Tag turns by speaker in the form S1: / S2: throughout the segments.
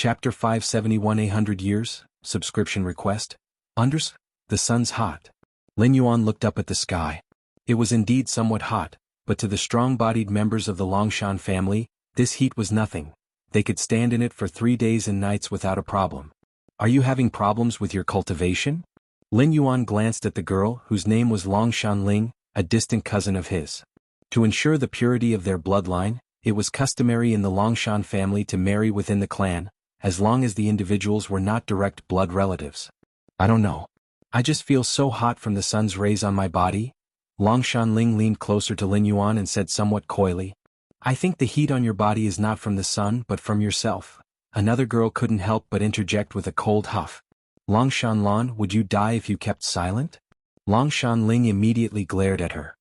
S1: Chapter 571 800 Years, Subscription Request. Unders? The sun's hot. Lin Yuan looked up at the sky. It was indeed somewhat hot, but to the strong-bodied members of the Longshan family, this heat was nothing. They could stand in it for 3 days and nights without a problem. Are you having problems with your cultivation? Lin Yuan glanced at the girl whose name was Longshan Ling, a distant cousin of his. To ensure the purity of their bloodline, it was customary in the Longshan family to marry within the clan, as long as the individuals were not direct blood relatives. I don't know. I just feel so hot from the sun's rays on my body. Longshan Ling leaned closer to Lin Yuan and said somewhat coyly, I think the heat on your body is not from the sun but from yourself. Another girl couldn't help but interject with a cold huff. Longshan Lan, would you die if you kept silent? Longshan Ling immediately glared at her.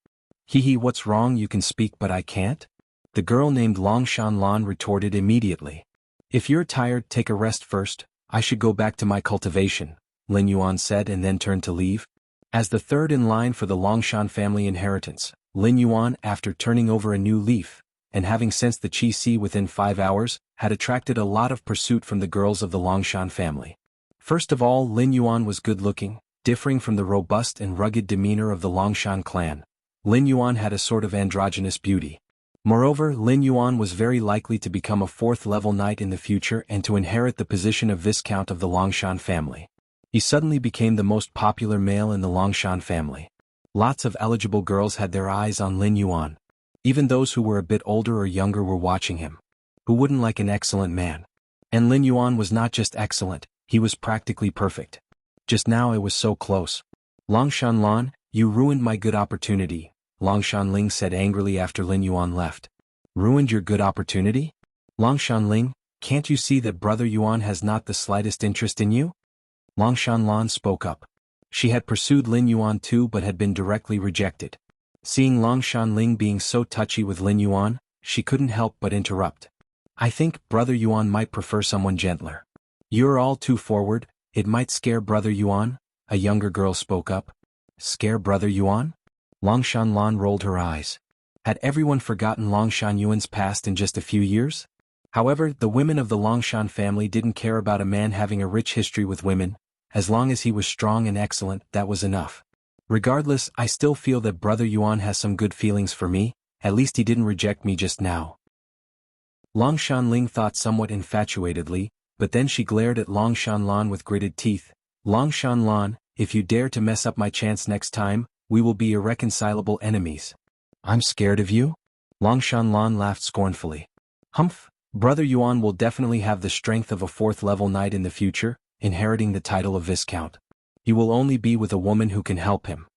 S1: Hee, what's wrong? You can speak but I can't? The girl named Longshan Lan retorted immediately. If you're tired, take a rest first. I should go back to my cultivation, Lin Yuan said and then turned to leave. As the third in line for the Longshan family inheritance, Lin Yuan, after turning over a new leaf, and having sensed the Qi Si within 5 hours, had attracted a lot of pursuit from the girls of the Longshan family. First of all, Lin Yuan was good-looking, differing from the robust and rugged demeanor of the Longshan clan. Lin Yuan had a sort of androgynous beauty. Moreover, Lin Yuan was very likely to become a 4th-level knight in the future and to inherit the position of Viscount of the Longshan family. He suddenly became the most popular male in the Longshan family. Lots of eligible girls had their eyes on Lin Yuan. Even those who were a bit older or younger were watching him. Who wouldn't like an excellent man? And Lin Yuan was not just excellent, he was practically perfect. Just now it was so close. Longshan Lan, you ruined my good opportunity, Longshan Ling said angrily after Lin Yuan left. Ruined your good opportunity? Longshan Ling, can't you see that Brother Yuan has not the slightest interest in you? Longshan Lan spoke up. She had pursued Lin Yuan too but had been directly rejected. Seeing Longshan Ling being so touchy with Lin Yuan, she couldn't help but interrupt. I think Brother Yuan might prefer someone gentler. You're all too forward, it might scare Brother Yuan, a younger girl spoke up. Scare Brother Yuan? Longshan Lan rolled her eyes. Had everyone forgotten Longshan Yuan's past in just a few years? However, the women of the Longshan family didn't care about a man having a rich history with women. As long as he was strong and excellent, that was enough. Regardless, I still feel that Brother Yuan has some good feelings for me, at least he didn't reject me just now. Longshan Ling thought somewhat infatuatedly, but then she glared at Longshan Lan with gritted teeth. Longshan Lan, if you dare to mess up my chance next time, we will be irreconcilable enemies. I'm scared of you? Longshan Lan laughed scornfully. Humph, Brother Yuan will definitely have the strength of a 4th-level knight in the future, inheriting the title of Viscount. He will only be with a woman who can help him.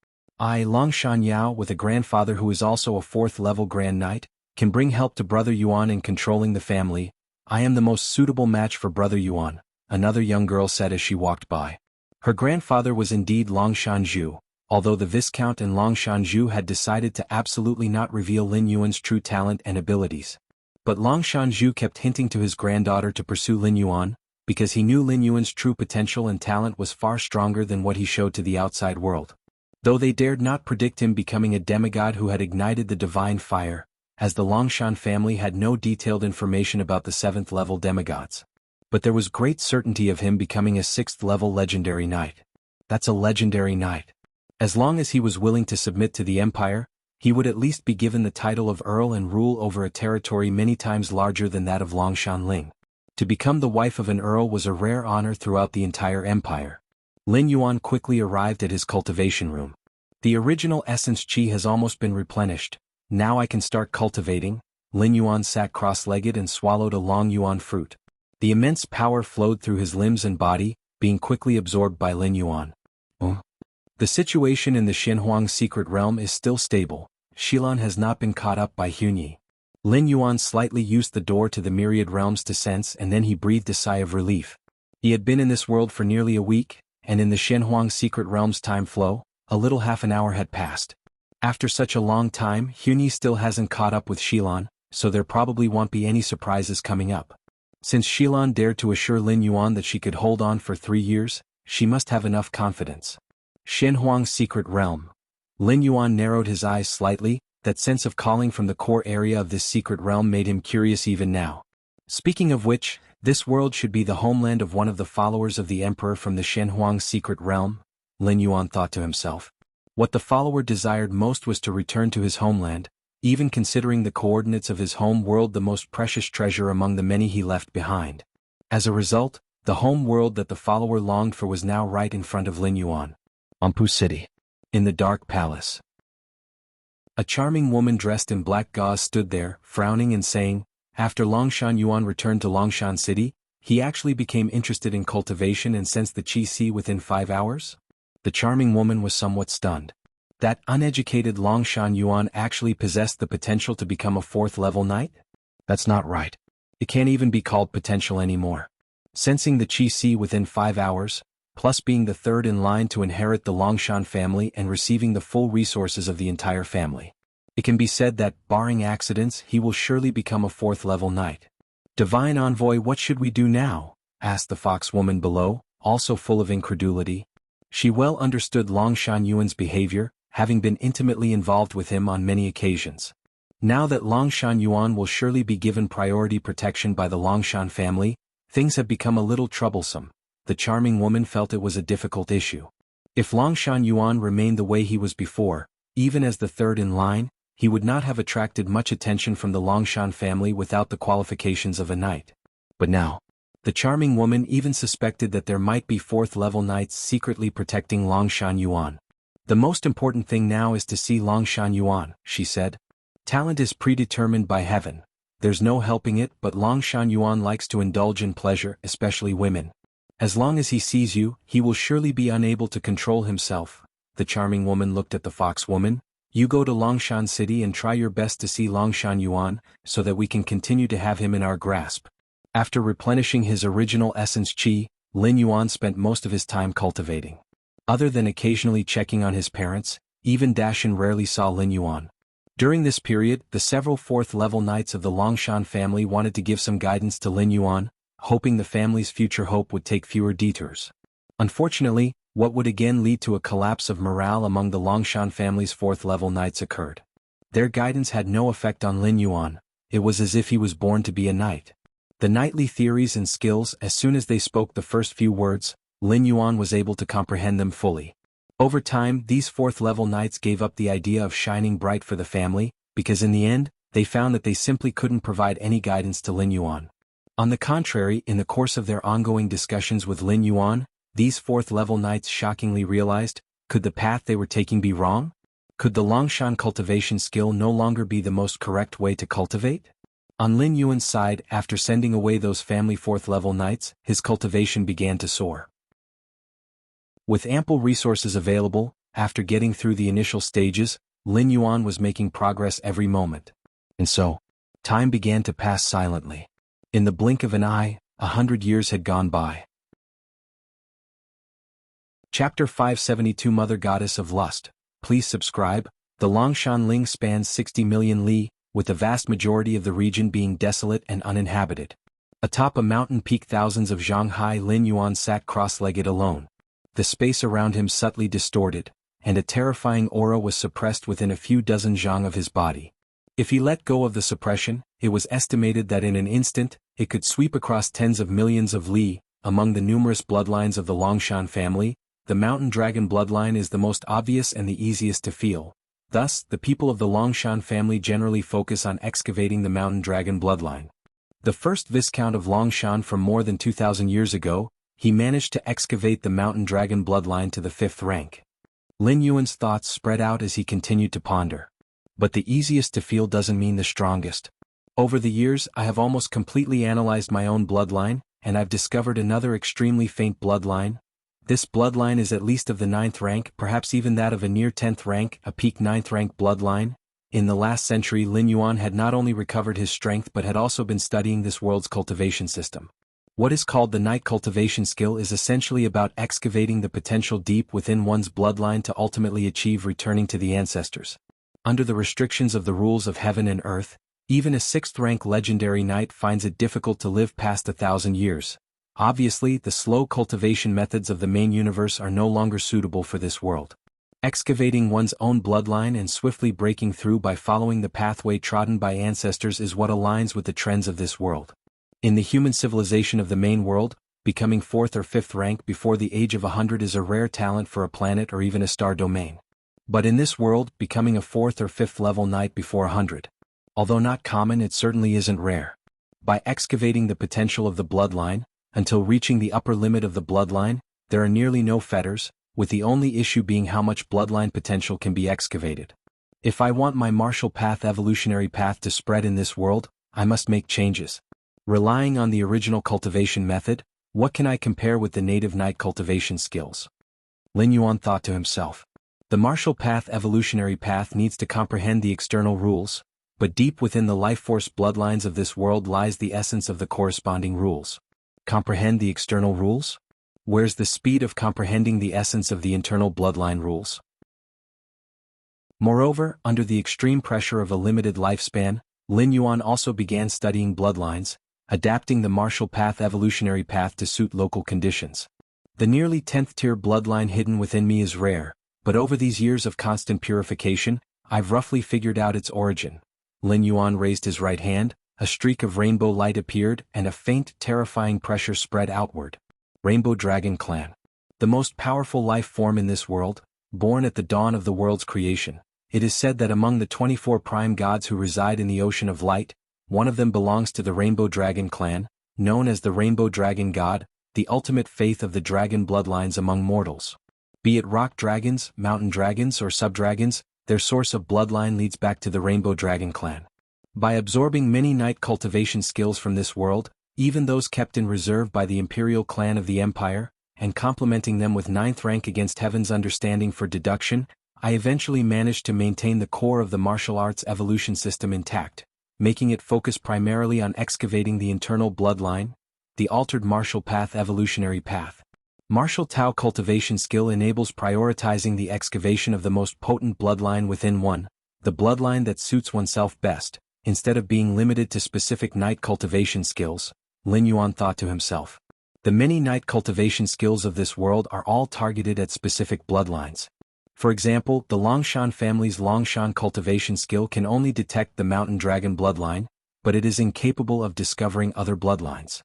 S1: I, Longshan Yao, with a grandfather who is also a 4th-level Grand Knight, can bring help to Brother Yuan in controlling the family. I am the most suitable match for Brother Yuan, another young girl said as she walked by. Her grandfather was indeed Longshan Zhu, although the Viscount and Longshan Zhu had decided to absolutely not reveal Lin Yuan's true talent and abilities. But Longshan Zhu kept hinting to his granddaughter to pursue Lin Yuan, because he knew Lin Yuan's true potential and talent was far stronger than what he showed to the outside world. Though they dared not predict him becoming a demigod who had ignited the divine fire, as the Longshan family had no detailed information about the 7th-level demigods. But there was great certainty of him becoming a 6th-level legendary knight. That's a legendary knight. As long as he was willing to submit to the empire, he would at least be given the title of Earl and rule over a territory many times larger than that of Longshan Ling. To become the wife of an Earl was a rare honor throughout the entire empire. Lin Yuan quickly arrived at his cultivation room. The original essence Qi has almost been replenished. Now I can start cultivating. Lin Yuan sat cross-legged and swallowed a long yuan fruit. The immense power flowed through his limbs and body, being quickly absorbed by Lin Yuan. The situation in the Xinhuang secret realm is still stable. Shilan has not been caught up by Hunyi. Lin Yuan slightly used the door to the myriad realms to sense and then he breathed a sigh of relief. He had been in this world for nearly a week, and in the Xinhuang secret realm's time flow, a little half an hour had passed. After such a long time, Hunyi still hasn't caught up with Shilan, so there probably won't be any surprises coming up. Since Shilan dared to assure Lin Yuan that she could hold on for 3 years, she must have enough confidence. Xinhuang secret realm. Lin Yuan narrowed his eyes slightly. That sense of calling from the core area of this secret realm made him curious even now. Speaking of which, This world should be the homeland of one of the followers of the emperor from the Shenhuang's secret realm, Lin Yuan thought to himself. What the follower desired most was to return to his homeland, even considering the coordinates of his home world the most precious treasure among the many he left behind. As a result, the home world that the follower longed for was now right in front of Lin Yuan. Ampu City. In the dark palace. A charming woman dressed in black gauze stood there, frowning and saying, after Longshan Yuan returned to Longshan City, he actually became interested in cultivation and sensed the qi within 5 hours? The charming woman was somewhat stunned. That uneducated Longshan Yuan actually possessed the potential to become a 4th-level knight? That's not right. It can't even be called potential anymore. Sensing the qi within 5 hours, plus being the 3rd in line to inherit the Longshan family and receiving the full resources of the entire family. It can be said that, barring accidents, he will surely become a 4th-level knight. Divine Envoy, what should we do now? Asked the fox woman below, also full of incredulity. She well understood Longshan Yuan's behavior, having been intimately involved with him on many occasions. Now that Longshan Yuan will surely be given priority protection by the Longshan family, things have become a little troublesome. The charming woman felt it was a difficult issue. If Longshan Yuan remained the way he was before, even as the 3rd in line, he would not have attracted much attention from the Longshan family without the qualifications of a knight. But now, the charming woman even suspected that there might be 4th-level knights secretly protecting Longshan Yuan. The most important thing now is to see Longshan Yuan, she said. Talent is predetermined by heaven. There's no helping it, but Longshan Yuan likes to indulge in pleasure, especially women. As long as he sees you, he will surely be unable to control himself. The charming woman looked at the fox woman. You go to Longshan City and try your best to see Longshan Yuan, so that we can continue to have him in our grasp. After replenishing his original essence qi, Lin Yuan spent most of his time cultivating. Other than occasionally checking on his parents, even Dashin rarely saw Lin Yuan. During this period, the several 4th-level knights of the Longshan family wanted to give some guidance to Lin Yuan, hoping the family's future hope would take fewer detours. Unfortunately, what would again lead to a collapse of morale among the Longshan family's 4th-level knights occurred. Their guidance had no effect on Lin Yuan. It was as if he was born to be a knight. The knightly theories and skills, as soon as they spoke the first few words, Lin Yuan was able to comprehend them fully. Over time, these 4th-level knights gave up the idea of shining bright for the family, because in the end, they found that they simply couldn't provide any guidance to Lin Yuan. On the contrary, in the course of their ongoing discussions with Lin Yuan, these 4th-level knights shockingly realized, could the path they were taking be wrong? Could the Longshan cultivation skill no longer be the most correct way to cultivate? On Lin Yuan's side, after sending away those family 4th-level knights, his cultivation began to soar. With ample resources available, after getting through the initial stages, Lin Yuan was making progress every moment. And so, time began to pass silently. In the blink of an eye, 100 years had gone by. Chapter 572 Mother Goddess of Lust. Please subscribe. The Longshan Ling spans 60 million li, with the vast majority of the region being desolate and uninhabited. Atop a mountain peak thousands of zhang high Lin Yuan sat cross-legged alone. The space around him subtly distorted, and a terrifying aura was suppressed within a few dozen zhang of his body. If he let go of the suppression, it was estimated that in an instant, it could sweep across tens of millions of li. Among the numerous bloodlines of the Longshan family, the mountain dragon bloodline is the most obvious and the easiest to feel. Thus, the people of the Longshan family generally focus on excavating the mountain dragon bloodline. The first Viscount of Longshan from more than 2,000 years ago, he managed to excavate the mountain dragon bloodline to the 5th rank. Lin Yuan's thoughts spread out as he continued to ponder. But the easiest to feel doesn't mean the strongest. Over the years, I have almost completely analyzed my own bloodline, and I've discovered another extremely faint bloodline. This bloodline is at least of the 9th rank, perhaps even that of a near 10th rank, a peak 9th rank bloodline. In the last century, Lin Yuan had not only recovered his strength but had also been studying this world's cultivation system. What is called the knight cultivation skill is essentially about excavating the potential deep within one's bloodline to ultimately achieve returning to the ancestors. Under the restrictions of the rules of heaven and earth, even a 6th rank legendary knight finds it difficult to live past 1,000 years. Obviously, the slow cultivation methods of the main universe are no longer suitable for this world. Excavating one's own bloodline and swiftly breaking through by following the pathway trodden by ancestors is what aligns with the trends of this world. In the human civilization of the main world, becoming 4th or 5th rank before the age of 100 is a rare talent for a planet or even a star domain. But in this world, becoming a 4th or 5th level knight before 100. Although not common, it certainly isn't rare. By excavating the potential of the bloodline, until reaching the upper limit of the bloodline, there are nearly no fetters, with the only issue being how much bloodline potential can be excavated. If I want my martial path evolutionary path to spread in this world, I must make changes. Relying on the original cultivation method, what can I compare with the native knight cultivation skills? Lin Yuan thought to himself. The martial path evolutionary path needs to comprehend the external rules, but deep within the life force bloodlines of this world lies the essence of the corresponding rules. Comprehend the external rules? Where's the speed of comprehending the essence of the internal bloodline rules? Moreover, under the extreme pressure of a limited lifespan, Lin Yuan also began studying bloodlines, adapting the martial path evolutionary path to suit local conditions. The nearly 10th tier bloodline hidden within me is rare, but over these years of constant purification, I've roughly figured out its origin. Lin Yuan raised his right hand, a streak of rainbow light appeared and a faint, terrifying pressure spread outward. Rainbow Dragon Clan. The most powerful life form in this world, born at the dawn of the world's creation. It is said that among the 24 prime gods who reside in the Ocean of Light, one of them belongs to the Rainbow Dragon Clan, known as the Rainbow Dragon God, the ultimate faith of the dragon bloodlines among mortals. Be it rock dragons, mountain dragons or sub-dragons, their source of bloodline leads back to the Rainbow Dragon Clan. By absorbing many knight cultivation skills from this world, even those kept in reserve by the Imperial Clan of the Empire, and complementing them with 9th rank against Heaven's understanding for deduction, I eventually managed to maintain the core of the martial arts evolution system intact, making it focus primarily on excavating the internal bloodline, the altered martial path evolutionary path. Martial Tao cultivation skill enables prioritizing the excavation of the most potent bloodline within one, the bloodline that suits oneself best, instead of being limited to specific knight cultivation skills, Lin Yuan thought to himself. The many knight cultivation skills of this world are all targeted at specific bloodlines. For example, the Longshan family's Longshan cultivation skill can only detect the mountain dragon bloodline, but it is incapable of discovering other bloodlines.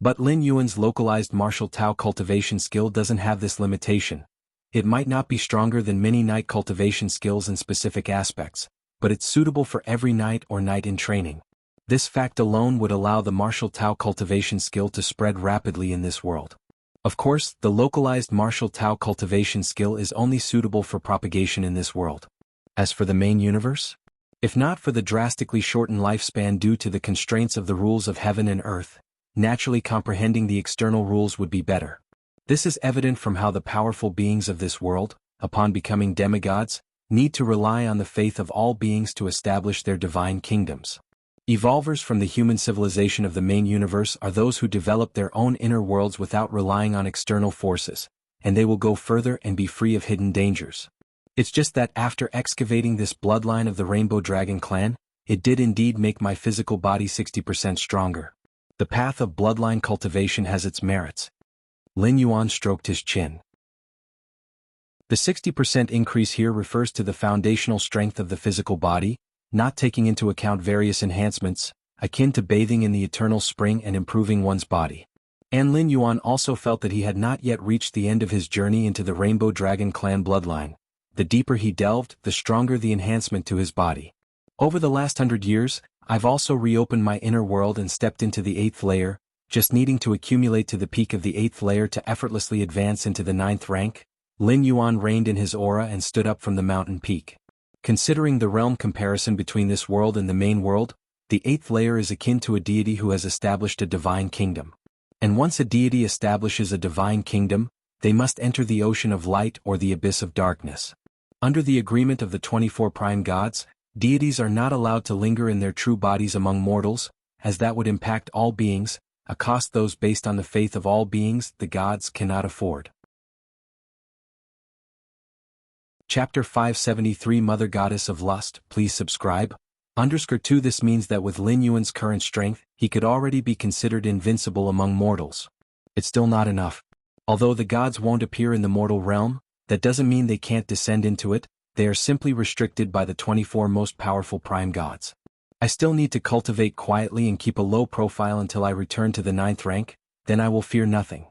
S1: But Lin Yuan's localized martial Tao cultivation skill doesn't have this limitation. It might not be stronger than many knight cultivation skills in specific aspects, but it's suitable for every knight or knight in training. This fact alone would allow the martial Tao cultivation skill to spread rapidly in this world. Of course, the localized martial Tao cultivation skill is only suitable for propagation in this world. As for the main universe? If not for the drastically shortened lifespan due to the constraints of the rules of heaven and earth, naturally comprehending the external rules would be better. This is evident from how the powerful beings of this world, upon becoming demigods, need to rely on the faith of all beings to establish their divine kingdoms. Evolvers from the human civilization of the main universe are those who develop their own inner worlds without relying on external forces, and they will go further and be free of hidden dangers. It's just that after excavating this bloodline of the Rainbow Dragon Clan, it did indeed make my physical body 60% stronger. The path of bloodline cultivation has its merits. Lin Yuan stroked his chin. The 60% increase here refers to the foundational strength of the physical body, not taking into account various enhancements, akin to bathing in the eternal spring and improving one's body. And Lin Yuan also felt that he had not yet reached the end of his journey into the Rainbow Dragon Clan bloodline. The deeper he delved, the stronger the enhancement to his body. Over the last 100 years, I've also reopened my inner world and stepped into the 8th layer, just needing to accumulate to the peak of the 8th layer to effortlessly advance into the 9th rank. Lin Yuan reined in his aura and stood up from the mountain peak. Considering the realm comparison between this world and the main world, the 8th layer is akin to a deity who has established a divine kingdom. And once a deity establishes a divine kingdom, they must enter the ocean of light or the abyss of darkness. Under the agreement of the 24 prime gods, deities are not allowed to linger in their true bodies among mortals, as that would impact all beings, a cost those based on the faith of all beings the gods cannot afford. Chapter 573 Mother Goddess of Lust, please subscribe. _2 This means that with Lin Yuan's current strength, he could already be considered invincible among mortals. It's still not enough. Although the gods won't appear in the mortal realm, that doesn't mean they can't descend into it, they are simply restricted by the 24 most powerful prime gods. I still need to cultivate quietly and keep a low profile until I return to the 9th rank, then I will fear nothing.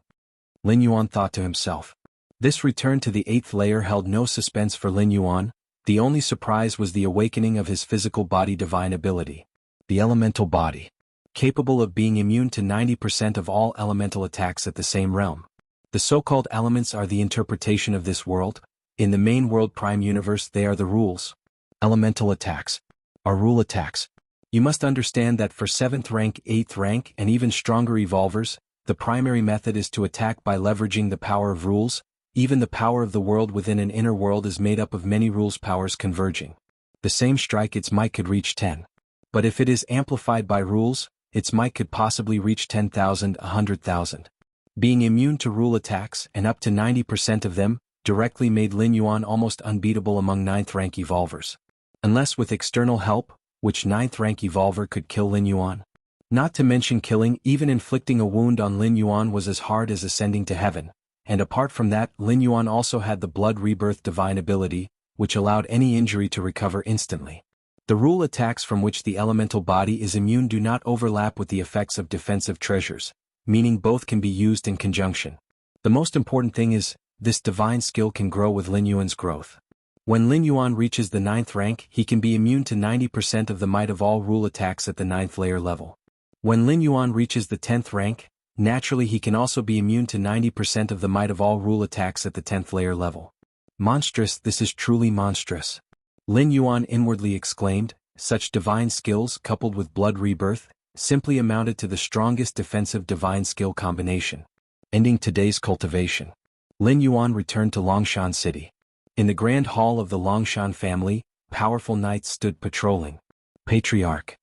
S1: Lin Yuan thought to himself. This return to the 8th layer held no suspense for Lin Yuan. The only surprise was the awakening of his physical body divine ability. The elemental body. Capable of being immune to 90% of all elemental attacks at the same realm. The so-called elements are the interpretation of this world. In the main world prime universe they are the rules. Elemental attacks are rule attacks. You must understand that for 7th rank, 8th rank, and even stronger evolvers, the primary method is to attack by leveraging the power of rules. Even the power of the world within an inner world is made up of many rules powers converging. The same strike its might could reach 10. But if it is amplified by rules, its might could possibly reach 10,000, 100,000. Being immune to rule attacks, and up to 90% of them, directly made Lin Yuan almost unbeatable among 9th rank evolvers. Unless with external help, which 9th rank evolver could kill Lin Yuan? Not to mention killing, even inflicting a wound on Lin Yuan was as hard as ascending to heaven. And apart from that, Lin Yuan also had the blood rebirth divine ability, which allowed any injury to recover instantly. The rule attacks from which the elemental body is immune do not overlap with the effects of defensive treasures, meaning both can be used in conjunction. The most important thing is, this divine skill can grow with Lin Yuan's growth. When Lin Yuan reaches the 9th rank, he can be immune to 90% of the might of all rule attacks at the 9th layer level. When Lin Yuan reaches the 10th rank, naturally he can also be immune to 90% of the might of all rule attacks at the 10th layer level. Monstrous, this is truly monstrous. Lin Yuan inwardly exclaimed, such divine skills coupled with blood rebirth, simply amounted to the strongest defensive divine skill combination. Ending today's cultivation. Lin Yuan returned to Longshan City. In the grand hall of the Longshan family, powerful knights stood patrolling. Patriarch.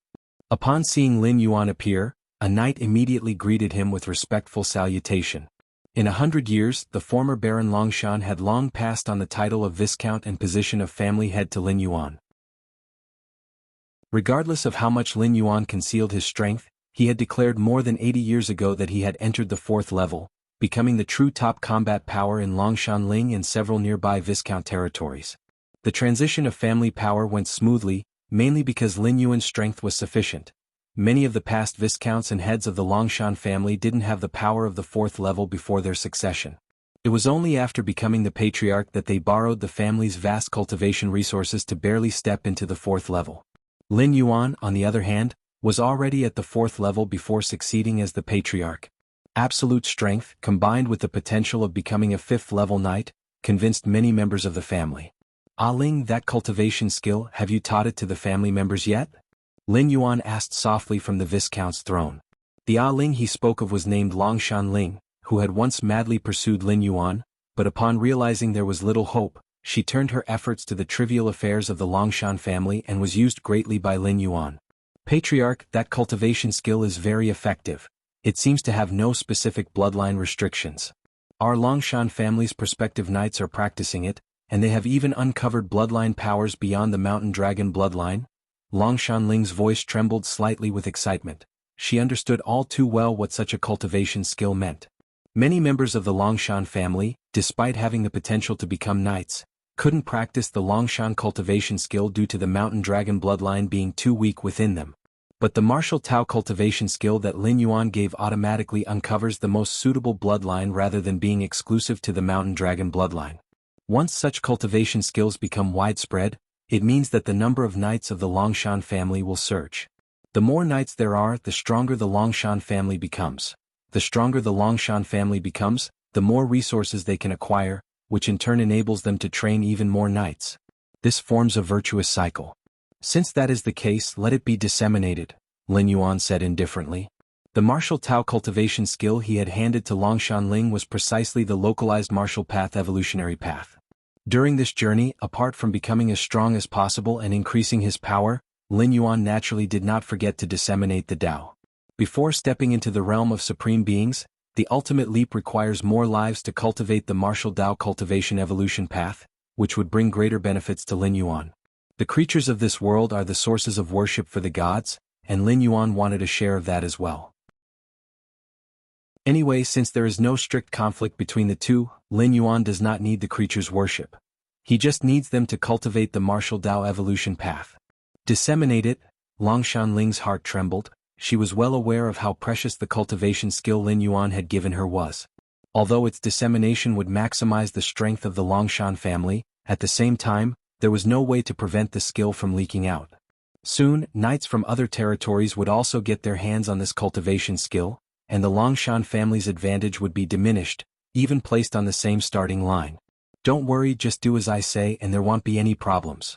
S1: Upon seeing Lin Yuan appear, a knight immediately greeted him with respectful salutation. In 100 years, the former Baron Longshan had long passed on the title of Viscount and position of family head to Lin Yuan. Regardless of how much Lin Yuan concealed his strength, he had declared more than 80 years ago that he had entered the 4th level, becoming the true top combat power in Longshan Ling and several nearby Viscount territories. The transition of family power went smoothly, mainly because Lin Yuan's strength was sufficient. Many of the past Viscounts and heads of the Longshan family didn't have the power of the 4th level before their succession. It was only after becoming the Patriarch that they borrowed the family's vast cultivation resources to barely step into the 4th level. Lin Yuan, on the other hand, was already at the 4th level before succeeding as the Patriarch. Absolute strength, combined with the potential of becoming a 5th level knight, convinced many members of the family. Ah Ling, that cultivation skill, have you taught it to the family members yet? Lin Yuan asked softly from the Viscount's throne. The Ah Ling he spoke of was named Longshan Ling, who had once madly pursued Lin Yuan, but upon realizing there was little hope, she turned her efforts to the trivial affairs of the Longshan family and was used greatly by Lin Yuan. Patriarch, that cultivation skill is very effective. It seems to have no specific bloodline restrictions. Our Longshan family's prospective knights are practicing it, and they have even uncovered bloodline powers beyond the mountain dragon bloodline. Longshan Ling's voice trembled slightly with excitement. She understood all too well what such a cultivation skill meant. Many members of the Longshan family, despite having the potential to become knights, couldn't practice the Longshan cultivation skill due to the mountain dragon bloodline being too weak within them. But the martial Tao cultivation skill that Lin Yuan gave automatically uncovers the most suitable bloodline rather than being exclusive to the mountain dragon bloodline. Once such cultivation skills become widespread, it means that the number of knights of the Longshan family will surge. The more knights there are, the stronger the Longshan family becomes. The stronger the Longshan family becomes, the more resources they can acquire, which in turn enables them to train even more knights. This forms a virtuous cycle. Since that is the case, let it be disseminated, Lin Yuan said indifferently. The martial Tao cultivation skill he had handed to Longshan Ling was precisely the localized martial path evolutionary path. During this journey, apart from becoming as strong as possible and increasing his power, Lin Yuan naturally did not forget to disseminate the Tao. Before stepping into the realm of supreme beings, the ultimate leap requires more lives to cultivate the martial Tao cultivation evolution path, which would bring greater benefits to Lin Yuan. The creatures of this world are the sources of worship for the gods, and Lin Yuan wanted a share of that as well. Anyway, since there is no strict conflict between the two, Lin Yuan does not need the creatures' worship. He just needs them to cultivate the martial Tao evolution path. Disseminate it, Longshan Ling's heart trembled. She was well aware of how precious the cultivation skill Lin Yuan had given her was. Although its dissemination would maximize the strength of the Longshan family, at the same time, there was no way to prevent the skill from leaking out. Soon, knights from other territories would also get their hands on this cultivation skill, and the Longshan family's advantage would be diminished, even placed on the same starting line. Don't worry, just do as I say and there won't be any problems.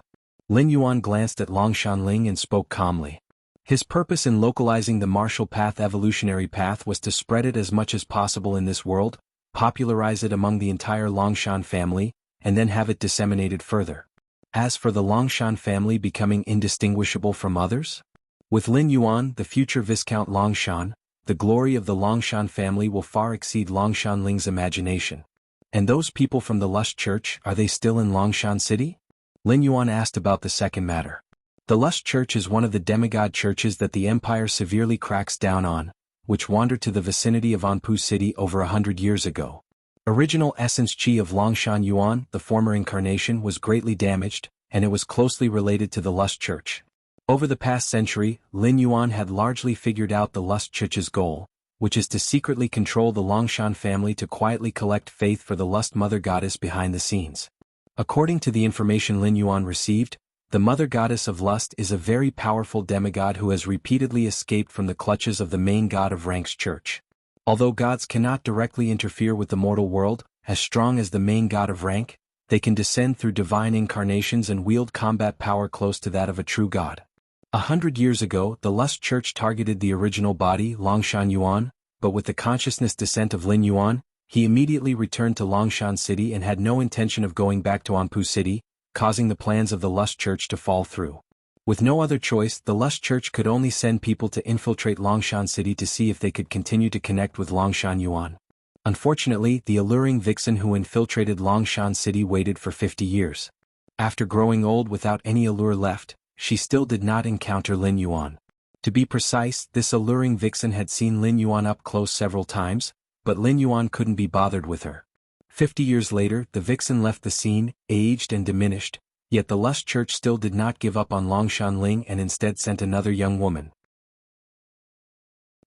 S1: Lin Yuan glanced at Longshan Ling and spoke calmly. His purpose in localizing the martial path evolutionary path was to spread it as much as possible in this world, popularize it among the entire Longshan family, and then have it disseminated further. As for the Longshan family becoming indistinguishable from others? With Lin Yuan, the future Viscount Longshan, the glory of the Longshan family will far exceed Longshan Ling's imagination. And those people from the Lust Church, are they still in Longshan City? Lin Yuan asked about the second matter. The Lust Church is one of the demigod churches that the Empire severely cracks down on, which wandered to the vicinity of Anpu City over 100 years ago. Original essence chi of Longshan Yuan, the former incarnation, was greatly damaged, and it was closely related to the Lust Church. Over the past century, Lin Yuan had largely figured out the Lust Church's goal, which is to secretly control the Longshan family to quietly collect faith for the Lust Mother Goddess behind the scenes. According to the information Lin Yuan received, the Mother Goddess of Lust is a very powerful demigod who has repeatedly escaped from the clutches of the main god of Rank's church. Although gods cannot directly interfere with the mortal world, as strong as the main god of Rank, they can descend through divine incarnations and wield combat power close to that of a true god. 100 years ago, the Lust Church targeted the original body, Longshan Yuan, but with the consciousness descent of Lin Yuan, he immediately returned to Longshan City and had no intention of going back to Anpu City, causing the plans of the Lust Church to fall through. With no other choice, the Lust Church could only send people to infiltrate Longshan City to see if they could continue to connect with Longshan Yuan. Unfortunately, the alluring vixen who infiltrated Longshan City waited for 50 years. After growing old without any allure left, she still did not encounter Lin Yuan. To be precise, this alluring vixen had seen Lin Yuan up close several times, but Lin Yuan couldn't be bothered with her. 50 years later, the vixen left the scene, aged and diminished, yet the Lust Church still did not give up on Longshan Ling and instead sent another young woman.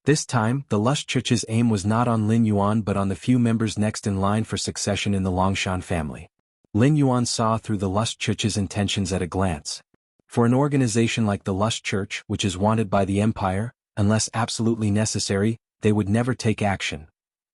S1: This time, the Lust Church's aim was not on Lin Yuan but on the few members next in line for succession in the Longshan family. Lin Yuan saw through the Lust Church's intentions at a glance. For an organization like the Lust Church, which is wanted by the Empire, unless absolutely necessary, they would never take action.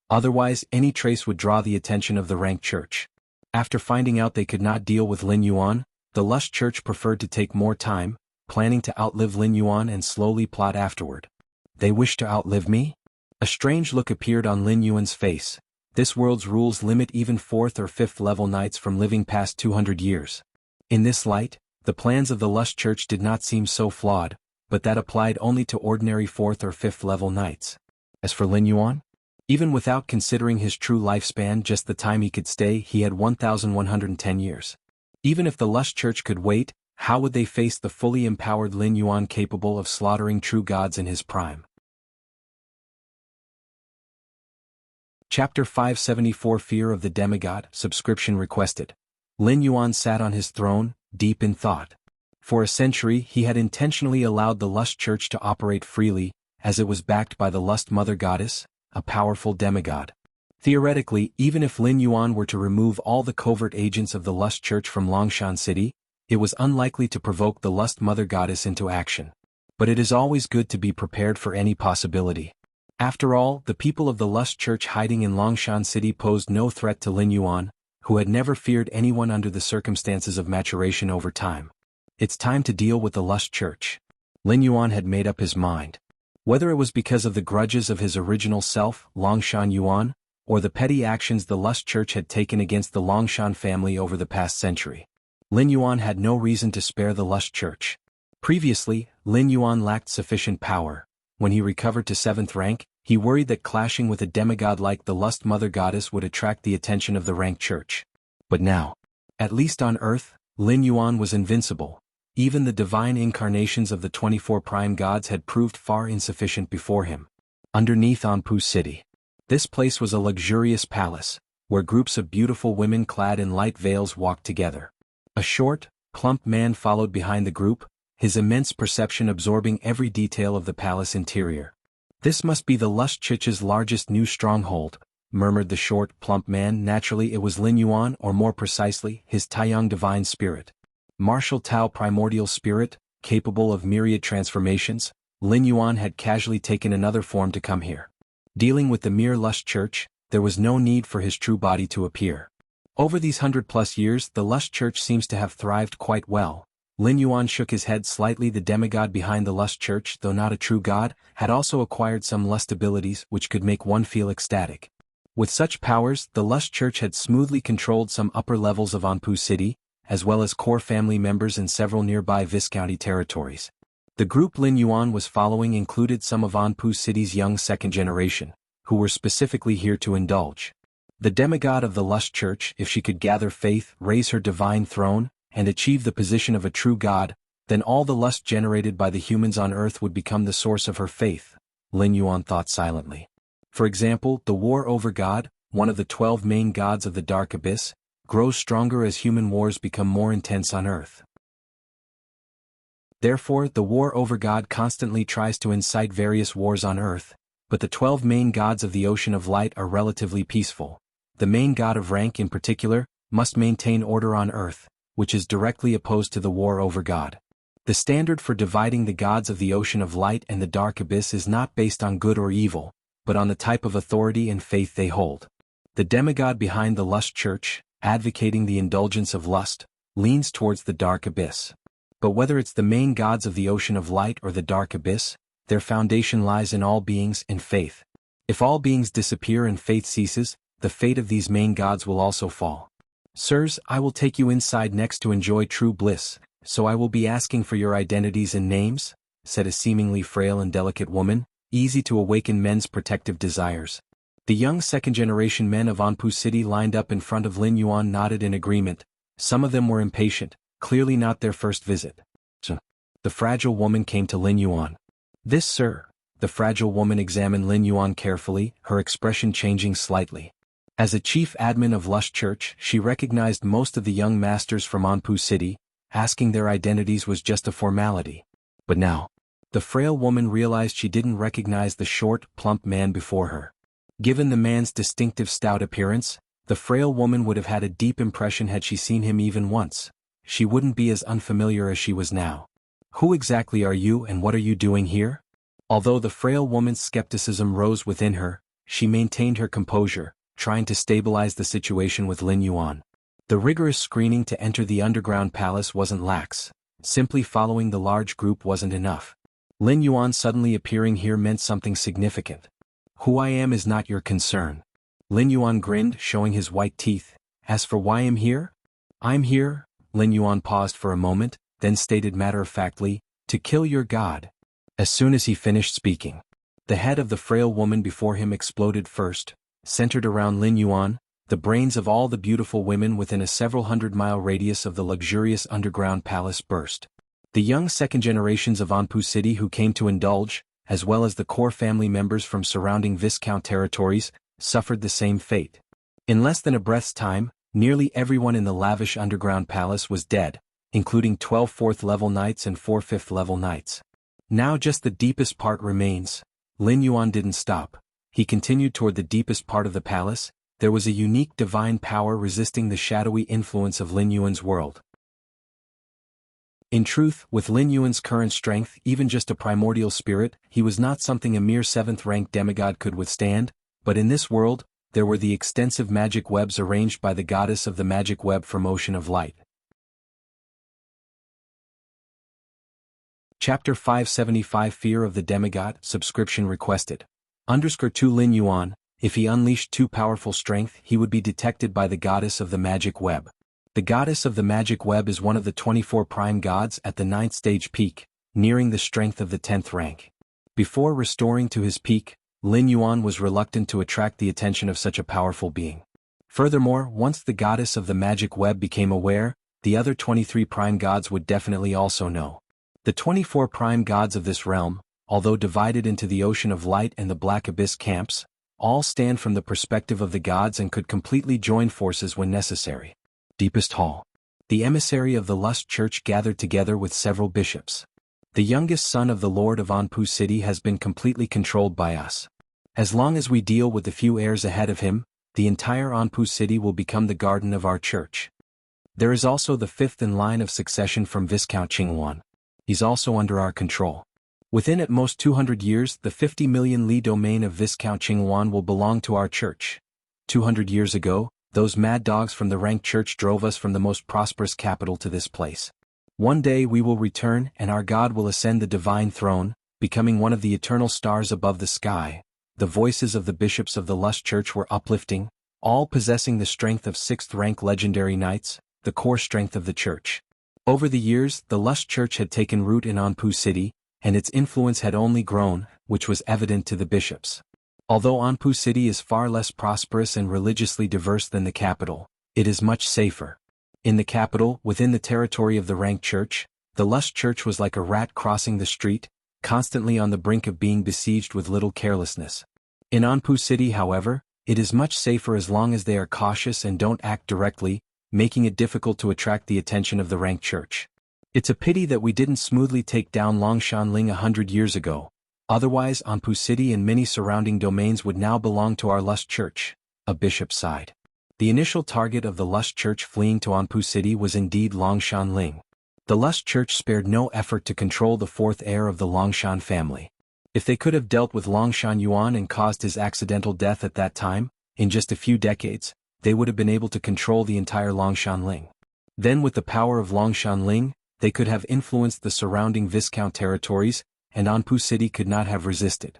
S1: Otherwise, any trace would draw the attention of the Rank Church. After finding out they could not deal with Lin Yuan, the Lust Church preferred to take more time, planning to outlive Lin Yuan and slowly plot afterward. They wish to outlive me? A strange look appeared on Lin Yuan's face. This world's rules limit even 4th or 5th level knights from living past 200 years. In this light, the plans of the Lust Church did not seem so flawed, but that applied only to ordinary 4th or 5th level knights. As for Lin Yuan? Even without considering his true lifespan, just the time he could stay, he had 1,110 years. Even if the Lust Church could wait, how would they face the fully empowered Lin Yuan capable of slaughtering true gods in his prime? Chapter 574 Fear of the Demigod, subscription requested. Lin Yuan sat on his throne, deep in thought. For a century he had intentionally allowed the Lust Church to operate freely, as it was backed by the Lust Mother Goddess, a powerful demigod. Theoretically, even if Lin Yuan were to remove all the covert agents of the Lust Church from Longshan City, it was unlikely to provoke the Lust Mother Goddess into action. But it is always good to be prepared for any possibility. After all, the people of the Lust Church hiding in Longshan City posed no threat to Lin Yuan, who had never feared anyone under the circumstances of maturation over time. It's time to deal with the Lust Church. Lin Yuan had made up his mind. Whether it was because of the grudges of his original self, Longshan Yuan, or the petty actions the Lust Church had taken against the Longshan family over the past century, Lin Yuan had no reason to spare the Lust Church. Previously, Lin Yuan lacked sufficient power. When he recovered to 7th rank, he worried that clashing with a demigod like the Lust Mother Goddess would attract the attention of the Rank Church. But now, at least on Earth, Lin Yuan was invincible. Even the divine incarnations of the 24 prime gods had proved far insufficient before him. Underneath Anpu City. This place was a luxurious palace, where groups of beautiful women clad in light veils walked together. A short, plump man followed behind the group, his immense perception absorbing every detail of the palace interior. "This must be the Lust Chich's largest new stronghold," murmured the short, plump man. Naturally it was Lin Yuan, or more precisely, his Taiyang divine spirit. Martial Tao primordial spirit, capable of myriad transformations, Lin Yuan had casually taken another form to come here. Dealing with the mere Lust Church, there was no need for his true body to appear. Over these 100+ years the Lust Church seems to have thrived quite well. Lin Yuan shook his head slightly. The demigod behind the Lust Church, though not a true god, had also acquired some lust abilities which could make one feel ecstatic. With such powers, the Lust Church had smoothly controlled some upper levels of Anpu City, as well as core family members in several nearby Viscounty territories. The group Lin Yuan was following included some of Anpu City's young second generation, who were specifically here to indulge. The demigod of the Lust Church, if she could gather faith, raise her divine throne, and achieve the position of a true god, then all the lust generated by the humans on Earth would become the source of her faith, Lin Yuan thought silently. For example, the war over God, one of the 12 main gods of the Dark Abyss, grows stronger as human wars become more intense on Earth. Therefore, the war over God constantly tries to incite various wars on Earth, but the 12 main gods of the Ocean of Light are relatively peaceful. The main god of rank in particular must maintain order on Earth, which is directly opposed to the war over God. The standard for dividing the gods of the Ocean of Light and the Dark Abyss is not based on good or evil, but on the type of authority and faith they hold. The demigod behind the Lust Church, advocating the indulgence of lust, leans towards the Dark Abyss. But whether it's the main gods of the Ocean of Light or the Dark Abyss, their foundation lies in all beings and faith. If all beings disappear and faith ceases, the fate of these main gods will also fall. "Sirs, I will take you inside next to enjoy true bliss, so I will be asking for your identities and names," said a seemingly frail and delicate woman, easy to awaken men's protective desires. The young second-generation men of Anpu City lined up in front of Lin Yuan nodded in agreement. Some of them were impatient, clearly not their first visit. The fragile woman came to Lin Yuan. "This, sir." The fragile woman examined Lin Yuan carefully, her expression changing slightly. As a chief admin of Lust Church, she recognized most of the young masters from Anpu City. Asking their identities was just a formality. But now, the frail woman realized she didn't recognize the short, plump man before her. Given the man's distinctive stout appearance, the frail woman would have had a deep impression had she seen him even once. She wouldn't be as unfamiliar as she was now. "Who exactly are you and what are you doing here?" Although the frail woman's skepticism rose within her, she maintained her composure, trying to stabilize the situation with Lin Yuan. The rigorous screening to enter the underground palace wasn't lax. Simply following the large group wasn't enough. Lin Yuan suddenly appearing here meant something significant. "Who I am is not your concern." Lin Yuan grinned, showing his white teeth. "As for why I'm here? I'm here," Lin Yuan paused for a moment, then stated matter-of-factly, "to kill your god." As soon as he finished speaking, the head of the frail woman before him exploded first, centered around Lin Yuan, the brains of all the beautiful women within a several hundred-mile radius of the luxurious underground palace burst. The young second generations of Anpu City who came to indulge, as well as the core family members from surrounding Viscount territories, suffered the same fate. In less than a breath's time, nearly everyone in the lavish underground palace was dead, including 12 4th-level knights and 4 5th-level knights. Now just the deepest part remains. Lin Yuan didn't stop. He continued toward the deepest part of the palace. There was a unique divine power resisting the shadowy influence of Lin Yuan's world. In truth, with Lin Yuan's current strength, even just a primordial spirit, he was not something a mere 7th-rank demigod could withstand, but in this world, there were the extensive magic webs arranged by the goddess of the magic web from Ocean of Light. Chapter 575 Fear of the Demigod, subscription requested. _2 Lin Yuan, if he unleashed too powerful strength, he would be detected by the goddess of the magic web. The goddess of the magic web is one of the 24 prime gods at the 9th stage peak, nearing the strength of the 10th rank. Before restoring to his peak, Lin Yuan was reluctant to attract the attention of such a powerful being. Furthermore, once the goddess of the magic web became aware, the other 23 prime gods would definitely also know. The 24 prime gods of this realm, although divided into the Ocean of Light and the Black Abyss camps, all stand from the perspective of the gods and could completely join forces when necessary. Deepest Hall. The emissary of the Lust Church gathered together with several bishops. The youngest son of the Lord of Anpu City has been completely controlled by us. As long as we deal with the few heirs ahead of him, the entire Anpu City will become the garden of our church. There is also the fifth in line of succession from Viscount Qingyuan. He's also under our control. Within at most 200 years, the 50 million li domain of Viscount Qingyuan will belong to our church. 200 years ago, those mad dogs from the rank church drove us from the most prosperous capital to this place. One day we will return and our God will ascend the divine throne, becoming one of the eternal stars above the sky. The voices of the bishops of the Lust Church were uplifting, all possessing the strength of sixth-rank legendary knights, the core strength of the church. Over the years, the Lust Church had taken root in Anpu City, and its influence had only grown, which was evident to the bishops. Although Anpu City is far less prosperous and religiously diverse than the capital, it is much safer. In the capital, within the territory of the rank church, the Lust Church was like a rat crossing the street, constantly on the brink of being besieged with little carelessness. In Anpu City, however, it is much safer as long as they are cautious and don't act directly, making it difficult to attract the attention of the rank church. It's a pity that we didn't smoothly take down Longshanling 100 years ago, otherwise Anpu City and many surrounding domains would now belong to our Lust Church, a bishop sighed. The initial target of the Lust Church fleeing to Anpu City was indeed Longshanling. The Lust Church spared no effort to control the fourth heir of the Longshan family. If they could have dealt with Longshan Yuan and caused his accidental death at that time, in just a few decades, they would have been able to control the entire Longshanling. Then with the power of Longshanling, they could have influenced the surrounding Viscount territories, and Anpu City could not have resisted.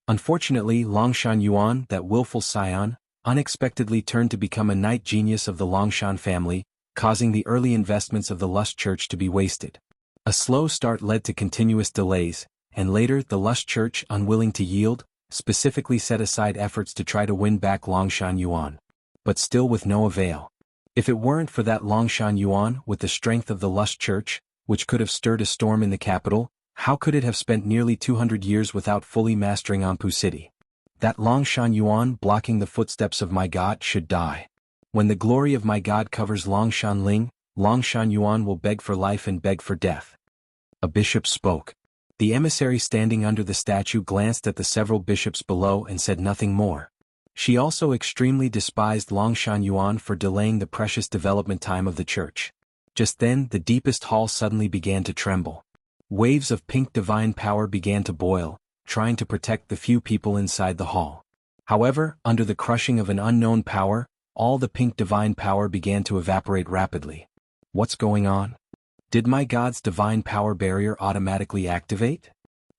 S1: Unfortunately, Longshan Yuan, that willful scion, unexpectedly turned to become a knight genius of the Longshan family, causing the early investments of the Lust Church to be wasted. A slow start led to continuous delays, and later the Lust Church, unwilling to yield, specifically set aside efforts to try to win back Longshan Yuan. But still with no avail. If it weren't for that Longshan Yuan with the strength of the Lust Church, which could have stirred a storm in the capital, how could it have spent nearly 200 years without fully mastering Anpu City? That Longshan Yuan blocking the footsteps of my God should die. When the glory of my God covers Longshanling, Longshan Yuan will beg for life and beg for death. A bishop spoke. The emissary standing under the statue glanced at the several bishops below and said nothing more. She also extremely despised Longshan Yuan for delaying the precious development time of the church. Just then, the deepest hall suddenly began to tremble. Waves of pink divine power began to boil, trying to protect the few people inside the hall. However, under the crushing of an unknown power, all the pink divine power began to evaporate rapidly. What's going on? Did my God's divine power barrier automatically activate?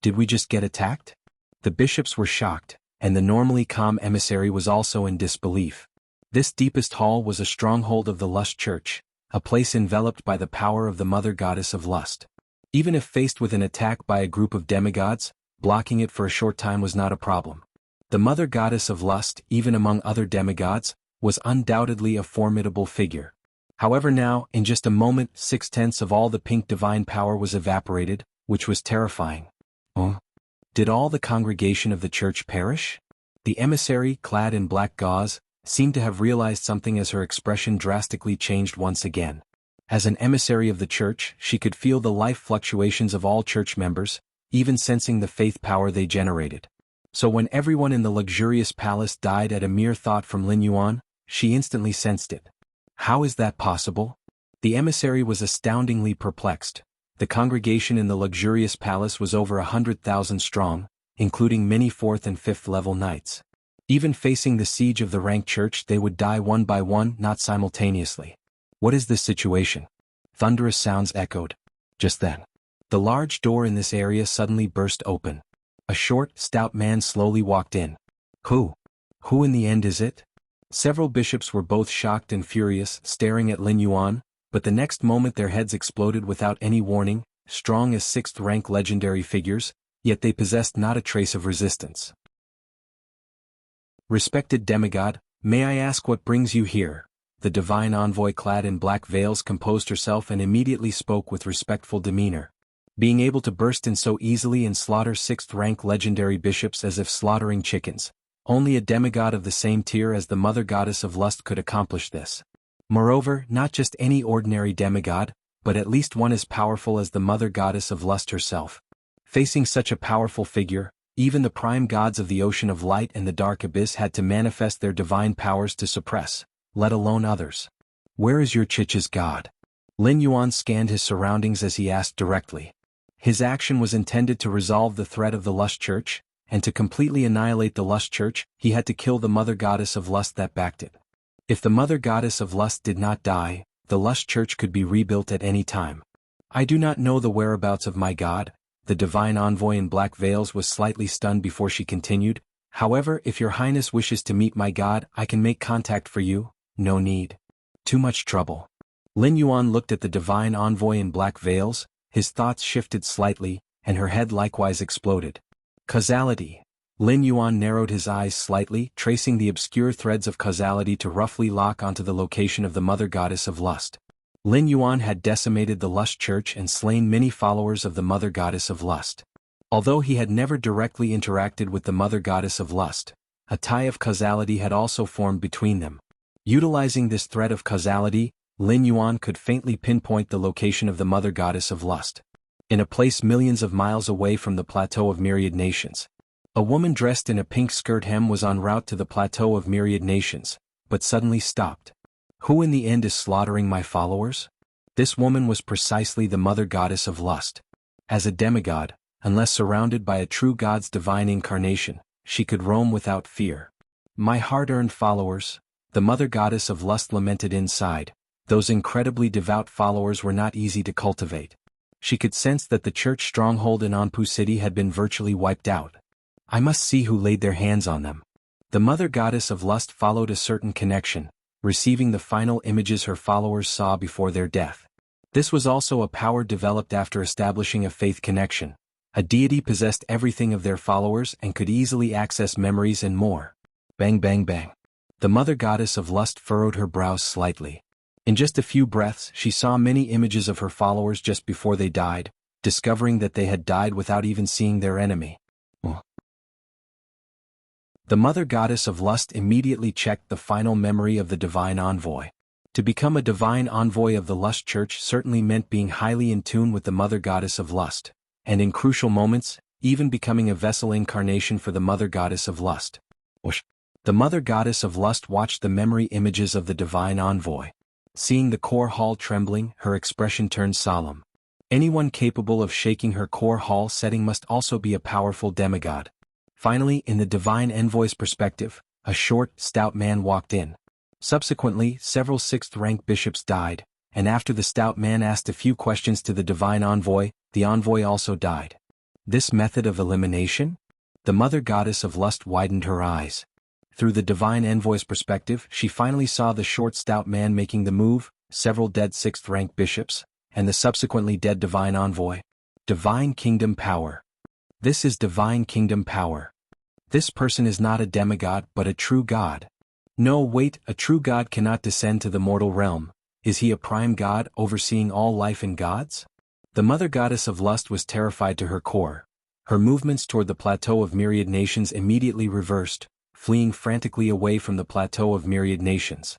S1: Did we just get attacked? The bishops were shocked, and the normally calm emissary was also in disbelief. This deepest hall was a stronghold of the Lust Church, a place enveloped by the power of the Mother Goddess of Lust. Even if faced with an attack by a group of demigods, blocking it for a short time was not a problem. The Mother Goddess of Lust, even among other demigods, was undoubtedly a formidable figure. However now, in just a moment, 6/10 of all the pink divine power was evaporated, which was terrifying. Oh? Did all the congregation of the church perish? The emissary, clad in black gauze, seemed to have realized something as her expression drastically changed once again. As an emissary of the church, she could feel the life fluctuations of all church members, even sensing the faith power they generated. So when everyone in the luxurious palace died at a mere thought from Lin Yuan, she instantly sensed it. How is that possible? The emissary was astoundingly perplexed. The congregation in the luxurious palace was over 100,000 strong, including many 4th and 5th level knights. Even facing the siege of the rank church, they would die one by one, not simultaneously. What is this situation? Thunderous sounds echoed. Just then, the large door in this area suddenly burst open. A short, stout man slowly walked in. Who in the end is it? Several bishops were both shocked and furious, staring at Lin Yuan, but the next moment their heads exploded without any warning, strong as 6th-rank legendary figures, yet they possessed not a trace of resistance. Respected demigod, may I ask what brings you here? The divine envoy clad in black veils composed herself and immediately spoke with respectful demeanor. Being able to burst in so easily and slaughter 6th-rank legendary bishops as if slaughtering chickens, only a demigod of the same tier as the Mother Goddess of Lust could accomplish this. Moreover, not just any ordinary demigod, but at least one as powerful as the mother goddess of lust herself. Facing such a powerful figure, even the prime gods of the ocean of light and the dark abyss had to manifest their divine powers to suppress, let alone others. Where is your Chiche's god? Lin Yuan scanned his surroundings as he asked directly. His action was intended to resolve the threat of the Lust Church, and to completely annihilate the Lust Church, he had to kill the mother goddess of lust that backed it. If the mother goddess of lust did not die, the Lust Church could be rebuilt at any time. I do not know the whereabouts of my god. The divine envoy in black veils was slightly stunned before she continued. However, if your highness wishes to meet my god, I can make contact for you. No need. Too much trouble. Lin Yuan looked at the divine envoy in black veils, his thoughts shifted slightly, and her head likewise exploded. Causality. Lin Yuan narrowed his eyes slightly, tracing the obscure threads of causality to roughly lock onto the location of the mother goddess of lust. Lin Yuan had decimated the Lust Church and slain many followers of the mother goddess of lust. Although he had never directly interacted with the mother goddess of lust, a tie of causality had also formed between them. Utilizing this thread of causality, Lin Yuan could faintly pinpoint the location of the mother goddess of lust. In a place millions of miles away from the plateau of myriad nations. A woman dressed in a pink skirt hem was en route to the plateau of myriad nations, but suddenly stopped. Who in the end is slaughtering my followers? This woman was precisely the mother goddess of lust. As a demigod, unless surrounded by a true god's divine incarnation, she could roam without fear. My hard-earned followers, the mother goddess of lust lamented inside. Those incredibly devout followers were not easy to cultivate. She could sense that the church stronghold in Anpu City had been virtually wiped out. I must see who laid their hands on them. The mother goddess of lust followed a certain connection, receiving the final images her followers saw before their death. This was also a power developed after establishing a faith connection. A deity possessed everything of their followers and could easily access memories and more. Bang bang bang. The mother goddess of lust furrowed her brows slightly. In just a few breaths she saw many images of her followers just before they died, discovering that they had died without even seeing their enemy. The mother goddess of lust immediately checked the final memory of the divine envoy. To become a divine envoy of the Lust Church certainly meant being highly in tune with the mother goddess of lust, and in crucial moments, even becoming a vessel incarnation for the mother goddess of lust. The mother goddess of lust watched the memory images of the divine envoy. Seeing the core hall trembling, her expression turned solemn. Anyone capable of shaking her core hall setting must also be a powerful demigod. Finally, in the divine envoy's perspective, a short, stout man walked in. Subsequently, several sixth-rank bishops died, and after the stout man asked a few questions to the divine envoy, the envoy also died. This method of elimination? The mother goddess of lust widened her eyes. Through the divine envoy's perspective, she finally saw the short, stout man making the move, several dead sixth-rank bishops, and the subsequently dead divine envoy. Divine kingdom power. This is divine kingdom power. This person is not a demigod but a true god. No, wait, a true god cannot descend to the mortal realm. Is he a prime god overseeing all life and gods? The mother goddess of lust was terrified to her core. Her movements toward the plateau of myriad nations immediately reversed, fleeing frantically away from the plateau of myriad nations.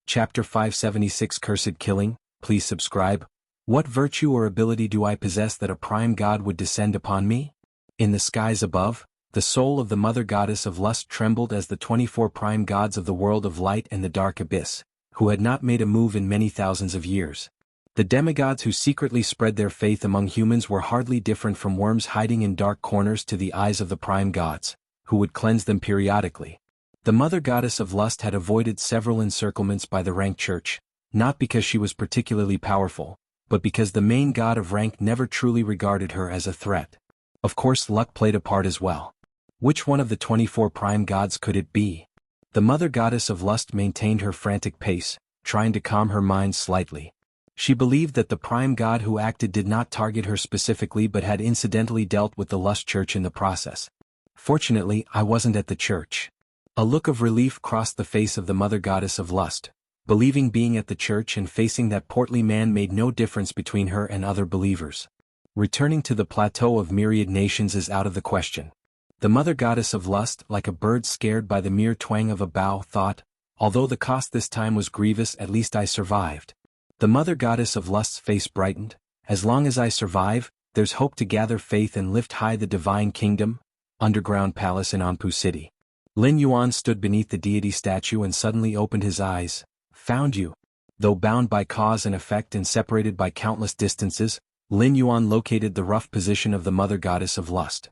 S1: Chapter 576 Cursed Killing. Please subscribe. What virtue or ability do I possess that a prime god would descend upon me? In the skies above, the soul of the mother goddess of lust trembled as the 24 prime gods of the world of light and the dark abyss, who had not made a move in many thousands of years. The demigods who secretly spread their faith among humans were hardly different from worms hiding in dark corners to the eyes of the prime gods, who would cleanse them periodically. The mother goddess of lust had avoided several encirclements by the rank church, not because she was particularly powerful, but because the main god of rank never truly regarded her as a threat. Of course, luck played a part as well. Which one of the 24 prime gods could it be? The mother goddess of lust maintained her frantic pace, trying to calm her mind slightly. She believed that the prime god who acted did not target her specifically but had incidentally dealt with the Lust Church in the process. Fortunately, I wasn't at the church. A look of relief crossed the face of the mother goddess of lust. Believing being at the church and facing that portly man made no difference between her and other believers. Returning to the plateau of myriad nations is out of the question. The mother goddess of lust, like a bird scared by the mere twang of a bow, thought, Although the cost this time was grievous, at least I survived. The mother goddess of lust's face brightened. As long as I survive, there's hope to gather faith and lift high the divine kingdom. Underground palace in Anpu City. Lin Yuan stood beneath the deity statue and suddenly opened his eyes. Found you. Though bound by cause and effect and separated by countless distances, Lin Yuan located the rough position of the mother goddess of lust.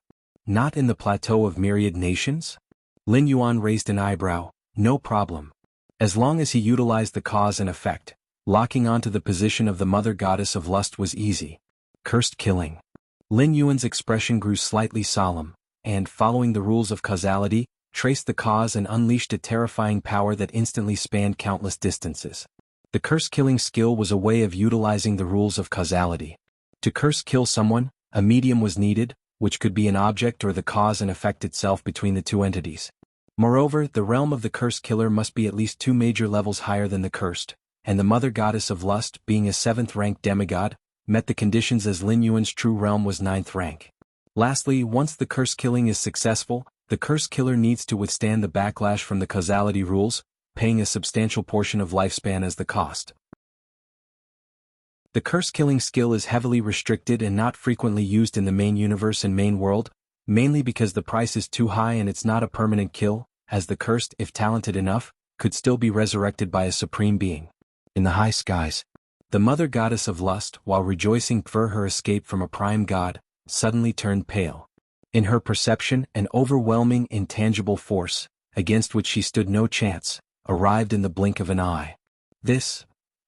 S1: Not in the plateau of myriad nations? Lin Yuan raised an eyebrow. No problem. As long as he utilized the cause and effect, locking onto the position of the mother goddess of lust was easy. Cursed killing. Lin Yuan's expression grew slightly solemn, and, following the rules of causality, traced the cause and unleashed a terrifying power that instantly spanned countless distances. The curse-killing skill was a way of utilizing the rules of causality. To curse-kill someone, a medium was needed, which could be an object or the cause and effect itself between the two entities. Moreover, the realm of the curse-killer must be at least 2 major levels higher than the cursed, and the mother goddess of lust, being a 7th-rank demigod, met the conditions as Lin Yuan's true realm was 9th rank. Lastly, once the curse-killing is successful, the curse-killer needs to withstand the backlash from the causality rules, paying a substantial portion of lifespan as the cost. The curse-killing skill is heavily restricted and not frequently used in the main universe and main world, mainly because the price is too high and it's not a permanent kill, as the cursed, if talented enough, could still be resurrected by a supreme being. In the high skies, the mother goddess of lust, while rejoicing for her escape from a prime god, suddenly turned pale. In her perception, an overwhelming, intangible force, against which she stood no chance, arrived in the blink of an eye.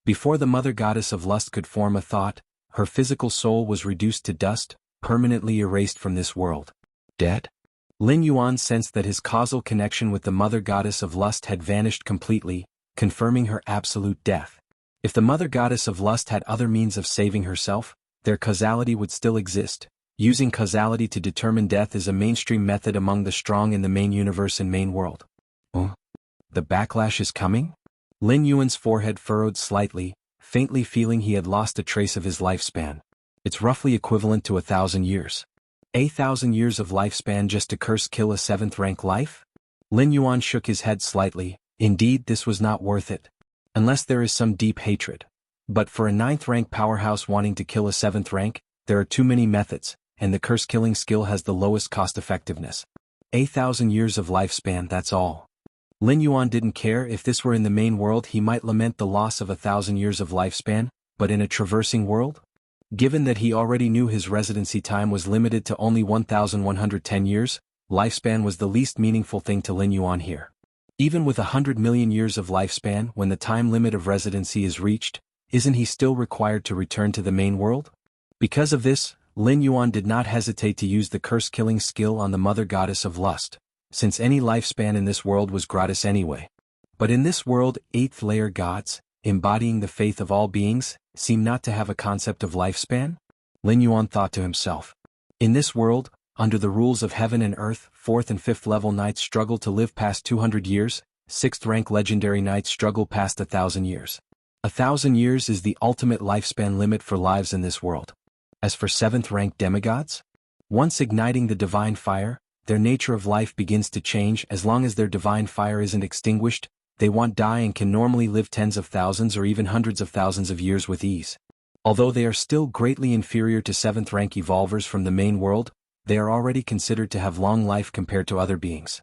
S1: Before the mother goddess of lust could form a thought, her physical soul was reduced to dust, permanently erased from this world. Dead? Lin Yuan sensed that his causal connection with the mother goddess of lust had vanished completely, confirming her absolute death. If the mother goddess of lust had other means of saving herself, their causality would still exist. Using causality to determine death is a mainstream method among the strong in the main universe and main world. The backlash is coming? Lin Yuan's forehead furrowed slightly, faintly feeling he had lost a trace of his lifespan. It's roughly equivalent to 1,000 years. 1,000 years of lifespan just to curse-kill a 7th-rank life? Lin Yuan shook his head slightly. Indeed, this was not worth it. Unless there is some deep hatred. But for a 9th-rank powerhouse wanting to kill a 7th rank, there are too many methods, and the curse-killing skill has the lowest cost-effectiveness. 1,000 years of lifespan, that's all. Lin Yuan didn't care. If this were in the main world, he might lament the loss of 1,000 years of lifespan, but in a traversing world? Given that he already knew his residency time was limited to only 1,110 years, lifespan was the least meaningful thing to Lin Yuan here. Even with 100 million years of lifespan, when the time limit of residency is reached, isn't he still required to return to the main world? Because of this, Lin Yuan did not hesitate to use the curse-killing skill on the mother goddess of lust, since any lifespan in this world was gratis anyway. But in this world, 8th-layer gods, embodying the faith of all beings, seem not to have a concept of lifespan? Lin Yuan thought to himself. In this world, under the rules of heaven and earth, 4th and 5th level knights struggle to live past 200 years, 6th rank legendary knights struggle past 1,000 years. 1,000 years is the ultimate lifespan limit for lives in this world. As for 7th rank demigods, once igniting the divine fire, their nature of life begins to change. As long as their divine fire isn't extinguished, they won't die and can normally live tens of thousands or even hundreds of thousands of years with ease. Although they are still greatly inferior to 7th rank evolvers from the main world, they are already considered to have long life compared to other beings.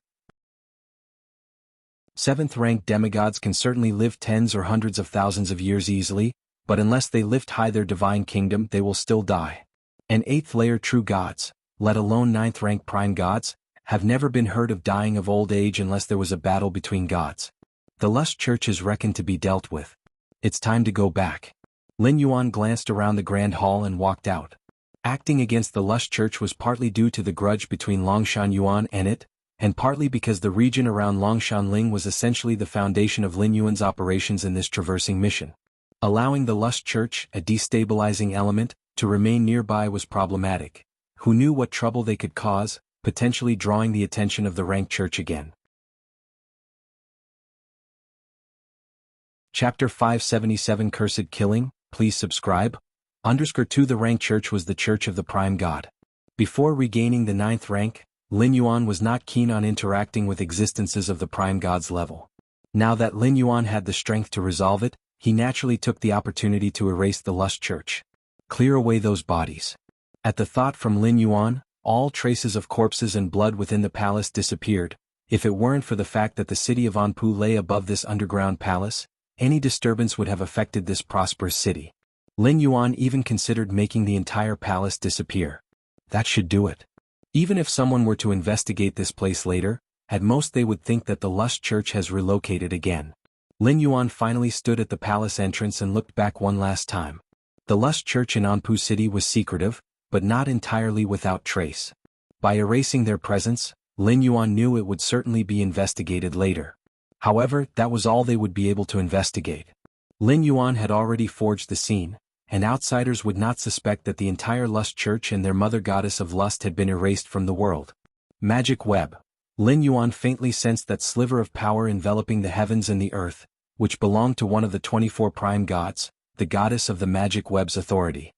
S1: 7th rank demigods can certainly live tens or hundreds of thousands of years easily, but unless they lift high their divine kingdom, they will still die. And 8th layer true gods, let alone 9th rank prime gods, have never been heard of dying of old age unless there was a battle between gods. The Lust Church is reckoned to be dealt with. It's time to go back. Lin Yuan glanced around the grand hall and walked out. Acting against the Lust Church was partly due to the grudge between Longshan Yuan and it, and partly because the region around Longshan Ling was essentially the foundation of Lin Yuan's operations in this traversing mission. Allowing the Lust Church, a destabilizing element, to remain nearby was problematic. Who knew what trouble they could cause, potentially drawing the attention of the Rank Church again. Chapter 577 Cursed Killing, please subscribe. _2 The Rank Church was the Church of the Prime God. Before regaining the 9th rank, Lin Yuan was not keen on interacting with existences of the Prime God's level. Now that Lin Yuan had the strength to resolve it, he naturally took the opportunity to erase the Lust Church. Clear away those bodies. At the thought from Lin Yuan, all traces of corpses and blood within the palace disappeared. If it weren't for the fact that the city of Anpu lay above this underground palace, any disturbance would have affected this prosperous city. Lin Yuan even considered making the entire palace disappear. That should do it. Even if someone were to investigate this place later, at most they would think that the Lust Church has relocated again. Lin Yuan finally stood at the palace entrance and looked back one last time. The Lust Church in Anpu City was secretive, but not entirely without trace. By erasing their presence, Lin Yuan knew it would certainly be investigated later. However, that was all they would be able to investigate. Lin Yuan had already forged the scene, and outsiders would not suspect that the entire Lust Church and their mother goddess of lust had been erased from the world. Magic web. Lin Yuan faintly sensed that sliver of power enveloping the heavens and the earth, which belonged to one of the 24 prime gods, the goddess of the magic web's authority.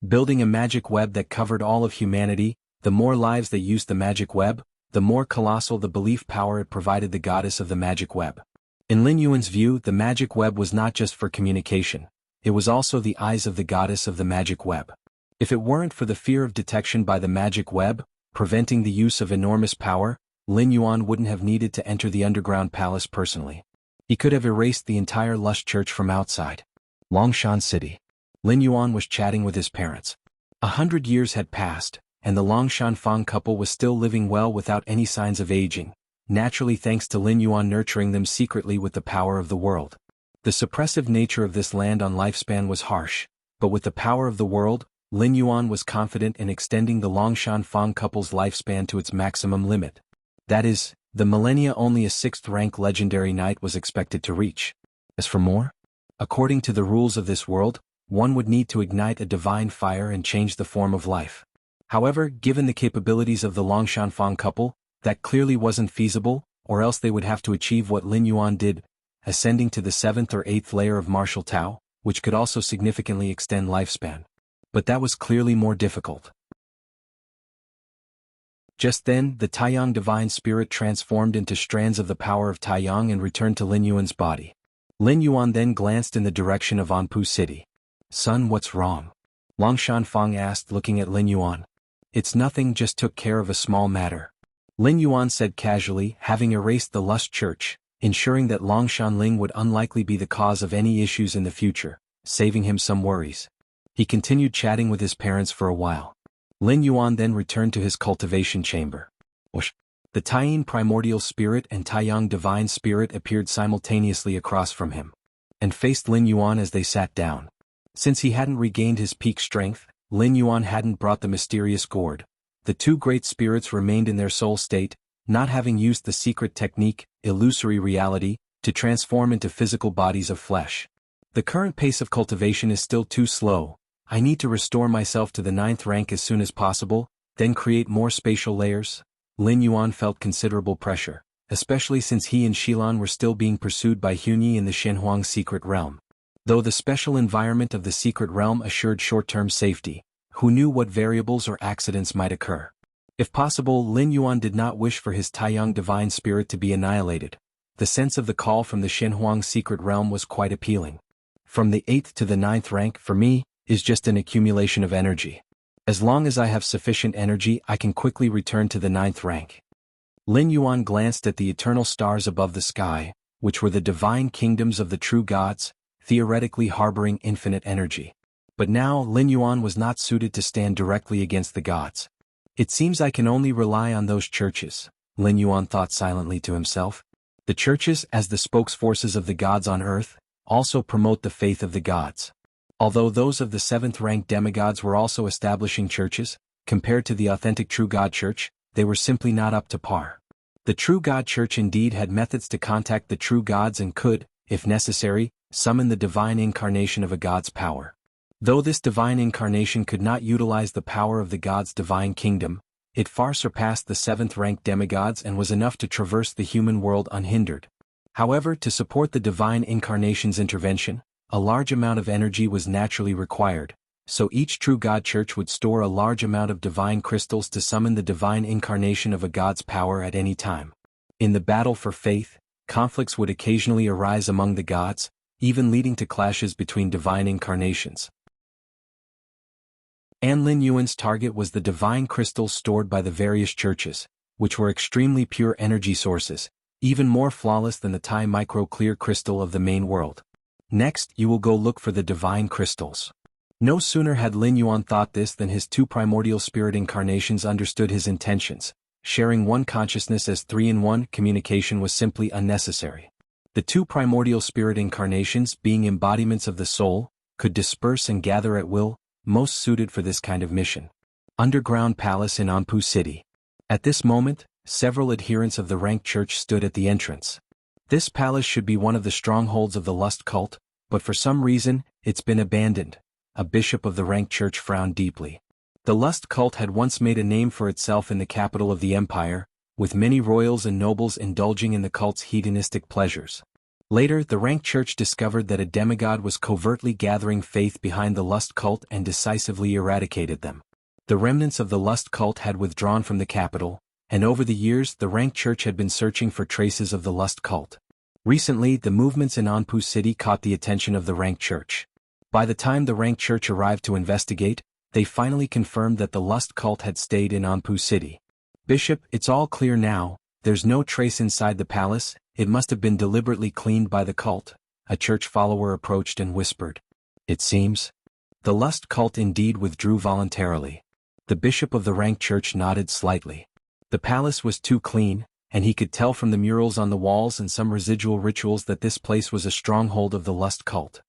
S1: Building a magic web that covered all of humanity, the more lives that used the magic web, the more colossal the belief power it provided the goddess of the magic web. In Lin Yuan's view, the magic web was not just for communication, it was also the eyes of the goddess of the magic web. If it weren't for the fear of detection by the magic web, preventing the use of enormous power, Lin Yuan wouldn't have needed to enter the underground palace personally. He could have erased the entire Lust Church from outside. Longshan City. Lin Yuan was chatting with his parents. 100 years had passed, and the Longshan Fang couple was still living well without any signs of aging, naturally thanks to Lin Yuan nurturing them secretly with the power of the world. The suppressive nature of this land on lifespan was harsh, but with the power of the world, Lin Yuan was confident in extending the Longshan Fang couple's lifespan to its maximum limit. That is, the millennia only a 6th-rank legendary knight was expected to reach. As for more? According to the rules of this world, one would need to ignite a divine fire and change the form of life. However, given the capabilities of the Longshan Fang couple, that clearly wasn't feasible, or else they would have to achieve what Lin Yuan did, ascending to the 7th or 8th layer of martial Tao, which could also significantly extend lifespan. But that was clearly more difficult. Just then, the Taiyang divine spirit transformed into strands of the power of Taiyang and returned to Lin Yuan's body. Lin Yuan then glanced in the direction of Anpu City. "Son, what's wrong?" Longshan Fang asked, looking at Lin Yuan. "It's nothing, just took care of a small matter," Lin Yuan said casually, having erased the Lust Church, ensuring that Longshan Ling would unlikely be the cause of any issues in the future, saving him some worries. He continued chatting with his parents for a while. Lin Yuan then returned to his cultivation chamber. The Taiyin primordial spirit and Taiyang divine spirit appeared simultaneously across from him, and faced Lin Yuan as they sat down. Since he hadn't regained his peak strength, Lin Yuan hadn't brought the mysterious gourd. The two great spirits remained in their soul state, not having used the secret technique, illusory reality, to transform into physical bodies of flesh. The current pace of cultivation is still too slow. I need to restore myself to the 9th rank as soon as possible, then create more spatial layers. Lin Yuan felt considerable pressure, especially since he and Shilan were still being pursued by Hunyi in the Shenhuang secret realm. Though the special environment of the secret realm assured short-term safety, who knew what variables or accidents might occur? If possible, Lin Yuan did not wish for his Taiyang divine spirit to be annihilated. The sense of the call from the Shenhuang secret realm was quite appealing. From the 8th to the 9th rank, for me, is just an accumulation of energy. As long as I have sufficient energy, I can quickly return to the 9th rank. Lin Yuan glanced at the eternal stars above the sky, which were the divine kingdoms of the true gods, theoretically harboring infinite energy. But now, Lin Yuan was not suited to stand directly against the gods. It seems I can only rely on those churches, Lin Yuan thought silently to himself. The churches, as the spokesforces of the gods on earth, also promote the faith of the gods. Although those of the 7th-rank demigods were also establishing churches, compared to the authentic True God Church, they were simply not up to par. The True God Church indeed had methods to contact the true gods and could, if necessary, summon the divine incarnation of a god's power. Though this divine incarnation could not utilize the power of the god's divine kingdom, it far surpassed the 7th-rank demigods and was enough to traverse the human world unhindered. However, to support the divine incarnation's intervention, a large amount of energy was naturally required, so each True God Church would store a large amount of divine crystals to summon the divine incarnation of a god's power at any time. In the battle for faith, conflicts would occasionally arise among the gods, even leading to clashes between divine incarnations. An Lin Yuan's target was the divine crystals stored by the various churches, which were extremely pure energy sources, even more flawless than the Tai micro-clear crystal of the main world. Next, you will go look for the divine crystals. No sooner had Lin Yuan thought this than his two primordial spirit incarnations understood his intentions. Sharing one consciousness as three-in-one communication was simply unnecessary. The two primordial spirit incarnations, being embodiments of the soul, could disperse and gather at will, most suited for this kind of mission. Underground Palace in Anpu City. At this moment, several adherents of the Rank Church stood at the entrance. This palace should be one of the strongholds of the Lust cult, but for some reason, it's been abandoned. A bishop of the Rank Church frowned deeply. The Lust cult had once made a name for itself in the capital of the empire, with many royals and nobles indulging in the cult's hedonistic pleasures. Later, the Rank Church discovered that a demigod was covertly gathering faith behind the Lust cult and decisively eradicated them. The remnants of the Lust cult had withdrawn from the capital, and over the years the Rank Church had been searching for traces of the Lust cult. Recently, the movements in Anpu City caught the attention of the Rank Church. By the time the Rank Church arrived to investigate, they finally confirmed that the Lust cult had stayed in Anpu City. Bishop, it's all clear now, there's no trace inside the palace, it must have been deliberately cleaned by the cult, a church follower approached and whispered. It seems. The Lust cult indeed withdrew voluntarily. The bishop of the Rank Church nodded slightly. The palace was too clean, and he could tell from the murals on the walls and some residual rituals that this place was a stronghold of the Lust cult.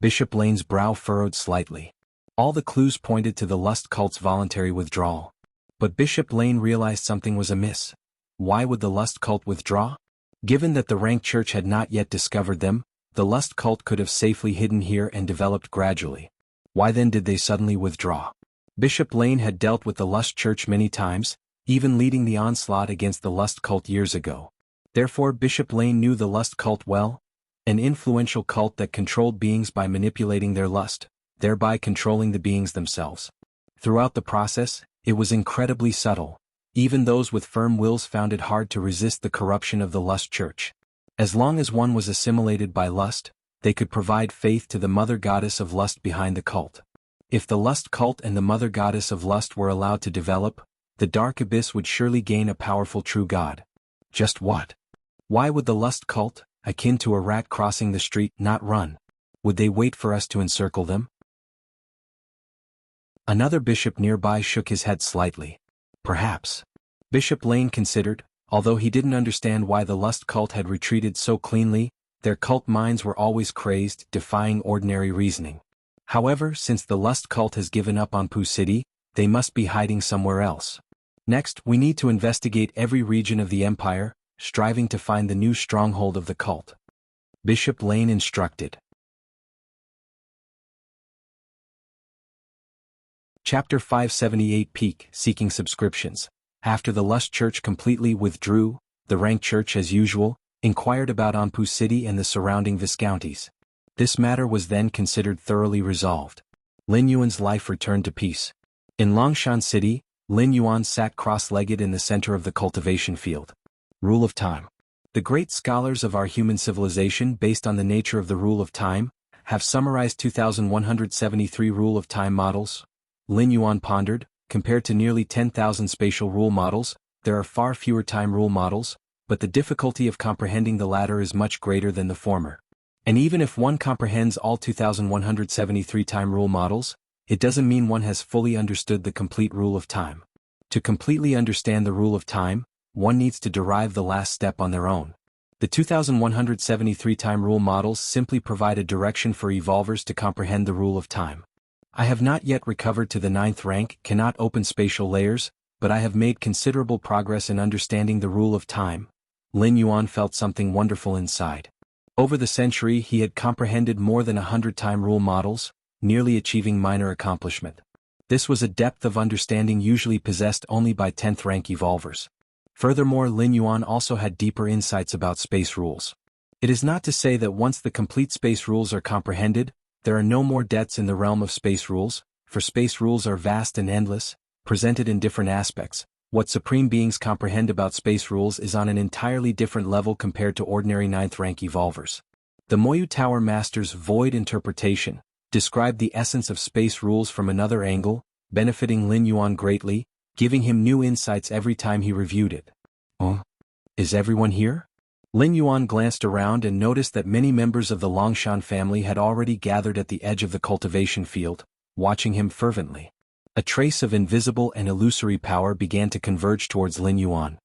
S1: Bishop Lane's brow furrowed slightly. All the clues pointed to the Lust cult's voluntary withdrawal. But Bishop Lane realized something was amiss. Why would the Lust cult withdraw? Given that the Rank Church had not yet discovered them, the Lust cult could have safely hidden here and developed gradually. Why then did they suddenly withdraw? Bishop Lane had dealt with the Lust Church many times, even leading the onslaught against the Lust cult years ago. Therefore Bishop Lane knew the Lust cult well, an influential cult that controlled beings by manipulating their lust, thereby controlling the beings themselves. Throughout the process, it was incredibly subtle. Even those with firm wills found it hard to resist the corruption of the Lust Church. As long as one was assimilated by lust, they could provide faith to the mother goddess of lust behind the cult. If the Lust cult and the mother goddess of lust were allowed to develop, the dark abyss would surely gain a powerful true god. Just what? Why would the Lust cult, akin to a rat crossing the street, not run? Would they wait for us to encircle them? Another bishop nearby shook his head slightly. Perhaps. Bishop Lane considered, although he didn't understand why the Lust cult had retreated so cleanly, their cult minds were always crazed, defying ordinary reasoning. However, since the Lust cult has given up on Anpu City, they must be hiding somewhere else. Next, we need to investigate every region of the empire, striving to find the new stronghold of the cult. Bishop Lane instructed. Chapter 578 Peak Seeking Subscriptions. After the Lust Church completely withdrew, the Rank Church as usual, inquired about Anpu City and the surrounding viscounties. This matter was then considered thoroughly resolved. Lin Yuan's life returned to peace. In Longshan City, Lin Yuan sat cross-legged in the center of the cultivation field. Rule of Time. The great scholars of our human civilization, based on the nature of the rule of time, have summarized 2,173 rule of time models. Lin Yuan pondered, compared to nearly 10,000 spatial rule models, there are far fewer time rule models, but the difficulty of comprehending the latter is much greater than the former. And even if one comprehends all 2,173 time rule models, it doesn't mean one has fully understood the complete rule of time. To completely understand the rule of time, one needs to derive the last step on their own. The 2,173 time rule models simply provide a direction for evolvers to comprehend the rule of time. I have not yet recovered to the 9th rank, cannot open spatial layers, but I have made considerable progress in understanding the rule of time. Lin Yuan felt something wonderful inside. Over the century he had comprehended more than 100 time rule models, nearly achieving minor accomplishment. This was a depth of understanding usually possessed only by 10th rank evolvers. Furthermore, Lin Yuan also had deeper insights about space rules. It is not to say that once the complete space rules are comprehended, there are no more debts in the realm of space rules, for space rules are vast and endless, presented in different aspects, What supreme beings comprehend about space rules is on an entirely different level compared to ordinary ninth-rank evolvers. The Moyu Tower Master's void interpretation described the essence of space rules from another angle, benefiting Lin Yuan greatly, giving him new insights every time he reviewed it. Oh? Is everyone here? Lin Yuan glanced around and noticed that many members of the Longshan family had already gathered at the edge of the cultivation field, watching him fervently. A trace of invisible and illusory power began to converge towards Lin Yuan.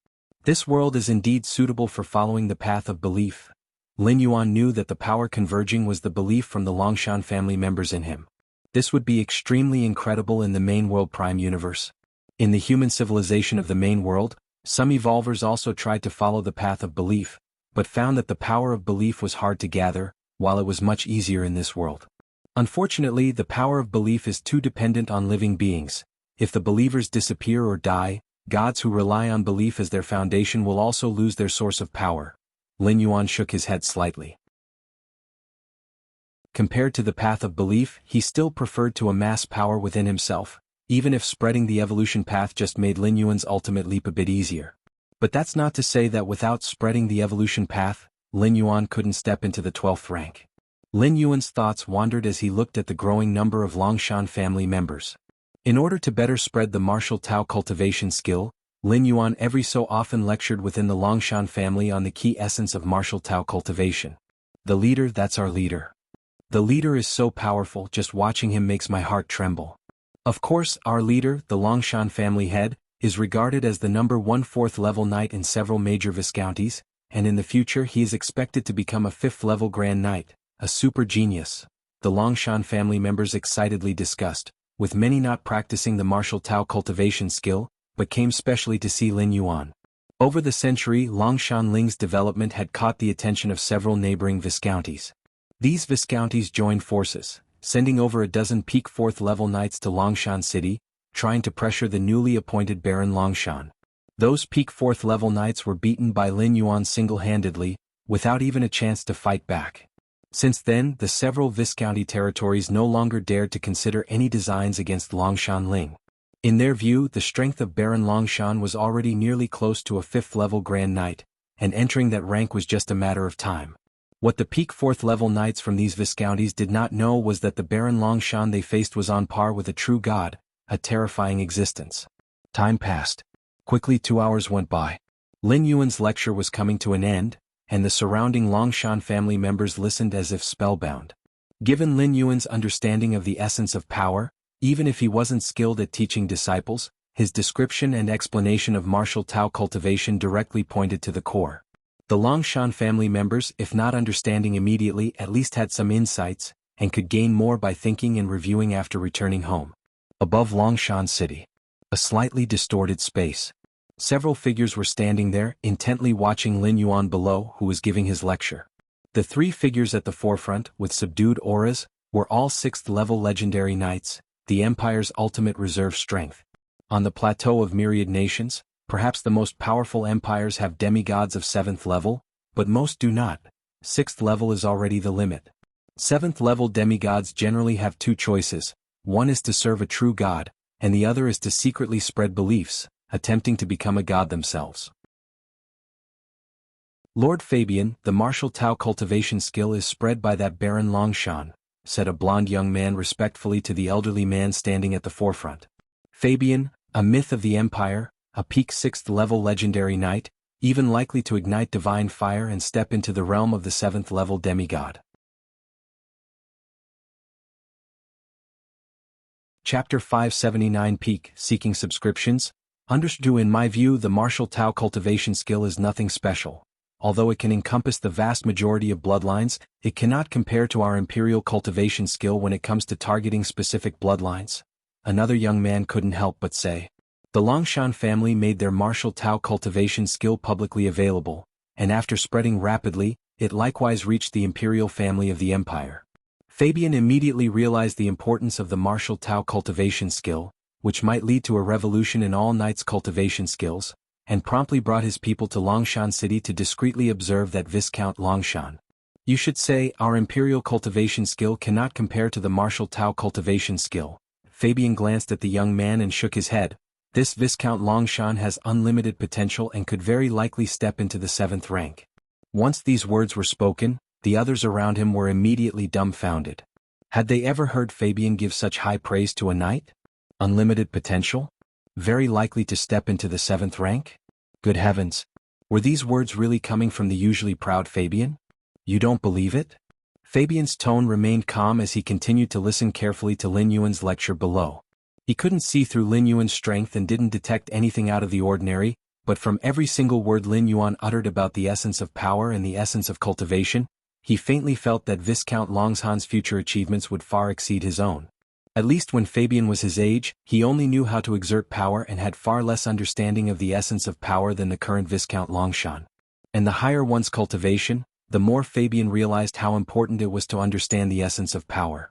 S1: This world is indeed suitable for following the path of belief. Lin Yuan knew that the power converging was the belief from the Longshan family members in him. This would be extremely incredible in the main world Prime Universe. In the human civilization of the main world, some evolvers also tried to follow the path of belief, but found that the power of belief was hard to gather, while it was much easier in this world. Unfortunately, the power of belief is too dependent on living beings. If the believers disappear or die, gods who rely on belief as their foundation will also lose their source of power. Lin Yuan shook his head slightly. Compared to the path of belief, he still preferred to amass power within himself, even if spreading the evolution path just made Lin Yuan's ultimate leap a bit easier. But that's not to say that without spreading the evolution path, Lin Yuan couldn't step into the 12th rank. Lin Yuan's thoughts wandered as he looked at the growing number of Longshan family members. In order to better spread the martial Tao cultivation skill, Lin Yuan every so often lectured within the Longshan family on the key essence of martial Tao cultivation. The leader, that's our leader. The leader is so powerful, just watching him makes my heart tremble. Of course, our leader, the Longshan family head, is regarded as the number 1 4th level knight in several major viscounties, and in the future he is expected to become a 5th level grand knight, a super genius. The Longshan family members excitedly discussed, with many not practicing the martial Tao cultivation skill, but came specially to see Lin Yuan. Over the century, Longshan Ling's development had caught the attention of several neighboring viscounties. These viscounties joined forces, sending over a dozen peak 4th level knights to Longshan City, trying to pressure the newly appointed Baron Longshan. Those peak 4th level knights were beaten by Lin Yuan single-handedly, without even a chance to fight back. Since then, the several viscounty territories no longer dared to consider any designs against Longshan Ling. In their view, the strength of Baron Longshan was already nearly close to a 5th level Grand Knight, and entering that rank was just a matter of time. What the peak 4th level knights from these viscounties did not know was that the Baron Longshan they faced was on par with a true god, a terrifying existence. Time passed. Quickly 2 hours went by. Lin Yuan's lecture was coming to an end, and the surrounding Longshan family members listened as if spellbound. Given Lin Yuan's understanding of the essence of power, even if he wasn't skilled at teaching disciples, his description and explanation of martial Tao cultivation directly pointed to the core. The Longshan family members, if not understanding immediately, at least had some insights, and could gain more by thinking and reviewing after returning home. Above Longshan City, a slightly distorted space. Several figures were standing there, intently watching Lin Yuan below, who was giving his lecture. The 3 figures at the forefront, with subdued auras, were all 6th-level legendary knights, the Empire's ultimate reserve strength. On the plateau of myriad nations, perhaps the most powerful empires have demigods of 7th level, but most do not. 6th level is already the limit. 7th-level demigods generally have 2 choices. One is to serve a true god, and the other is to secretly spread beliefs, attempting to become a god themselves. Lord Fabian, the martial Tao cultivation skill is spread by that Baron Longshan, said a blond young man respectfully to the elderly man standing at the forefront. Fabian, a myth of the Empire, a peak 6th-level legendary knight, even likely to ignite divine fire and step into the realm of the 7th-level demigod. Chapter 579 Peak, Seeking Subscriptions. Understood. In my view, the martial Tao cultivation skill is nothing special. Although it can encompass the vast majority of bloodlines, it cannot compare to our imperial cultivation skill when it comes to targeting specific bloodlines. Another young man couldn't help but say. The Longshan family made their martial Tao cultivation skill publicly available, and after spreading rapidly, it likewise reached the imperial family of the Empire. Fabian immediately realized the importance of the martial Tao cultivation skill, which might lead to a revolution in all knights' cultivation skills, and promptly brought his people to Longshan City to discreetly observe that Viscount Longshan. You should say, our imperial cultivation skill cannot compare to the martial Tao cultivation skill. Fabian glanced at the young man and shook his head, This Viscount Longshan has unlimited potential and could very likely step into the 7th rank. Once these words were spoken, the others around him were immediately dumbfounded. Had they ever heard Fabian give such high praise to a knight? Unlimited potential? Very likely to step into the 7th rank? Good heavens! Were these words really coming from the usually proud Fabian? You don't believe it? Fabian's tone remained calm as he continued to listen carefully to Lin Yuan's lecture below. He couldn't see through Lin Yuan's strength and didn't detect anything out of the ordinary, but from every single word Lin Yuan uttered about the essence of power and the essence of cultivation, he faintly felt that Viscount Longshan's future achievements would far exceed his own. At least when Fabian was his age, he only knew how to exert power and had far less understanding of the essence of power than the current Viscount Longshan. And the higher one's cultivation, the more Fabian realized how important it was to understand the essence of power.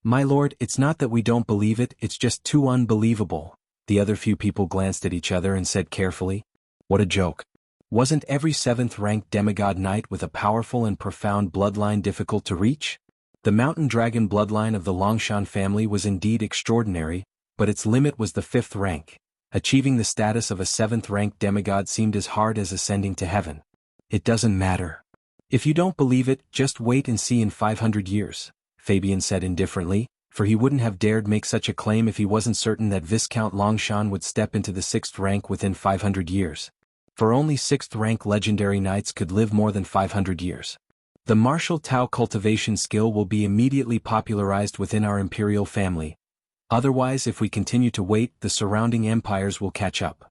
S1: My lord, it's not that we don't believe it, it's just too unbelievable. The other few people glanced at each other and said carefully, what a joke. Wasn't every 7th-ranked demigod knight with a powerful and profound bloodline difficult to reach? The mountain dragon bloodline of the Longshan family was indeed extraordinary, but its limit was the 5th rank. Achieving the status of a 7th-ranked demigod seemed as hard as ascending to heaven. It doesn't matter. If you don't believe it, just wait and see in 500 years. Fabian said indifferently, for he wouldn't have dared make such a claim if he wasn't certain that Viscount Longshan would step into the 6th rank within 500 years. For only 6th-rank legendary knights could live more than 500 years. The martial Tao cultivation skill will be immediately popularized within our imperial family. Otherwise, if we continue to wait, the surrounding empires will catch up.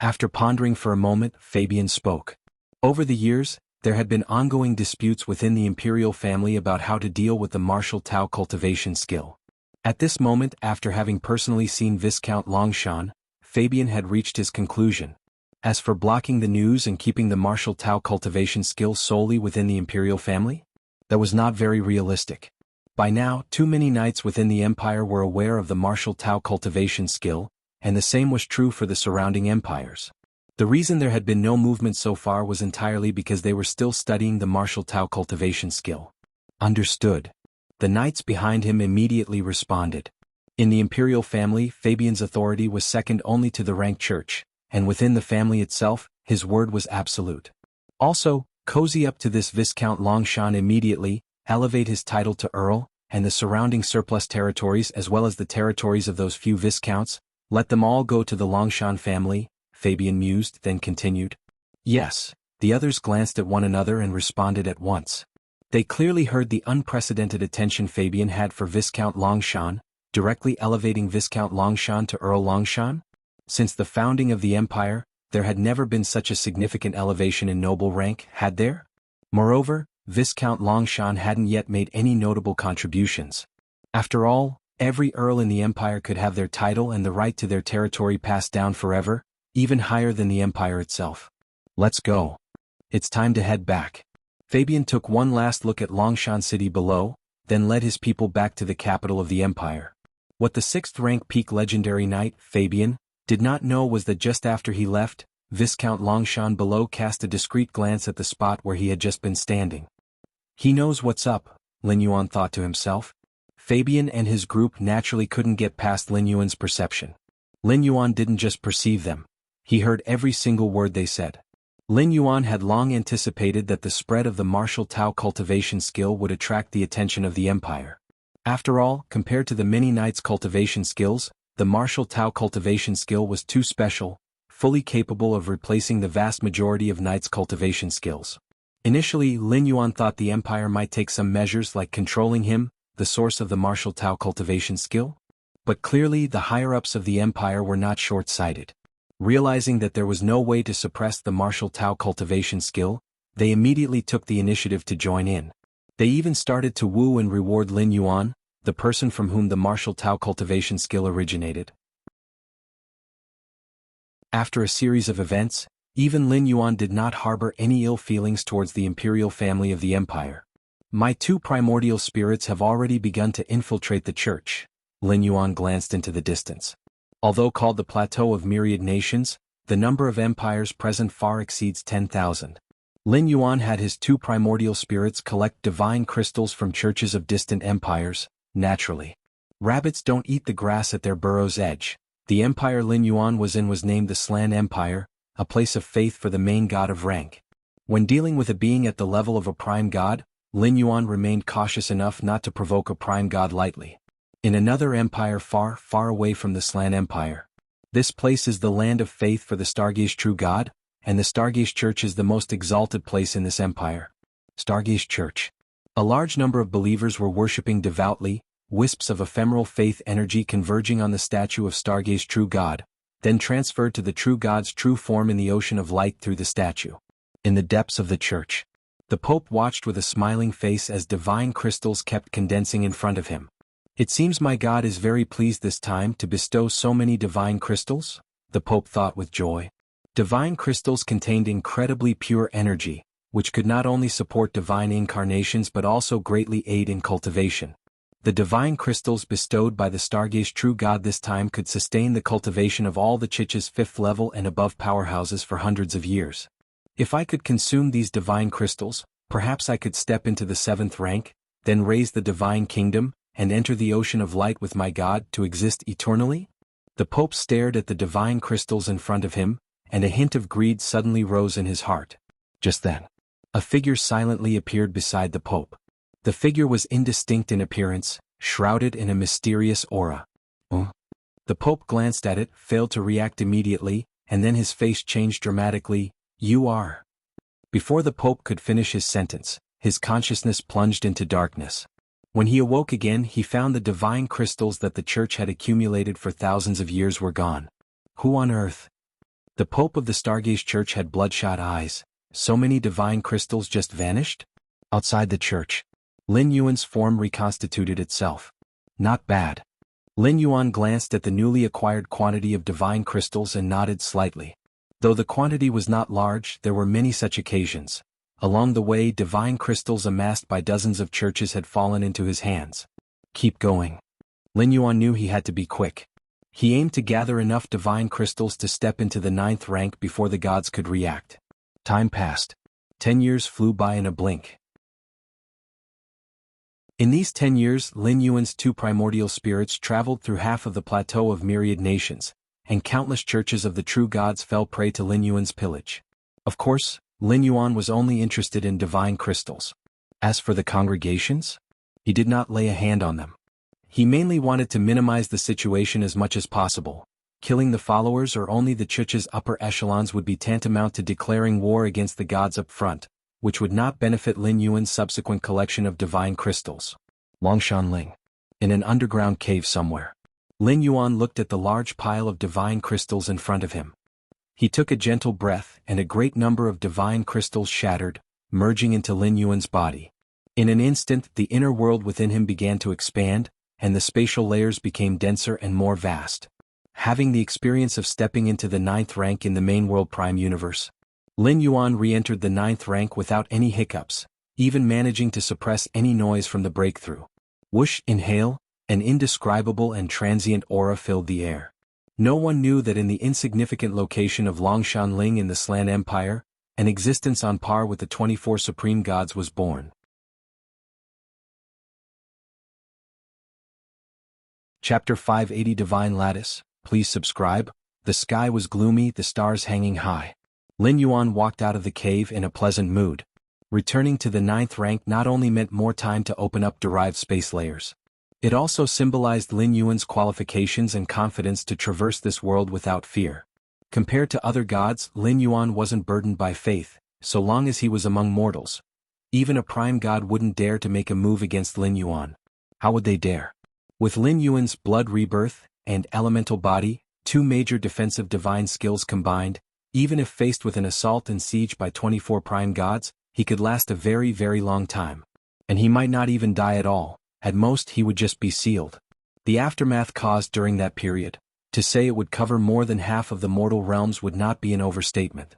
S1: After pondering for a moment, Fabian spoke. Over the years, there had been ongoing disputes within the imperial family about how to deal with the martial Tao cultivation skill. At this moment, after having personally seen Viscount Longshan, Fabian had reached his conclusion. As for blocking the news and keeping the martial Tao cultivation skill solely within the imperial family, that was not very realistic. By now, too many knights within the empire were aware of the martial Tao cultivation skill, and the same was true for the surrounding empires. The reason there had been no movement so far was entirely because they were still studying the martial Tao cultivation skill. Understood. The knights behind him immediately responded. In the imperial family, Fabian's authority was second only to the rank church, and within the family itself, his word was absolute. Also, cozy up to this Viscount Longshan immediately, elevate his title to Earl, and the surrounding surplus territories as well as the territories of those few Viscounts, let them all go to the Longshan family, Fabian mused, then continued. Yes. The others glanced at one another and responded at once. They clearly heard the unprecedented attention Fabian had for Viscount Longshan, directly elevating Viscount Longshan to Earl Longshan. Since the founding of the empire, there had never been such a significant elevation in noble rank, had there? Moreover, Viscount Longshan hadn't yet made any notable contributions. After all, every earl in the empire could have their title and the right to their territory passed down forever, even higher than the empire itself. Let's go. It's time to head back. Fabian took one last look at Longshan City below, then led his people back to the capital of the empire. What the 6th-rank peak legendary knight, Fabian, did not know was that just after he left, Viscount Longshan below cast a discreet glance at the spot where he had just been standing. He knows what's up, Lin Yuan thought to himself. Fabian and his group naturally couldn't get past Lin Yuan's perception. Lin Yuan didn't just perceive them. He heard every single word they said. Lin Yuan had long anticipated that the spread of the martial Tao cultivation skill would attract the attention of the empire. After all, compared to the many knights' cultivation skills, the martial Tao cultivation skill was too special, fully capable of replacing the vast majority of knights' cultivation skills. Initially, Lin Yuan thought the empire might take some measures like controlling him, the source of the martial Tao cultivation skill. But clearly the higher-ups of the empire were not short-sighted. Realizing that there was no way to suppress the martial Tao cultivation skill, they immediately took the initiative to join in. They even started to woo and reward Lin Yuan, the person from whom the martial Tao cultivation skill originated. After a series of events, even Lin Yuan did not harbor any ill feelings towards the imperial family of the empire. My 2 primordial spirits have already begun to infiltrate the church. Lin Yuan glanced into the distance. Although called the Plateau of Myriad Nations, the number of empires present far exceeds 10,000. Lin Yuan had his 2 primordial spirits collect divine crystals from churches of distant empires, naturally. Rabbits don't eat the grass at their burrow's edge. The empire Lin Yuan was in was named the Slan Empire, a place of faith for the main god of rank. When dealing with a being at the level of a prime god, Lin Yuan remained cautious enough not to provoke a prime god lightly. In another empire far, far away from the Slan Empire. This place is the land of faith for the Stargaze true god, and the Stargaze Church is the most exalted place in this empire. Stargaze Church. A large number of believers were worshipping devoutly, wisps of ephemeral faith energy converging on the statue of Stargaze true god, then transferred to the true god's true form in the ocean of light through the statue. In the depths of the church, the Pope watched with a smiling face as divine crystals kept condensing in front of him. It seems my God is very pleased this time to bestow so many divine crystals, the Pope thought with joy. Divine crystals contained incredibly pure energy, which could not only support divine incarnations but also greatly aid in cultivation. The divine crystals bestowed by the Stargaze true god this time could sustain the cultivation of all the Chich's 5th level and above powerhouses for hundreds of years. If I could consume these divine crystals, perhaps I could step into the 7th rank, then raise the divine kingdom, and enter the ocean of light with my God to exist eternally? The Pope stared at the divine crystals in front of him, and a hint of greed suddenly rose in his heart. Just then, a figure silently appeared beside the Pope. The figure was indistinct in appearance, shrouded in a mysterious aura. The Pope glanced at it, failed to react immediately, and then his face changed dramatically. You are. Before the Pope could finish his sentence, his consciousness plunged into darkness. When he awoke again, he found the divine crystals that the Church had accumulated for thousands of years were gone. Who on earth? The Pope of the Stargaze Church had bloodshot eyes. So many divine crystals just vanished? Outside the church, Lin Yuan's form reconstituted itself. Not bad. Lin Yuan glanced at the newly acquired quantity of divine crystals and nodded slightly. Though the quantity was not large, there were many such occasions. Along the way, divine crystals amassed by dozens of churches had fallen into his hands. Keep going. Lin Yuan knew he had to be quick. He aimed to gather enough divine crystals to step into the 9th rank before the gods could react. Time passed. 10 years flew by in a blink. In these 10 years, Lin Yuan's 2 primordial spirits traveled through half of the plateau of myriad nations, and countless churches of the true gods fell prey to Lin Yuan's pillage. Of course, Lin Yuan was only interested in divine crystals. As for the congregations, he did not lay a hand on them. He mainly wanted to minimize the situation as much as possible. Killing the followers or only the Church's upper echelons would be tantamount to declaring war against the gods up front, which would not benefit Lin Yuan's subsequent collection of divine crystals. Longshan Ling. In an underground cave somewhere, Lin Yuan looked at the large pile of divine crystals in front of him. He took a gentle breath, and a great number of divine crystals shattered, merging into Lin Yuan's body. In an instant, the inner world within him began to expand, and the spatial layers became denser and more vast. Having the experience of stepping into the 9th rank in the main world prime universe, Lin Yuan re-entered the 9th rank without any hiccups, even managing to suppress any noise from the breakthrough. Whoosh, inhale, an indescribable and transient aura filled the air. No one knew that in the insignificant location of Longshan Ling in the Slan Empire, an existence on par with the 24 supreme gods was born. Chapter 580 Divine Lattice. Please subscribe. The sky was gloomy, the stars hanging high. Lin Yuan walked out of the cave in a pleasant mood. Returning to the 9th rank not only meant more time to open up derived space layers. It also symbolized Lin Yuan's qualifications and confidence to traverse this world without fear. Compared to other gods, Lin Yuan wasn't burdened by faith, so long as he was among mortals. Even a prime god wouldn't dare to make a move against Lin Yuan. How would they dare? With Lin Yuan's blood rebirth and elemental body, 2 major defensive divine skills combined, even if faced with an assault and siege by 24 prime gods, he could last a very, very long time. And he might not even die at all. At most he would just be sealed. The aftermath caused during that period, to say it would cover more than half of the mortal realms would not be an overstatement.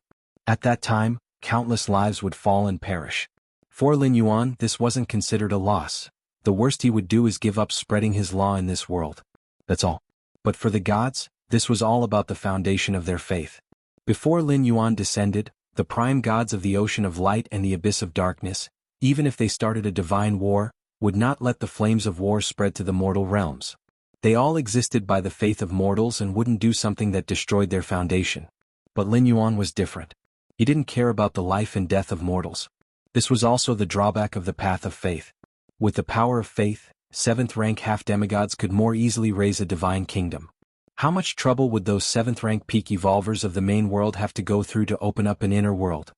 S1: At that time, countless lives would fall and perish. For Lin Yuan, this wasn't considered a loss. The worst he would do is give up spreading his law in this world. That's all. But for the gods, this was all about the foundation of their faith. Before Lin Yuan descended, the prime gods of the ocean of light and the abyss of darkness, even if they started a divine war, would not let the flames of war spread to the mortal realms. They all existed by the faith of mortals and wouldn't do something that destroyed their foundation. But Lin Yuan was different. He didn't care about the life and death of mortals. This was also the drawback of the path of faith. With the power of faith, 7th-rank half-demigods could more easily raise a divine kingdom. How much trouble would those 7th-rank peak evolvers of the main world have to go through to open up an inner world?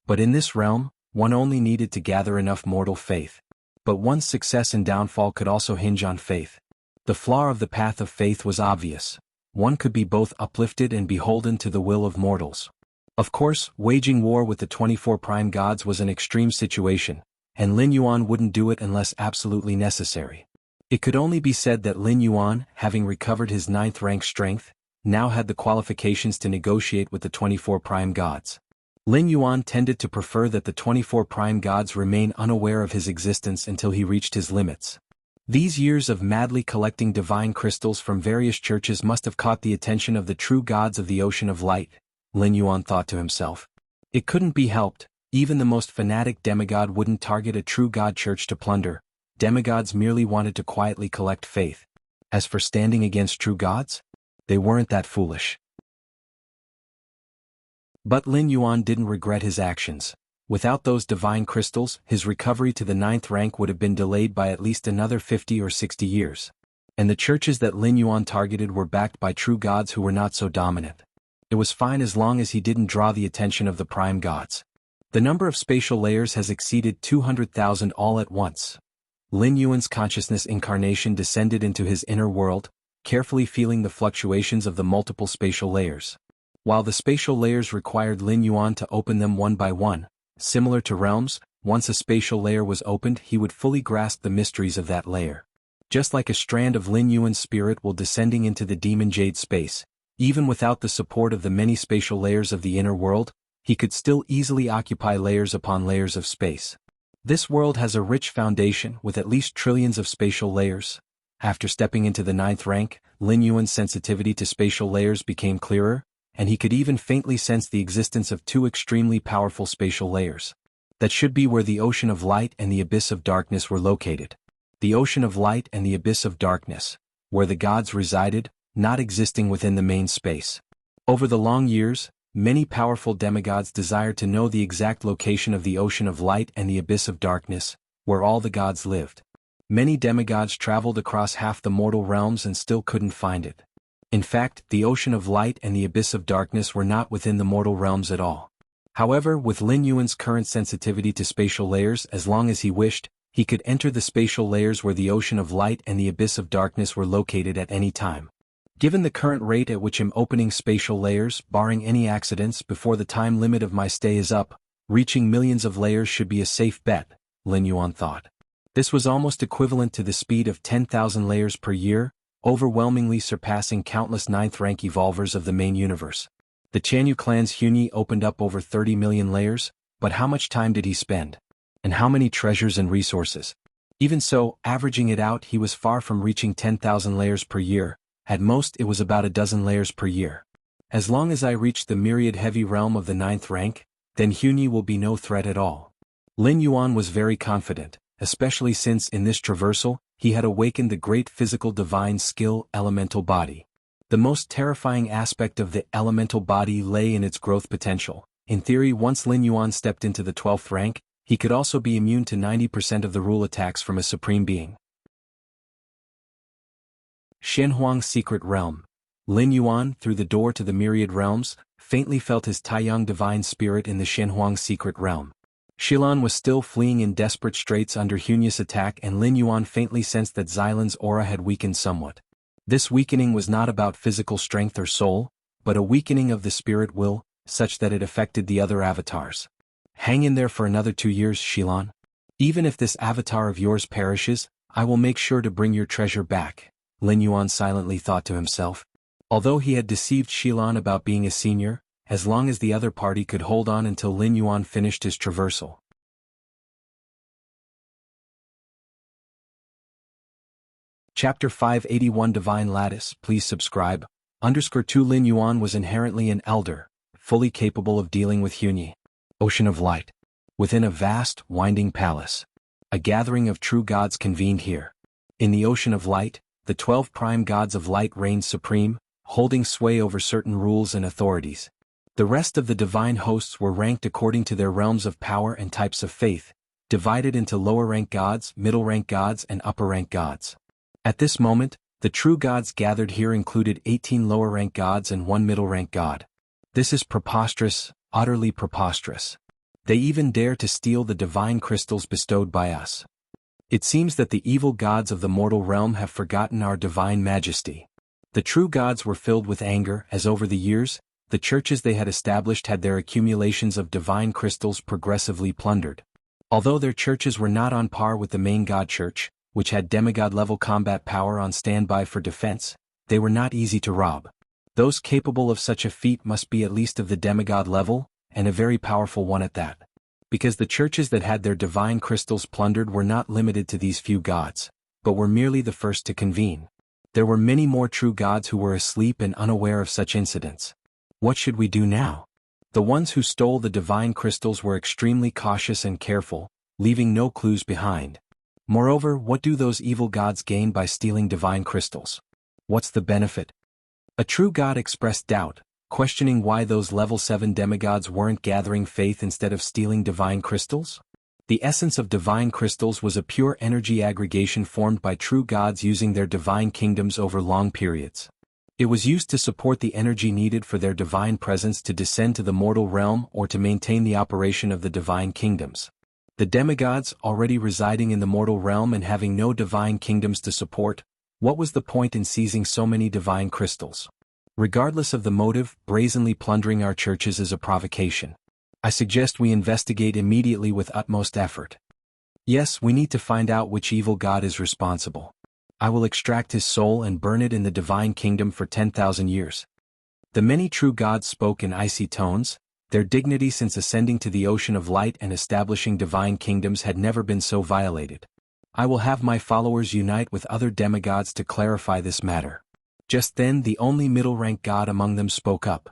S1: But in this realm, one only needed to gather enough mortal faith. But one's success and downfall could also hinge on faith. The flaw of the path of faith was obvious. One could be both uplifted and beholden to the will of mortals. Of course, waging war with the 24 prime gods was an extreme situation, and Lin Yuan wouldn't do it unless absolutely necessary. It could only be said that Lin Yuan, having recovered his 9th-rank strength, now had the qualifications to negotiate with the 24 prime gods. Lin Yuan tended to prefer that the 24 prime gods remain unaware of his existence until he reached his limits. These years of madly collecting divine crystals from various churches must have caught the attention of the true gods of the Ocean of Light, Lin Yuan thought to himself. It couldn't be helped, even the most fanatic demigod wouldn't target a true god church to plunder. Demigods merely wanted to quietly collect faith. As for standing against true gods, they weren't that foolish. But Lin Yuan didn't regret his actions. Without those divine crystals, his recovery to the 9th rank would have been delayed by at least another 50 or 60 years. And the churches that Lin Yuan targeted were backed by true gods who were not so dominant. It was fine as long as he didn't draw the attention of the prime gods. The number of spatial layers has exceeded 200,000 all at once. Lin Yuan's consciousness incarnation descended into his inner world, carefully feeling the fluctuations of the multiple spatial layers. While the spatial layers required Lin Yuan to open them one by one, similar to realms, once a spatial layer was opened he would fully grasp the mysteries of that layer. Just like a strand of Lin Yuan's spirit will descending into the demon jade space, even without the support of the many spatial layers of the inner world, he could still easily occupy layers upon layers of space. This world has a rich foundation with at least trillions of spatial layers. After stepping into the 9th rank, Lin Yuan's sensitivity to spatial layers became clearer, and he could even faintly sense the existence of 2 extremely powerful spatial layers. That should be where the Ocean of Light and the Abyss of Darkness were located. The Ocean of Light and the Abyss of Darkness, where the gods resided, not existing within the main space. Over the long years, many powerful demigods desired to know the exact location of the Ocean of Light and the Abyss of Darkness, where all the gods lived. Many demigods traveled across half the mortal realms and still couldn't find it. In fact, the Ocean of Light and the Abyss of Darkness were not within the mortal realms at all. However, with Lin Yuan's current sensitivity to spatial layers, as long as he wished, he could enter the spatial layers where the Ocean of Light and the Abyss of Darkness were located at any time. Given the current rate at which I'm opening spatial layers, barring any accidents before the time limit of my stay is up, reaching millions of layers should be a safe bet, Lin Yuan thought. This was almost equivalent to the speed of 10,000 layers per year, overwhelmingly surpassing countless 9th rank evolvers of the main universe. The Chanyu clan's Huni opened up over 30 million layers, but how much time did he spend? And how many treasures and resources? Even so, averaging it out, he was far from reaching 10,000 layers per year. At most it was about a dozen layers per year. As long as I reach the myriad heavy realm of the 9th rank, then Huni will be no threat at all. Lin Yuan was very confident, especially since in this traversal, he had awakened the great physical divine skill elemental body. The most terrifying aspect of the elemental body lay in its growth potential. In theory, once Lin Yuan stepped into the 12th rank, he could also be immune to 90% of the rule attacks from a supreme being. Shenhuang's secret realm. Lin Yuan, through the door to the myriad realms, faintly felt his Taiyang divine spirit in the Shenhuang secret realm. Xilan was still fleeing in desperate straits under Hunya's attack, and Lin Yuan faintly sensed that Xilan's aura had weakened somewhat. This weakening was not about physical strength or soul, but a weakening of the spirit will, such that it affected the other avatars. Hang in there for another 2 years, Xilan. Even if this avatar of yours perishes, I will make sure to bring your treasure back, Lin Yuan silently thought to himself. Although he had deceived Xilan about being a senior, as long as the other party could hold on until Lin Yuan finished his traversal. Chapter 581 Divine Lattice. Please subscribe. _2 Lin Yuan was inherently an elder, fully capable of dealing with Huny. Ocean of Light. Within a vast, winding palace. A gathering of true gods convened here. In the Ocean of Light, the 12 prime gods of light reigned supreme, holding sway over certain rules and authorities. The rest of the divine hosts were ranked according to their realms of power and types of faith, divided into lower-rank gods, middle-rank gods, and upper-rank gods. At this moment, the true gods gathered here included 18 lower-rank gods and 1 middle-rank god. This is preposterous, utterly preposterous. They even dare to steal the divine crystals bestowed by us. It seems that the evil gods of the mortal realm have forgotten our divine majesty. The true gods were filled with anger as over the years, the churches they had established had their accumulations of divine crystals progressively plundered. Although their churches were not on par with the main god church, which had demigod-level combat power on standby for defense, they were not easy to rob. Those capable of such a feat must be at least of the demigod level, and a very powerful one at that. Because the churches that had their divine crystals plundered were not limited to these few gods, but were merely the first to convene. There were many more true gods who were asleep and unaware of such incidents. What should we do now? The ones who stole the divine crystals were extremely cautious and careful, leaving no clues behind. Moreover, what do those evil gods gain by stealing divine crystals? What's the benefit? A true god expressed doubt, questioning why those level 7 demigods weren't gathering faith instead of stealing divine crystals? The essence of divine crystals was a pure energy aggregation formed by true gods using their divine kingdoms over long periods. It was used to support the energy needed for their divine presence to descend to the mortal realm or to maintain the operation of the divine kingdoms. The demigods, already residing in the mortal realm and having no divine kingdoms to support, what was the point in seizing so many divine crystals? Regardless of the motive, brazenly plundering our churches is a provocation. I suggest we investigate immediately with utmost effort. Yes, we need to find out which evil god is responsible. I will extract his soul and burn it in the divine kingdom for 10,000 years. The many true gods spoke in icy tones. Their dignity since ascending to the ocean of light and establishing divine kingdoms had never been so violated. I will have my followers unite with other demigods to clarify this matter. Just then the only middle-rank god among them spoke up.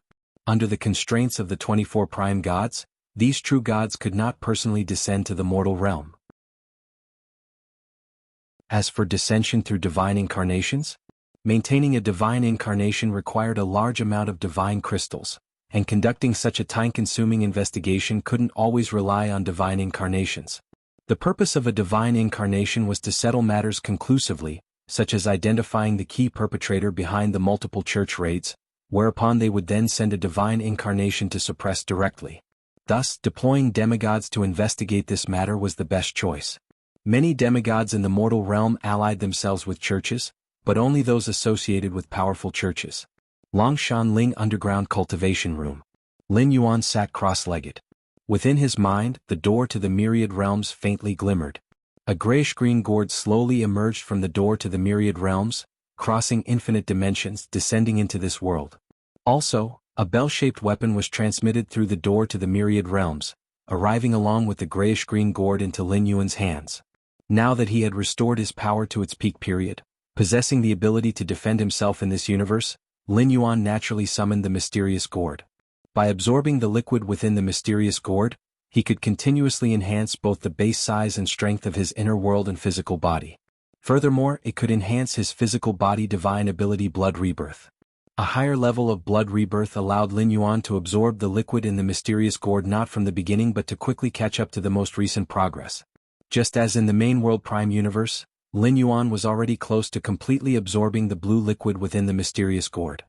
S1: Under the constraints of the 24 prime gods, these true gods could not personally descend to the mortal realm. As for dissension through divine incarnations, maintaining a divine incarnation required a large amount of divine crystals, and conducting such a time-consuming investigation couldn't always rely on divine incarnations. The purpose of a divine incarnation was to settle matters conclusively, such as identifying the key perpetrator behind the multiple church raids, whereupon they would then send a divine incarnation to suppress directly. Thus, deploying demigods to investigate this matter was the best choice. Many demigods in the mortal realm allied themselves with churches, but only those associated with powerful churches. Longshan Ling Underground Cultivation Room. Lin Yuan sat cross-legged. Within his mind, the door to the myriad realms faintly glimmered. A grayish-green gourd slowly emerged from the door to the myriad realms, crossing infinite dimensions, descending into this world. Also, a bell-shaped weapon was transmitted through the door to the myriad realms, arriving along with the grayish-green gourd into Lin Yuan's hands. Now that he had restored his power to its peak period, possessing the ability to defend himself in this universe, Lin Yuan naturally summoned the mysterious gourd. By absorbing the liquid within the mysterious gourd, he could continuously enhance both the base size and strength of his inner world and physical body. Furthermore, it could enhance his physical body divine ability Blood Rebirth. A higher level of Blood Rebirth allowed Lin Yuan to absorb the liquid in the mysterious gourd not from the beginning but to quickly catch up to the most recent progress. Just as in the main world prime universe, Lin Yuan was already close to completely absorbing the blue liquid within the mysterious gourd.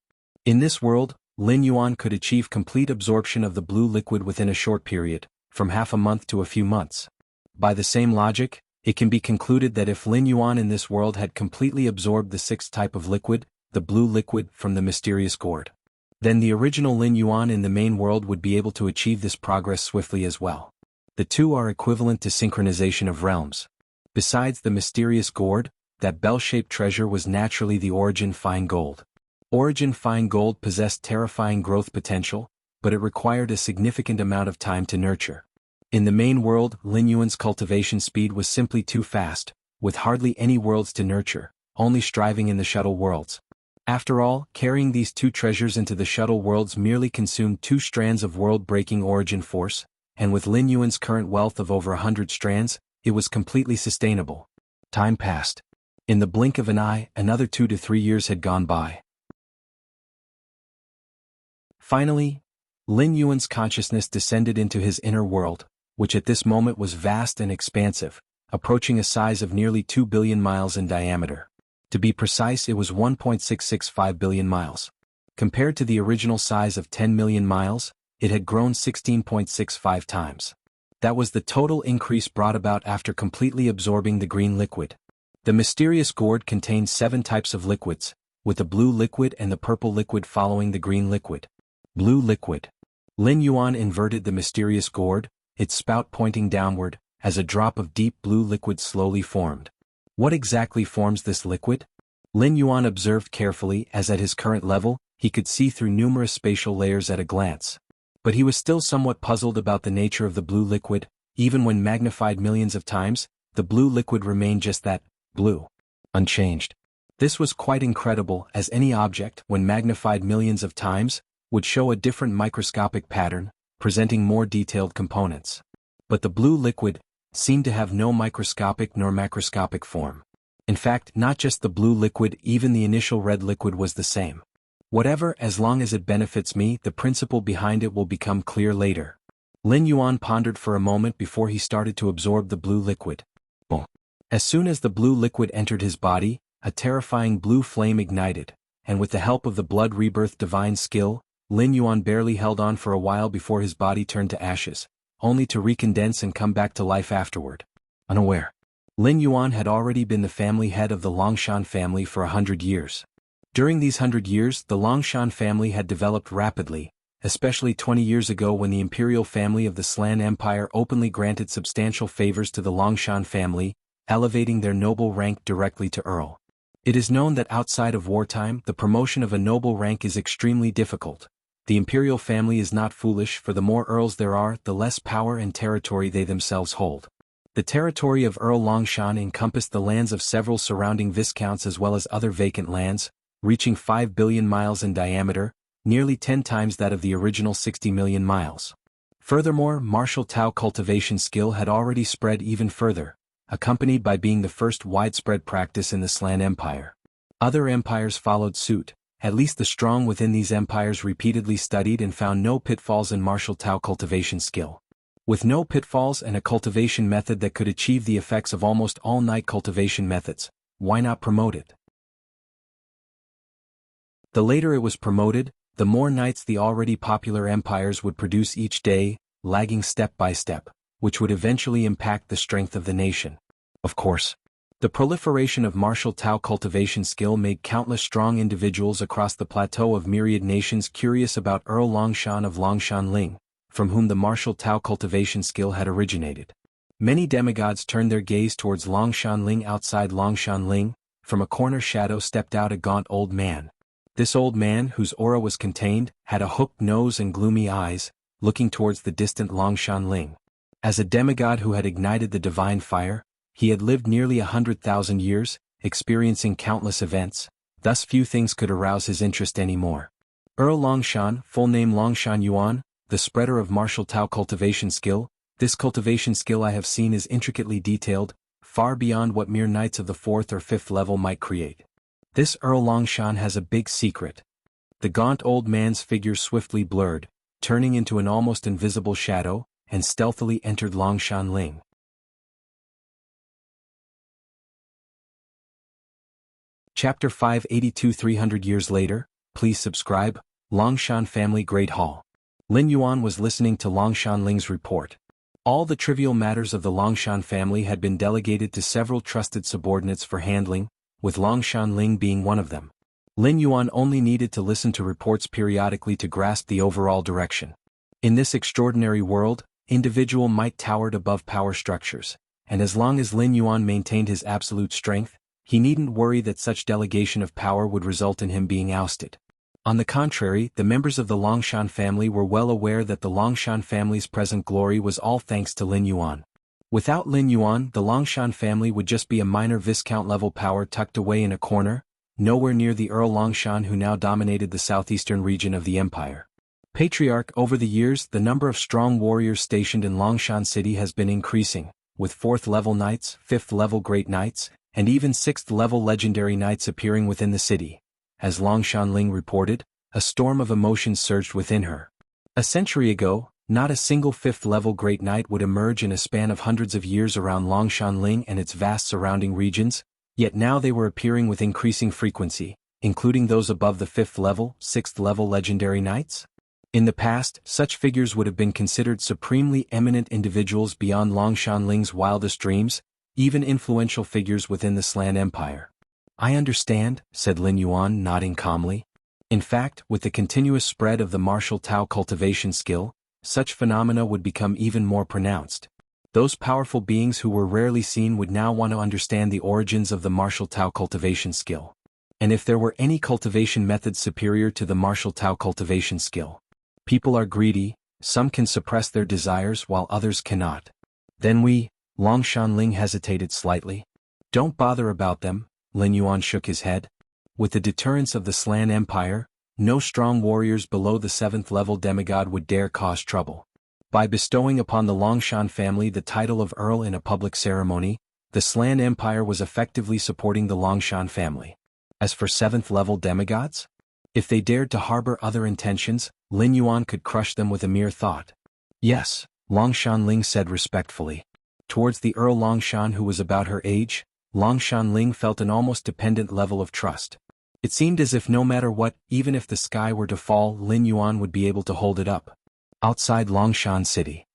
S1: In this world, Lin Yuan could achieve complete absorption of the blue liquid within a short period, from half a month to a few months. By the same logic, it can be concluded that if Lin Yuan in this world had completely absorbed the sixth type of liquid, the blue liquid, from the mysterious gourd, then the original Lin Yuan in the main world would be able to achieve this progress swiftly as well. The two are equivalent to synchronization of realms. Besides the mysterious gourd, that bell-shaped treasure was naturally the Origin Fine Gold. Origin Fine Gold possessed terrifying growth potential, but it required a significant amount of time to nurture. In the main world, Lin Yuan's cultivation speed was simply too fast, with hardly any worlds to nurture, only striving in the shuttle worlds. After all, carrying these two treasures into the shuttle worlds merely consumed 2 strands of world-breaking origin force, and with Lin Yuan's current wealth of over 100 strands, it was completely sustainable. Time passed. In the blink of an eye, another 2 to 3 years had gone by. Finally, Lin Yuan's consciousness descended into his inner world, which at this moment was vast and expansive, approaching a size of nearly 2 billion miles in diameter. To be precise, it was 1.665 billion miles. Compared to the original size of 10 million miles, it had grown 16.65 times. That was the total increase brought about after completely absorbing the green liquid. The mysterious gourd contained 7 types of liquids, with the blue liquid and the purple liquid following the green liquid. Blue liquid. Lin Yuan inverted the mysterious gourd, its spout pointing downward, as a drop of deep blue liquid slowly formed. What exactly forms this liquid? Lin Yuan observed carefully, as at his current level, he could see through numerous spatial layers at a glance. But he was still somewhat puzzled about the nature of the blue liquid. Even when magnified millions of times, the blue liquid remained just that, blue. Unchanged. This was quite incredible, as any object, when magnified millions of times, would show a different microscopic pattern, presenting more detailed components. But the blue liquid seemed to have no microscopic nor macroscopic form. In fact, not just the blue liquid, even the initial red liquid was the same. Whatever, as long as it benefits me, the principle behind it will become clear later. Lin Yuan pondered for a moment before he started to absorb the blue liquid. Boom. As soon as the blue liquid entered his body, a terrifying blue flame ignited, and with the help of the blood rebirth divine skill, Lin Yuan barely held on for a while before his body turned to ashes, only to recondense and come back to life afterward. Unaware. Lin Yuan had already been the family head of the Longshan family for 100 years. During these 100 years, the Longshan family had developed rapidly, especially 20 years ago when the imperial family of the Slan Empire openly granted substantial favors to the Longshan family, elevating their noble rank directly to Earl. It is known that outside of wartime, the promotion of a noble rank is extremely difficult. The imperial family is not foolish, for the more earls there are, the less power and territory they themselves hold. The territory of Earl Longshan encompassed the lands of several surrounding viscounts as well as other vacant lands, reaching 5 billion miles in diameter, nearly 10 times that of the original 60 million miles. Furthermore, martial Tao cultivation skill had already spread even further, accompanied by being the first widespread practice in the Slan Empire. Other empires followed suit. At least the strong within these empires repeatedly studied and found no pitfalls in martial Tao cultivation skill. With no pitfalls and a cultivation method that could achieve the effects of almost all night cultivation methods, why not promote it? The later it was promoted, the more knights the already popular empires would produce each day, lagging step by step, which would eventually impact the strength of the nation. Of course, the proliferation of martial Tao cultivation skill made countless strong individuals across the plateau of myriad nations curious about Earl Longshan of Longshan Ling, from whom the martial Tao cultivation skill had originated. Many demigods turned their gaze towards Longshan Ling. Outside Longshan Ling, from a corner shadow stepped out a gaunt old man. This old man, whose aura was contained, had a hooked nose and gloomy eyes, looking towards the distant Longshan Ling. As a demigod who had ignited the divine fire, he had lived nearly 100,000 years, experiencing countless events, thus few things could arouse his interest anymore. Earl Longshan, full name Longshan Yuan, the spreader of martial Tao cultivation skill. This cultivation skill I have seen is intricately detailed, far beyond what mere knights of the 4th or 5th level might create. This Earl Longshan has a big secret. The gaunt old man's figure swiftly blurred, turning into an almost invisible shadow, and stealthily entered Longshan Ling. Chapter 582. 300 years later, please subscribe, Longshan Family Great Hall. Lin Yuan was listening to Longshan Ling's report. All the trivial matters of the Longshan family had been delegated to several trusted subordinates for handling, with Longshan Ling being one of them. Lin Yuan only needed to listen to reports periodically to grasp the overall direction. In this extraordinary world, individual might towered above power structures, and as long as Lin Yuan maintained his absolute strength, he needn't worry that such delegation of power would result in him being ousted. On the contrary, the members of the Longshan family were well aware that the Longshan family's present glory was all thanks to Lin Yuan. Without Lin Yuan, the Longshan family would just be a minor Viscount-level power tucked away in a corner, nowhere near the Earl Longshan who now dominated the southeastern region of the empire. Patriarch, over the years, the number of strong warriors stationed in Longshan City has been increasing, with 4th-level knights, 5th-level great knights, and even 6th-level legendary knights appearing within the city. As Longshan Ling reported, a storm of emotions surged within her. A century ago, not a single 5th-level great knight would emerge in a span of hundreds of years around Longshan Ling and its vast surrounding regions, yet now they were appearing with increasing frequency, including those above the 5th level, 6th-level legendary knights. In the past, such figures would have been considered supremely eminent individuals beyond Longshan Ling's wildest dreams, even influential figures within the Slan Empire. I understand, said Lin Yuan, nodding calmly. In fact, with the continuous spread of the martial Tao cultivation skill, such phenomena would become even more pronounced. Those powerful beings who were rarely seen would now want to understand the origins of the martial Tao cultivation skill. And if there were any cultivation methods superior to the martial Tao cultivation skill. People are greedy, some can suppress their desires while others cannot. Then Longshan Ling hesitated slightly. Don't bother about them, Lin Yuan shook his head. With the deterrence of the Slan Empire, no strong warriors below the 7th-level demigod would dare cause trouble. By bestowing upon the Longshan family the title of Earl in a public ceremony, the Slan Empire was effectively supporting the Longshan family. As for 7th-level demigods? If they dared to harbor other intentions, Lin Yuan could crush them with a mere thought. Yes, Longshan Ling said respectfully. Towards the Earl Longshan, who was about her age, Longshan Ling felt an almost dependent level of trust. It seemed as if no matter what, even if the sky were to fall, Lin Yuan would be able to hold it up. Outside Longshan City.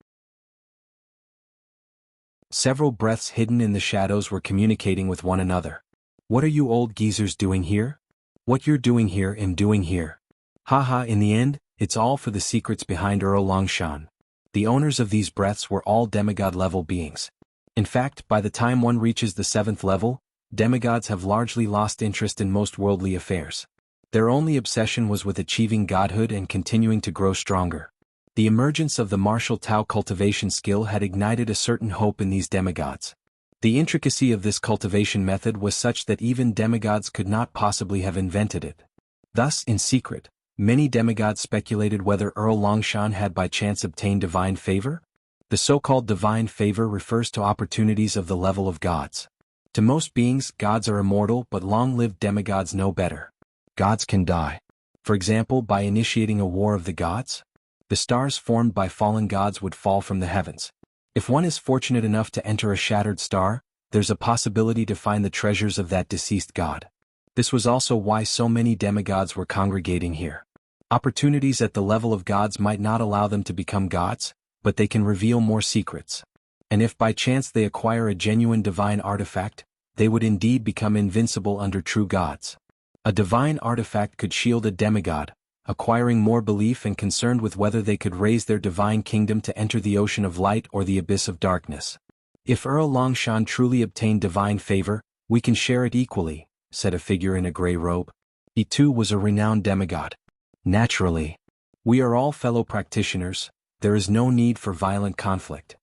S1: Several breaths hidden in the shadows were communicating with one another. What are you old geezers doing here? What you're doing here, I'm doing here. Haha, in the end, it's all for the secrets behind Earl Longshan. The owners of these breaths were all demigod-level beings. In fact, by the time one reaches the 7th level, demigods have largely lost interest in most worldly affairs. Their only obsession was with achieving godhood and continuing to grow stronger. The emergence of the martial Tao cultivation skill had ignited a certain hope in these demigods. The intricacy of this cultivation method was such that even demigods could not possibly have invented it. Thus, in secret, many demigods speculated whether Earl Longshan had by chance obtained divine favor. The so-called divine favor refers to opportunities of the level of gods. To most beings, gods are immortal, but long-lived demigods know better. Gods can die. For example, by initiating a war of the gods. The stars formed by fallen gods would fall from the heavens. If one is fortunate enough to enter a shattered star, there's a possibility to find the treasures of that deceased god. This was also why so many demigods were congregating here. Opportunities at the level of gods might not allow them to become gods, but they can reveal more secrets. And if by chance they acquire a genuine divine artifact, they would indeed become invincible under true gods. A divine artifact could shield a demigod, acquiring more belief and concerned with whether they could raise their divine kingdom to enter the ocean of light or the abyss of darkness. If Earl Longshan truly obtained divine favor, we can share it equally, said a figure in a gray robe. He too was a renowned demigod. Naturally. We are all fellow practitioners, there is no need for violent conflict.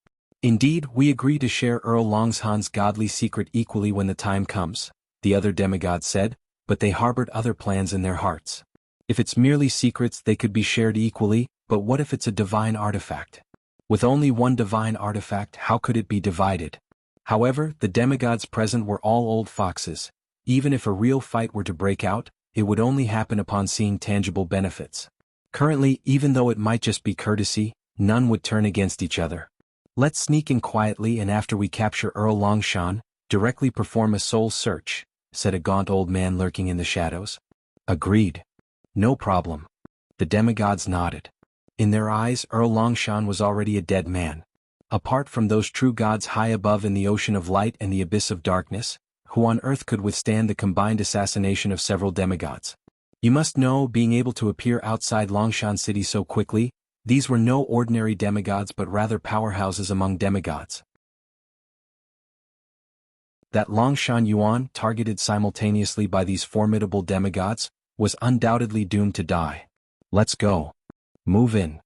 S1: Indeed, we agree to share Earl Longshan's godly secret equally when the time comes, the other demigod said, but they harbored other plans in their hearts. If it's merely secrets, they could be shared equally, but what if it's a divine artifact? With only one divine artifact, how could it be divided? However, the demigods present were all old foxes. Even if a real fight were to break out, it would only happen upon seeing tangible benefits. Currently, even though it might just be courtesy, none would turn against each other. Let's sneak in quietly and after we capture Earl Longshan, directly perform a soul search, said a gaunt old man lurking in the shadows. Agreed. No problem. The demigods nodded. In their eyes, Earl Longshan was already a dead man. Apart from those true gods high above in the ocean of light and the abyss of darkness, who on earth could withstand the combined assassination of several demigods? You must know, being able to appear outside Longshan City so quickly, these were no ordinary demigods but rather powerhouses among demigods. That Longshan Yuan, targeted simultaneously by these formidable demigods, was undoubtedly doomed to die. Let's go. Move in.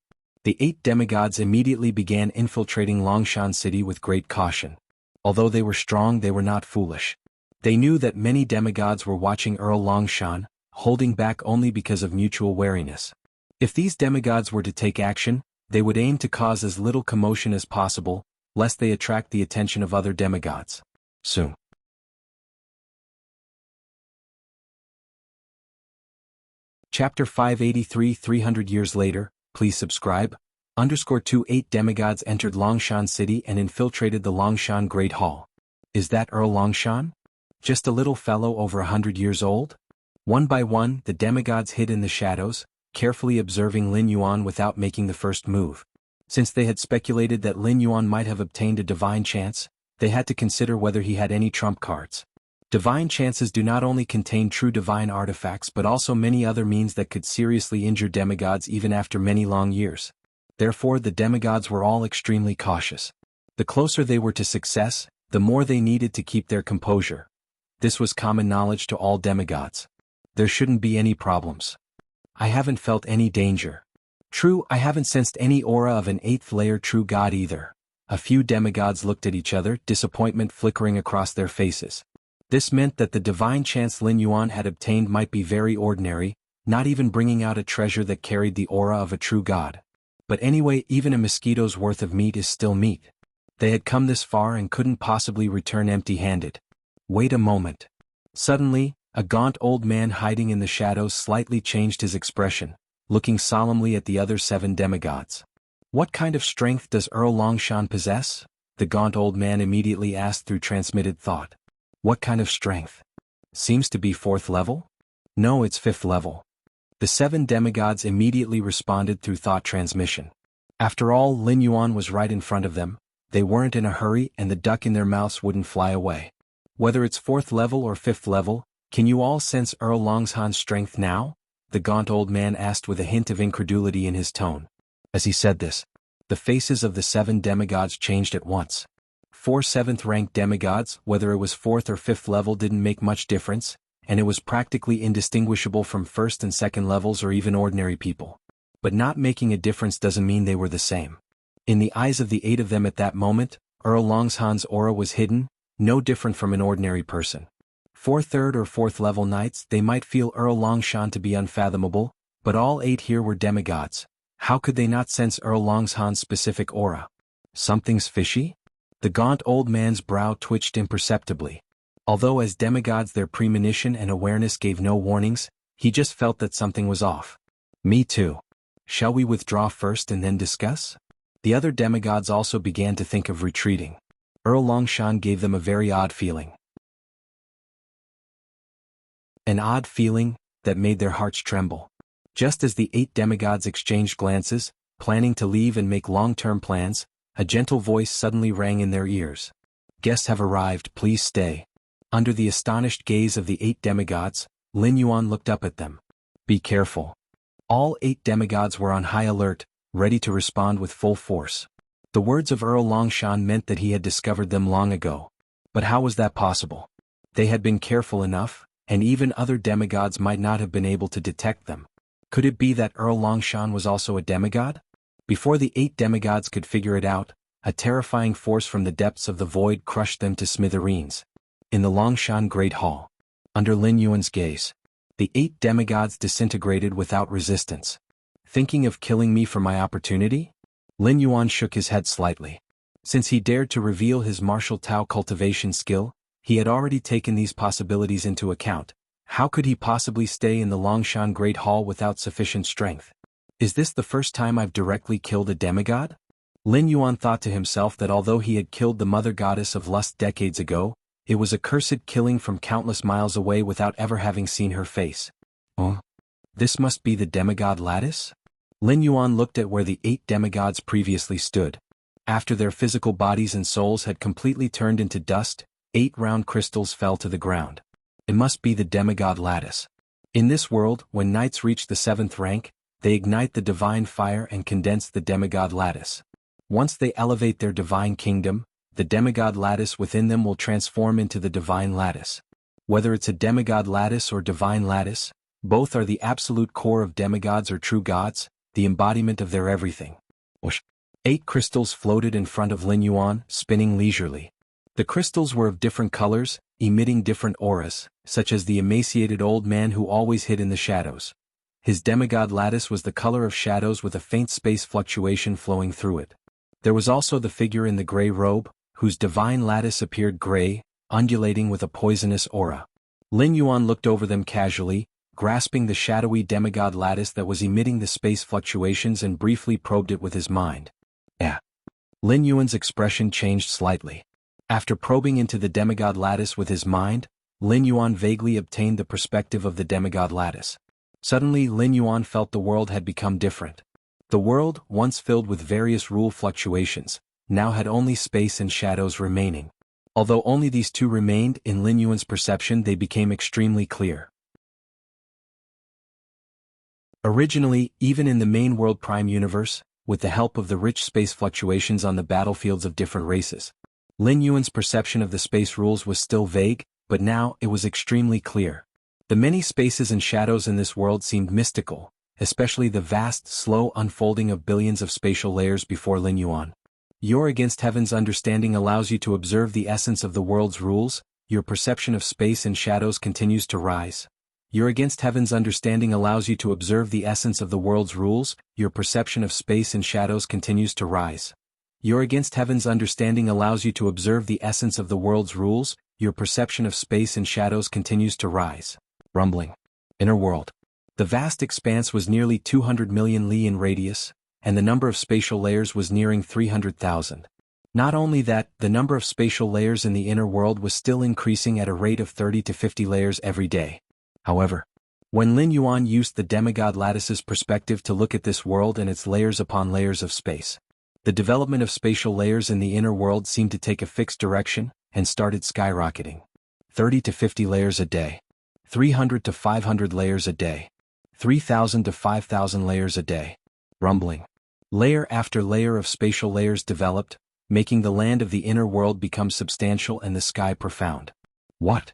S1: The 8 demigods immediately began infiltrating Longshan City with great caution. Although they were strong, they were not foolish. They knew that many demigods were watching Earl Longshan, holding back only because of mutual wariness. If these demigods were to take action, they would aim to cause as little commotion as possible, lest they attract the attention of other demigods. Soon. Chapter 583 300 years later, please subscribe. _2 8 demigods entered Longshan City and infiltrated the Longshan Great Hall. Is that Earl Longshan? Just a little fellow over 100 years old? One by one, the demigods hid in the shadows, carefully observing Lin Yuan without making the first move. Since they had speculated that Lin Yuan might have obtained a divine chance, they had to consider whether he had any trump cards. Divine chances do not only contain true divine artifacts but also many other means that could seriously injure demigods even after many long years. Therefore the demigods were all extremely cautious. The closer they were to success, the more they needed to keep their composure. This was common knowledge to all demigods. There shouldn't be any problems. I haven't felt any danger. True, I haven't sensed any aura of an 8th layer true god either. A few demigods looked at each other, disappointment flickering across their faces. This meant that the divine chance Lin Yuan had obtained might be very ordinary, not even bringing out a treasure that carried the aura of a true god. But anyway, even a mosquito's worth of meat is still meat. They had come this far and couldn't possibly return empty-handed. Wait a moment. Suddenly, a gaunt old man hiding in the shadows slightly changed his expression, looking solemnly at the other 7 demigods. What kind of strength does Earl Longshan possess? The gaunt old man immediately asked through transmitted thought. What kind of strength? Seems to be 4th level? No, it's 5th level. The 7 demigods immediately responded through thought transmission. After all, Lin Yuan was right in front of them, they weren't in a hurry and the duck in their mouths wouldn't fly away. Whether it's 4th level or 5th level, can you all sense Earl Longshan's strength now? The gaunt old man asked with a hint of incredulity in his tone. As he said this, the faces of the 7 demigods changed at once. 4 7th-ranked demigods, whether it was 4th or 5th level didn't make much difference, and it was practically indistinguishable from 1st and 2nd levels or even ordinary people. But not making a difference doesn't mean they were the same. In the eyes of the 8 of them at that moment, Earl Longshan's aura was hidden, no different from an ordinary person. For 3rd or 4th level knights, they might feel Earl Longshan to be unfathomable, but all 8 here were demigods. How could they not sense Earl Longshan's specific aura? Something's fishy? The gaunt old man's brow twitched imperceptibly. Although as demigods their premonition and awareness gave no warnings, he just felt that something was off. Me too. Shall we withdraw first and then discuss? The other demigods also began to think of retreating. Earl Longshan gave them a very odd feeling. An odd feeling that made their hearts tremble. Just as the 8 demigods exchanged glances, planning to leave and make long-term plans, a gentle voice suddenly rang in their ears. Guests have arrived, please stay. Under the astonished gaze of the 8 demigods, Lin Yuan looked up at them. Be careful. All 8 demigods were on high alert, ready to respond with full force. The words of Earl Longshan meant that he had discovered them long ago. But how was that possible? They had been careful enough, and even other demigods might not have been able to detect them. Could it be that Earl Longshan was also a demigod? Before the 8 demigods could figure it out, a terrifying force from the depths of the void crushed them to smithereens. In the Longshan Great Hall, under Lin Yuan's gaze, the 8 demigods disintegrated without resistance. Thinking of killing me for my opportunity? Lin Yuan shook his head slightly. Since he dared to reveal his martial Tao cultivation skill, he had already taken these possibilities into account. How could he possibly stay in the Longshan Great Hall without sufficient strength? Is this the first time I've directly killed a demigod? Lin Yuan thought to himself that although he had killed the mother goddess of lust decades ago, it was a cursed killing from countless miles away without ever having seen her face. This must be the demigod lattice? Lin Yuan looked at where the 8 demigods previously stood. After their physical bodies and souls had completely turned into dust, 8 round crystals fell to the ground. It must be the demigod lattice. In this world, when knights reach the 7th rank, they ignite the divine fire and condense the demigod lattice. Once they elevate their divine kingdom, the demigod lattice within them will transform into the divine lattice. Whether it's a demigod lattice or divine lattice, both are the absolute core of demigods or true gods, the embodiment of their everything. 8 crystals floated in front of Lin Yuan, spinning leisurely. The crystals were of different colors, emitting different auras, such as the emaciated old man who always hid in the shadows. His demigod lattice was the color of shadows with a faint space fluctuation flowing through it. There was also the figure in the gray robe, whose divine lattice appeared gray, undulating with a poisonous aura. Lin Yuan looked over them casually, grasping the shadowy demigod lattice that was emitting the space fluctuations and briefly probed it with his mind. Lin Yuan's expression changed slightly. After probing into the demigod lattice with his mind, Lin Yuan vaguely obtained the perspective of the demigod lattice. Suddenly Lin Yuan felt the world had become different. The world, once filled with various rule fluctuations, now had only space and shadows remaining. Although only these two remained, in Lin Yuan's perception they became extremely clear. Originally, even in the main world Prime Universe, with the help of the rich space fluctuations on the battlefields of different races, Lin Yuan's perception of the space rules was still vague, but now it was extremely clear. The many spaces and shadows in this world seemed mystical, especially the vast, slow unfolding of billions of spatial layers before Lin Yuan. Your against heaven's understanding allows you to observe the essence of the world's rules, your perception of space and shadows continues to rise. Your against heaven's understanding allows you to observe the essence of the world's rules, your perception of space and shadows continues to rise. Your against heaven's understanding allows you to observe the essence of the world's rules, your perception of space and shadows continues to rise. Rumbling. Inner world. The vast expanse was nearly 200 million li in radius, and the number of spatial layers was nearing 300,000. Not only that, the number of spatial layers in the inner world was still increasing at a rate of 30 to 50 layers every day. However, when Lin Yuan used the demigod lattice's perspective to look at this world and its layers upon layers of space, the development of spatial layers in the inner world seemed to take a fixed direction and started skyrocketing. 30 to 50 layers a day. 300 to 500 layers a day. 3,000 to 5,000 layers a day. Rumbling. Layer after layer of spatial layers developed, making the land of the inner world become substantial and the sky profound. What?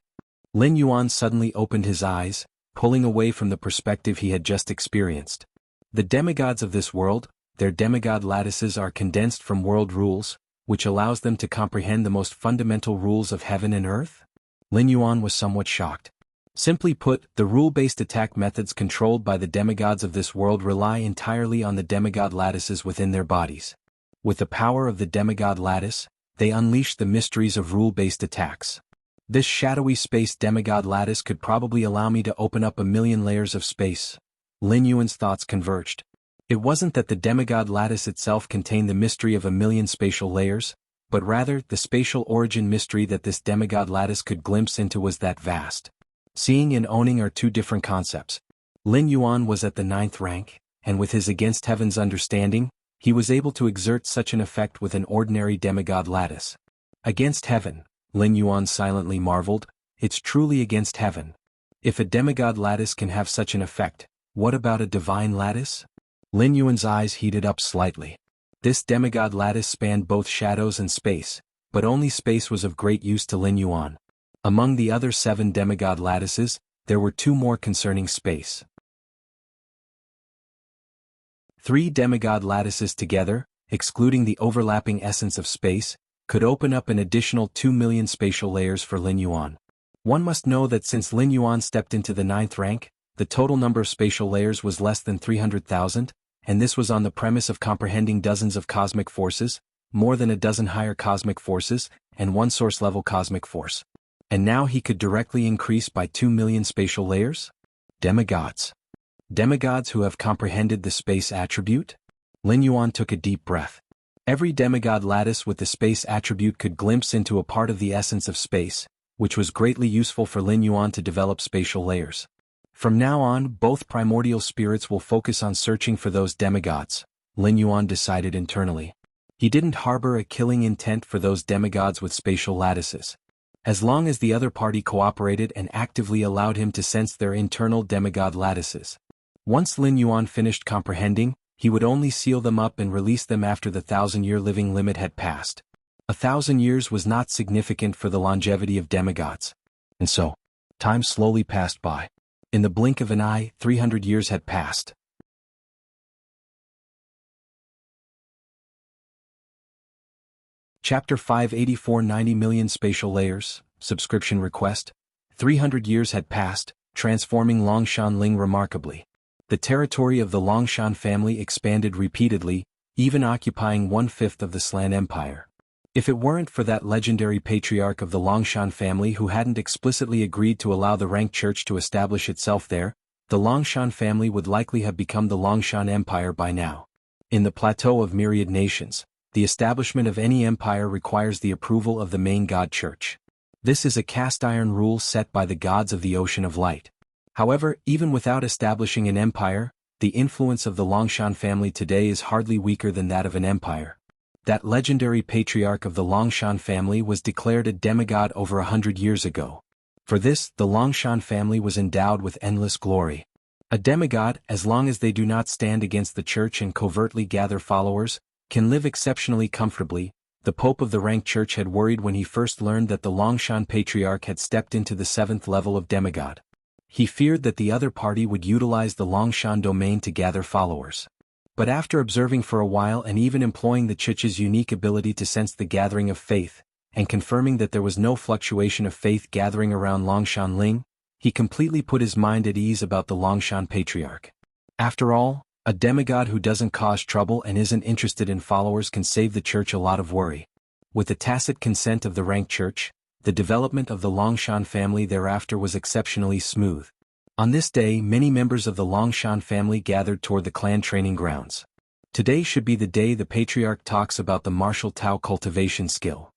S1: Lin Yuan suddenly opened his eyes, pulling away from the perspective he had just experienced. The demigods of this world, their demigod lattices are condensed from world rules, which allows them to comprehend the most fundamental rules of heaven and earth? Lin Yuan was somewhat shocked. Simply put, the rule-based attack methods controlled by the demigods of this world rely entirely on the demigod lattices within their bodies. With the power of the demigod lattice, they unleash the mysteries of rule-based attacks. This shadowy space demigod lattice could probably allow me to open up 1,000,000 layers of space. Lin Yuan's thoughts converged. It wasn't that the demigod lattice itself contained the mystery of 1,000,000 spatial layers, but rather the spatial origin mystery that this demigod lattice could glimpse into was that vast. Seeing and owning are two different concepts. Lin Yuan was at the 9th rank, and with his against heaven's understanding, he was able to exert such an effect with an ordinary demigod lattice. Against heaven, Lin Yuan silently marveled, it's truly against heaven. If a demigod lattice can have such an effect, what about a divine lattice? Lin Yuan's eyes heated up slightly. This demigod lattice spanned both shadows and space, but only space was of great use to Lin Yuan. Among the other 7 demigod lattices, there were 2 more concerning space. 3 demigod lattices together, excluding the overlapping essence of space, could open up an additional 2,000,000 spatial layers for Lin Yuan. One must know that since Lin Yuan stepped into the 9th rank, the total number of spatial layers was less than 300,000, and this was on the premise of comprehending dozens of cosmic forces, more than a dozen higher cosmic forces, and 1 source-level cosmic force. And now he could directly increase by 2,000,000 spatial layers? Demigods. Demigods who have comprehended the space attribute? Lin Yuan took a deep breath. Every demigod lattice with the space attribute could glimpse into a part of the essence of space, which was greatly useful for Lin Yuan to develop spatial layers. From now on, both primordial spirits will focus on searching for those demigods, Lin Yuan decided internally. He didn't harbor a killing intent for those demigods with spatial lattices. As long as the other party cooperated and actively allowed him to sense their internal demigod lattices. Once Lin Yuan finished comprehending, he would only seal them up and release them after the 1,000-year living limit had passed. 1,000 years was not significant for the longevity of demigods. And so, time slowly passed by. In the blink of an eye, 300 years had passed. Chapter 584 90,000,000 spatial layers, subscription request. 300 years had passed, transforming Longshan Ling remarkably. The territory of the Longshan family expanded repeatedly, even occupying 1/5 of the Slan Empire. If it weren't for that legendary patriarch of the Longshan family who hadn't explicitly agreed to allow the Rank Church to establish itself there, the Longshan family would likely have become the Longshan Empire by now. In the plateau of myriad nations, the establishment of any empire requires the approval of the main god church. This is a cast-iron rule set by the gods of the Ocean of Light. However, even without establishing an empire, the influence of the Longshan family today is hardly weaker than that of an empire. That legendary patriarch of the Longshan family was declared a demigod over 100 years ago. For this, the Longshan family was endowed with endless glory. A demigod, as long as they do not stand against the church and covertly gather followers, can live exceptionally comfortably. The Pope of the Rank Church had worried when he first learned that the Longshan patriarch had stepped into the 7th level of demigod. He feared that the other party would utilize the Longshan domain to gather followers. But after observing for a while and even employing the Church's unique ability to sense the gathering of faith, and confirming that there was no fluctuation of faith gathering around Longshan Ling, he completely put his mind at ease about the Longshan patriarch. After all, a demigod who doesn't cause trouble and isn't interested in followers can save the church a lot of worry. With the tacit consent of the Rank Church, the development of the Longshan family thereafter was exceptionally smooth. On this day, many members of the Longshan family gathered toward the clan training grounds. Today should be the day the patriarch talks about the martial Tao cultivation skill.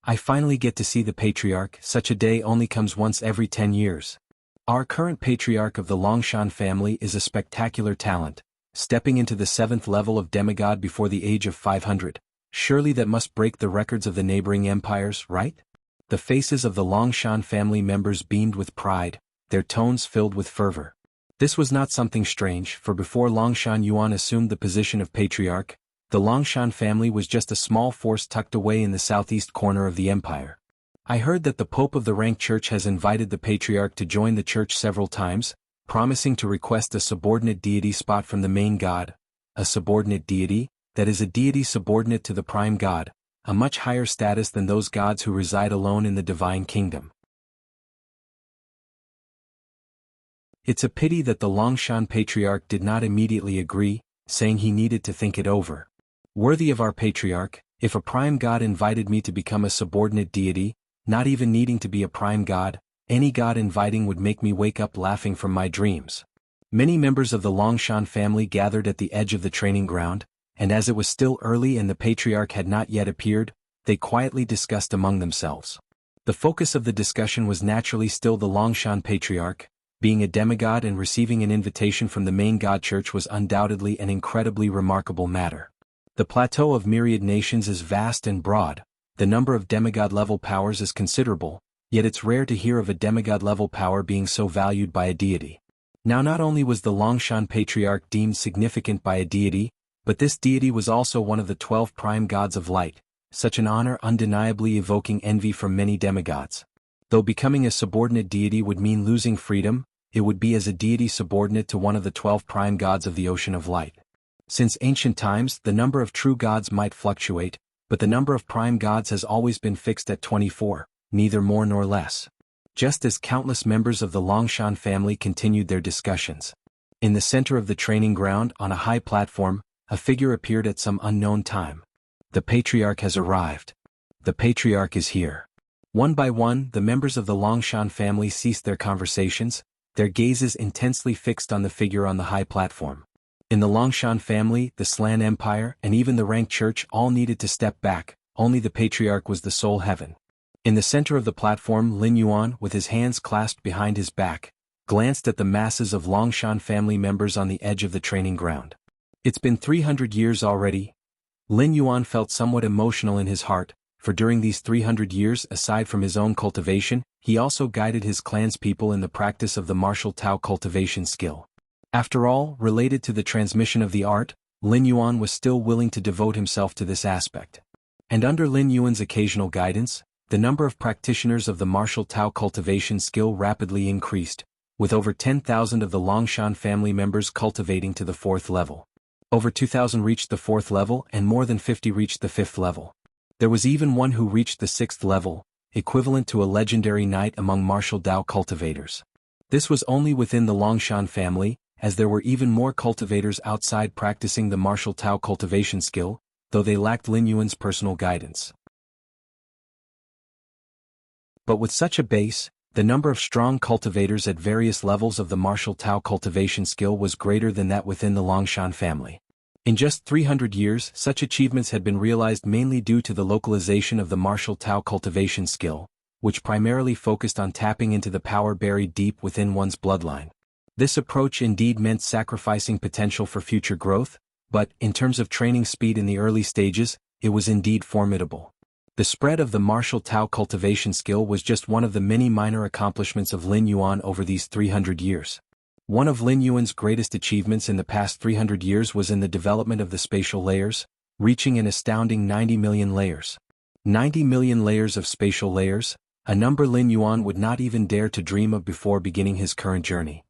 S1: I finally get to see the patriarch. Such a day only comes once every 10 years. Our current patriarch of the Longshan family is a spectacular talent, stepping into the 7th level of demigod before the age of 500. Surely that must break the records of the neighboring empires, right? The faces of the Longshan family members beamed with pride, their tones filled with fervor. This was not something strange, for before Longshan Yuan assumed the position of patriarch, the Longshan family was just a small force tucked away in the southeast corner of the empire. I heard that the Pope of the Rank Church has invited the patriarch to join the church several times, promising to request a subordinate deity spot from the main god. A subordinate deity, that is a deity subordinate to the prime god, a much higher status than those gods who reside alone in the divine kingdom. It's a pity that the Longshan patriarch did not immediately agree, saying he needed to think it over. Worthy of our patriarch, if a prime god invited me to become a subordinate deity, not even needing to be a prime god, any god inviting would make me wake up laughing from my dreams. Many members of the Longshan family gathered at the edge of the training ground, and as it was still early and the patriarch had not yet appeared, they quietly discussed among themselves. The focus of the discussion was naturally still the Longshan patriarch. Being a demigod and receiving an invitation from the main god church was undoubtedly an incredibly remarkable matter. The plateau of myriad nations is vast and broad, the number of demigod-level powers is considerable, yet it's rare to hear of a demigod-level power being so valued by a deity. Now not only was the Longshan patriarch deemed significant by a deity, but this deity was also one of the 12 prime gods of light, such an honor undeniably evoking envy from many demigods. Though becoming a subordinate deity would mean losing freedom, it would be as a deity subordinate to one of the 12 prime gods of the Ocean of Light. Since ancient times, the number of true gods might fluctuate, but the number of prime gods has always been fixed at 24, neither more nor less. Just as countless members of the Longshan family continued their discussions. In the center of the training ground, on a high platform, a figure appeared at some unknown time. The patriarch has arrived. The patriarch is here. One by one, the members of the Longshan family ceased their conversations, their gazes intensely fixed on the figure on the high platform. In the Longshan family, the Slan Empire, and even the Rank Church all needed to step back, only the patriarch was the sole heaven. In the center of the platform, Lin Yuan, with his hands clasped behind his back, glanced at the masses of Longshan family members on the edge of the training ground. It's been 300 years already. Lin Yuan felt somewhat emotional in his heart, for during these 300 years, aside from his own cultivation, he also guided his clan's people in the practice of the martial Tao cultivation skill. After all, related to the transmission of the art, Lin Yuan was still willing to devote himself to this aspect. And under Lin Yuan's occasional guidance, the number of practitioners of the martial Tao cultivation skill rapidly increased, with over 10,000 of the Longshan family members cultivating to the 4th level. Over 2,000 reached the 4th level and more than 50 reached the 5th level. There was even one who reached the 6th level, equivalent to a legendary knight among martial Tao cultivators. This was only within the Longshan family, as there were even more cultivators outside practicing the martial Tao cultivation skill, though they lacked Lin Yuan's personal guidance. But with such a base, The number of strong cultivators at various levels of the martial Tao cultivation skill was greater than that within the Longshan family. In just 300 years, such achievements had been realized mainly due to the localization of the martial Tao cultivation skill, which primarily focused on tapping into the power buried deep within one's bloodline. This approach indeed meant sacrificing potential for future growth, but, in terms of training speed in the early stages, it was indeed formidable. The spread of the martial Tao cultivation skill was just one of the many minor accomplishments of Lin Yuan over these 300 years. One of Lin Yuan's greatest achievements in the past 300 years was in the development of the spatial layers, reaching an astounding 90 million layers. 90 million layers of spatial layers, a number Lin Yuan would not even dare to dream of before beginning his current journey.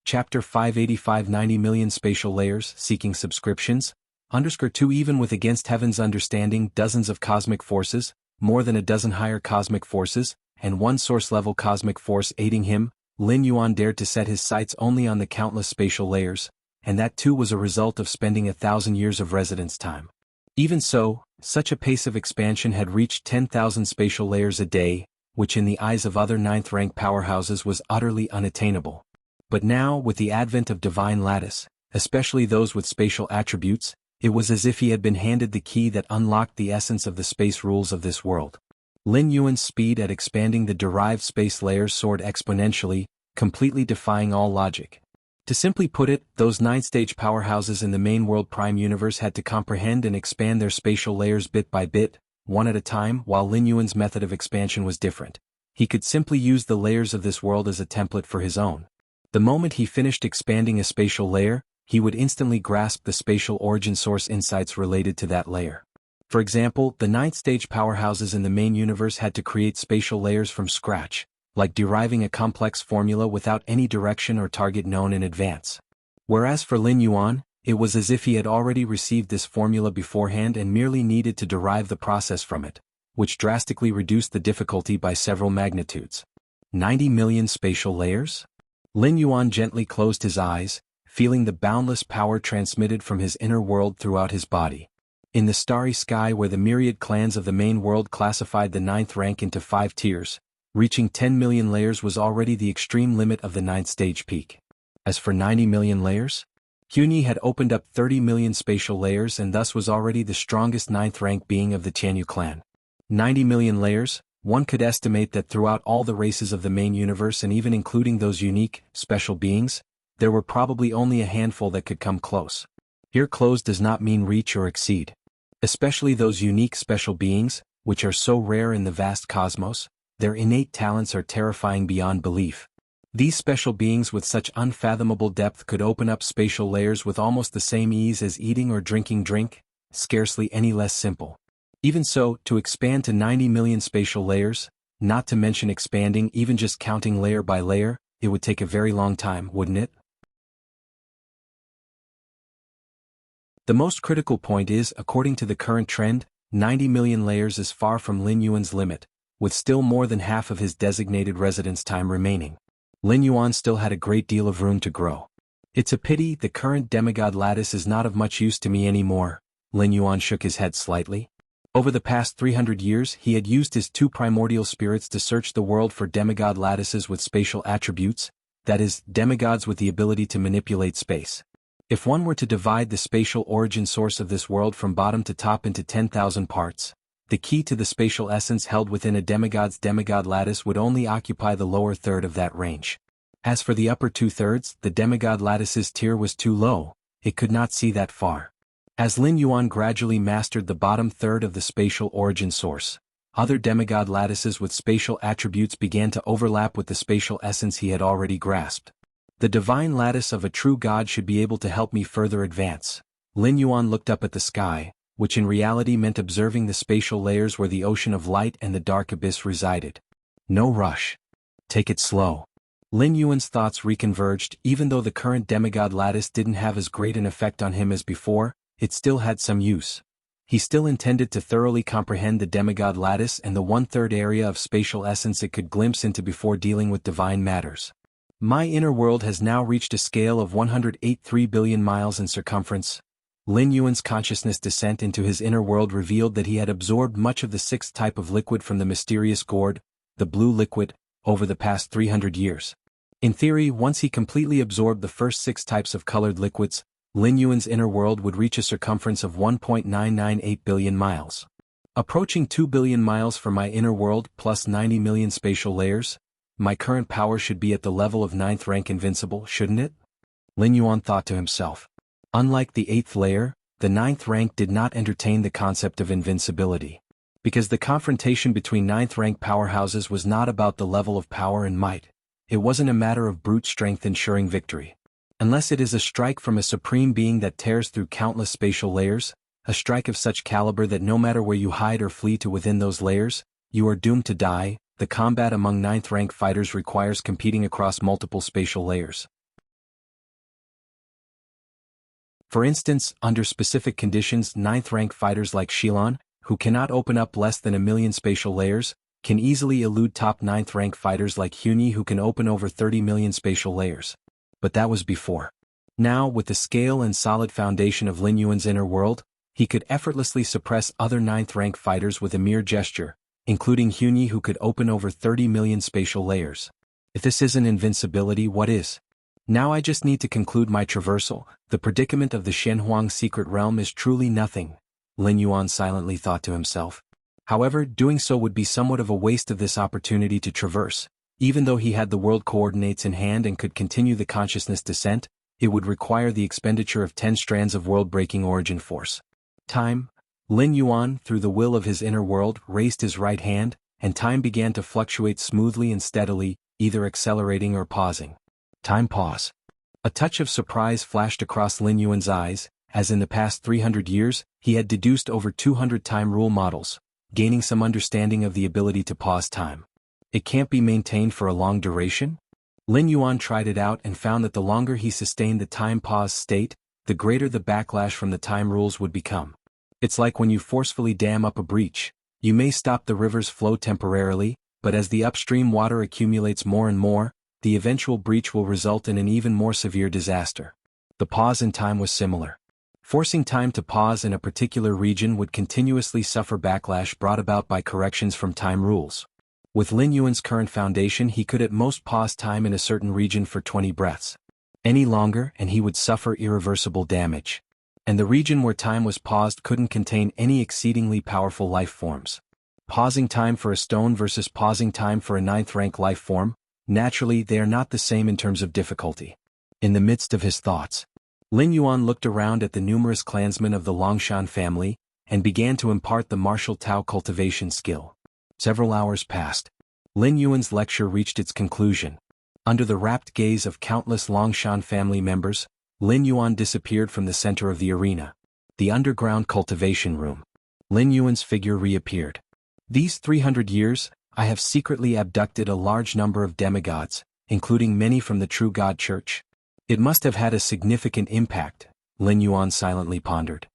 S1: Chapter 585 90 million spatial layers, seeking subscriptions, _2 Even with against heaven's understanding dozens of cosmic forces, more than a dozen higher cosmic forces, and one source-level cosmic force aiding him, Lin Yuan dared to set his sights only on the countless spatial layers, and that too was a result of spending 1,000 years of residence time. Even so, such a pace of expansion had reached 10,000 spatial layers a day, which in the eyes of other ninth-rank powerhouses was utterly unattainable. But now, with the advent of divine lattice, especially those with spatial attributes, it was as if he had been handed the key that unlocked the essence of the space rules of this world. Lin Yuan's speed at expanding the derived space layers soared exponentially, completely defying all logic. To simply put it, those 9-stage powerhouses in the main world prime universe had to comprehend and expand their spatial layers bit by bit, one at a time, while Lin Yuan's method of expansion was different. He could simply use the layers of this world as a template for his own. The moment he finished expanding a spatial layer, he would instantly grasp the spatial origin source insights related to that layer. For example, the 9th-stage powerhouses in the main universe had to create spatial layers from scratch, like deriving a complex formula without any direction or target known in advance. Whereas for Lin Yuan, it was as if he had already received this formula beforehand and merely needed to derive the process from it, which drastically reduced the difficulty by several magnitudes. 90 million spatial layers? Lin Yuan gently closed his eyes, feeling the boundless power transmitted from his inner world throughout his body. In the starry sky where the myriad clans of the main world classified the 9th rank into 5 tiers, reaching 10 million layers was already the extreme limit of the 9th stage peak. As for 90 million layers? Hunyi had opened up 30 million spatial layers and thus was already the strongest 9th rank being of the Tianyu clan. 90 million layers? One could estimate that throughout all the races of the main universe and even including those unique, special beings, there were probably only a handful that could come close. Here close does not mean reach or exceed. Especially those unique special beings, which are so rare in the vast cosmos, their innate talents are terrifying beyond belief. These special beings with such unfathomable depth could open up spatial layers with almost the same ease as eating or drinking drink, scarcely any less simple. Even so, to expand to 90 million spatial layers, not to mention expanding even just counting layer by layer, it would take a very long time, wouldn't it? The most critical point is, according to the current trend, 90 million layers is far from Lin Yuan's limit, with still more than half of his designated residence time remaining. Lin Yuan still had a great deal of room to grow. It's a pity the current demigod lattice is not of much use to me anymore. Lin Yuan shook his head slightly. Over the past 300 years he had used his 2 primordial spirits to search the world for demigod lattices with spatial attributes, that is, demigods with the ability to manipulate space. If one were to divide the spatial origin source of this world from bottom to top into 10,000 parts, the key to the spatial essence held within a demigod's demigod lattice would only occupy the lower third of that range. As for the upper 2/3, the demigod lattice's tier was too low, it could not see that far. As Lin Yuan gradually mastered the bottom third of the spatial origin source, other demigod lattices with spatial attributes began to overlap with the spatial essence he had already grasped. The divine lattice of a true god should be able to help me further advance. Lin Yuan looked up at the sky, which in reality meant observing the spatial layers where the ocean of light and the dark abyss resided. No rush. Take it slow. Lin Yuan's thoughts reconverged. Even though the current demigod lattice didn't have as great an effect on him as before, it still had some use. He still intended to thoroughly comprehend the demigod lattice and the 1/3 area of spatial essence it could glimpse into before dealing with divine matters. My inner world has now reached a scale of 108.3 billion miles in circumference. Lin Yuan's consciousness descent into his inner world revealed that he had absorbed much of the sixth type of liquid from the mysterious gourd, the blue liquid, over the past 300 years. In theory, once he completely absorbed the first 6 types of colored liquids, Lin Yuan's inner world would reach a circumference of 1.998 billion miles. Approaching 2 billion miles for my inner world plus 90 million spatial layers, my current power should be at the level of 9th rank invincible, shouldn't it? Lin Yuan thought to himself. Unlike the 8th layer, the 9th rank did not entertain the concept of invincibility. Because the confrontation between 9th rank powerhouses was not about the level of power and might. It wasn't a matter of brute strength ensuring victory. Unless it is a strike from a supreme being that tears through countless spatial layers, a strike of such caliber that no matter where you hide or flee to within those layers, you are doomed to die. The combat among 9th rank fighters requires competing across multiple spatial layers. For instance, under specific conditions, 9th rank fighters like Shilon, who cannot open up less than 1 million spatial layers, can easily elude top 9th rank fighters like Hunyi who can open over 30 million spatial layers. But that was before. Now, with the scale and solid foundation of Lin Yuan's inner world, he could effortlessly suppress other 9th rank fighters with a mere gesture, including Hunyi who could open over 30 million spatial layers. If this isn't invincibility, what is? Now I just need to conclude my traversal. The predicament of the Shenhuang secret realm is truly nothing, Lin Yuan silently thought to himself. However, doing so would be somewhat of a waste of this opportunity to traverse. Even though he had the world coordinates in hand and could continue the consciousness descent, it would require the expenditure of 10 strands of world-breaking origin force. Time. Lin Yuan, through the will of his inner world, raised his right hand, and time began to fluctuate smoothly and steadily, either accelerating or pausing. Time pause. A touch of surprise flashed across Lin Yuan's eyes, as in the past 300 years, he had deduced over 200 time rule models, gaining some understanding of the ability to pause time. It can't be maintained for a long duration? Lin Yuan tried it out and found that the longer he sustained the time pause state, the greater the backlash from the time rules would become. It's like when you forcefully dam up a breach. You may stop the river's flow temporarily, but as the upstream water accumulates more and more, the eventual breach will result in an even more severe disaster. The pause in time was similar. Forcing time to pause in a particular region would continuously suffer backlash brought about by corrections from time rules. With Lin Yuan's current foundation, he could at most pause time in a certain region for 20 breaths. Any longer and he would suffer irreversible damage. And the region where time was paused couldn't contain any exceedingly powerful life forms. Pausing time for a stone versus pausing time for a 9th rank life form, naturally they are not the same in terms of difficulty. In the midst of his thoughts, Lin Yuan looked around at the numerous clansmen of the Longshan family, and began to impart the martial Tao cultivation skill. Several hours passed. Lin Yuan's lecture reached its conclusion. Under the rapt gaze of countless Longshan family members, Lin Yuan disappeared from the center of the arena. The underground cultivation room. Lin Yuan's figure reappeared. These 300 years, I have secretly abducted a large number of demigods, including many from the True God Church. It must have had a significant impact, Lin Yuan silently pondered.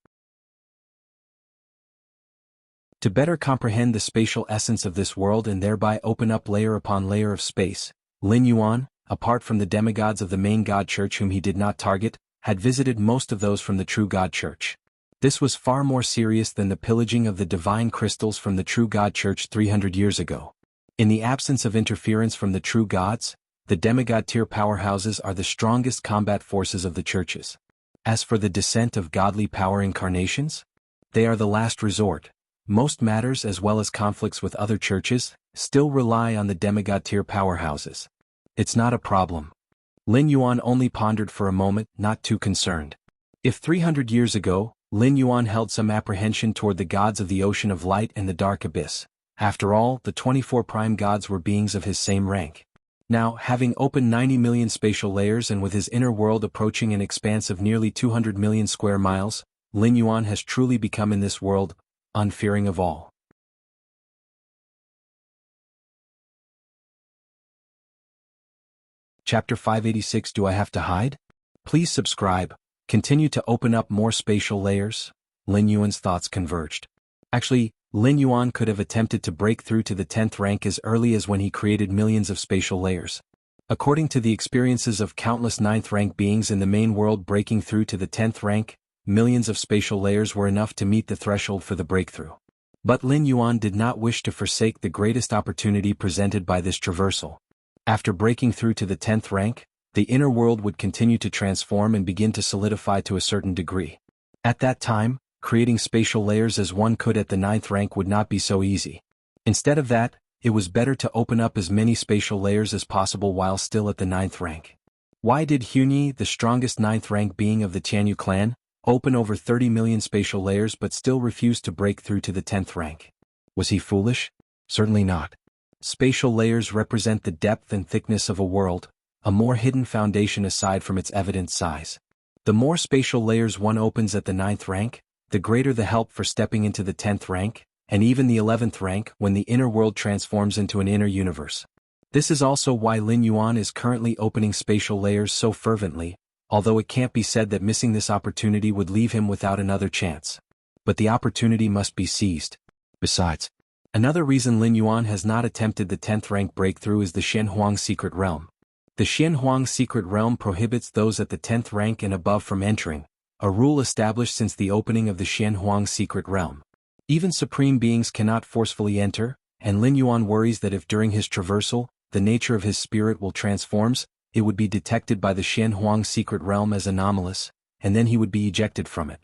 S1: To better comprehend the spatial essence of this world and thereby open up layer upon layer of space, Lin Yuan, apart from the demigods of the main God Church whom he did not target, had visited most of those from the True God Church. This was far more serious than the pillaging of the divine crystals from the True God Church 300 years ago. In the absence of interference from the true gods, the demigod tier powerhouses are the strongest combat forces of the churches. As for the descent of godly power incarnations, they are the last resort. Most matters as well as conflicts with other churches still rely on the demigod tier powerhouses. It's not a problem. Lin Yuan only pondered for a moment, not too concerned. If 300 years ago, Lin Yuan held some apprehension toward the gods of the ocean of light and the dark abyss, after all, the 24 prime gods were beings of his same rank. Now, having opened 90 million spatial layers and with his inner world approaching an expanse of nearly 200 million square miles, Lin Yuan has truly become in this world, unfearing of all. Chapter 586. Do I have to hide? Please subscribe. Continue to open up more spatial layers. Lin Yuan's thoughts converged. Actually, Lin Yuan could have attempted to break through to the 10th rank as early as when he created millions of spatial layers. According to the experiences of countless 9th rank beings in the main world, breaking through to the 10th rank, millions of spatial layers were enough to meet the threshold for the breakthrough. But Lin Yuan did not wish to forsake the greatest opportunity presented by this traversal. After breaking through to the 10th rank, the inner world would continue to transform and begin to solidify to a certain degree. At that time, creating spatial layers as one could at the 9th rank would not be so easy. Instead of that, it was better to open up as many spatial layers as possible while still at the 9th rank. Why did Hunyi, the strongest 9th rank being of the Tianyu clan, open over 30 million spatial layers but still refuse to break through to the 10th rank? Was he foolish? Certainly not. Spatial layers represent the depth and thickness of a world, a more hidden foundation aside from its evident size. The more spatial layers one opens at the 9th rank, the greater the help for stepping into the 10th rank, and even the 11th rank when the inner world transforms into an inner universe. This is also why Lin Yuan is currently opening spatial layers so fervently, although it can't be said that missing this opportunity would leave him without another chance. But the opportunity must be seized. Besides, another reason Lin Yuan has not attempted the 10th rank breakthrough is the Xianhuang secret realm. The Xianhuang secret realm prohibits those at the 10th rank and above from entering, a rule established since the opening of the Xianhuang secret realm. Even supreme beings cannot forcefully enter, and Lin Yuan worries that if during his traversal, the nature of his spirit will transforms, it would be detected by the Xianhuang secret realm as anomalous, and then he would be ejected from it.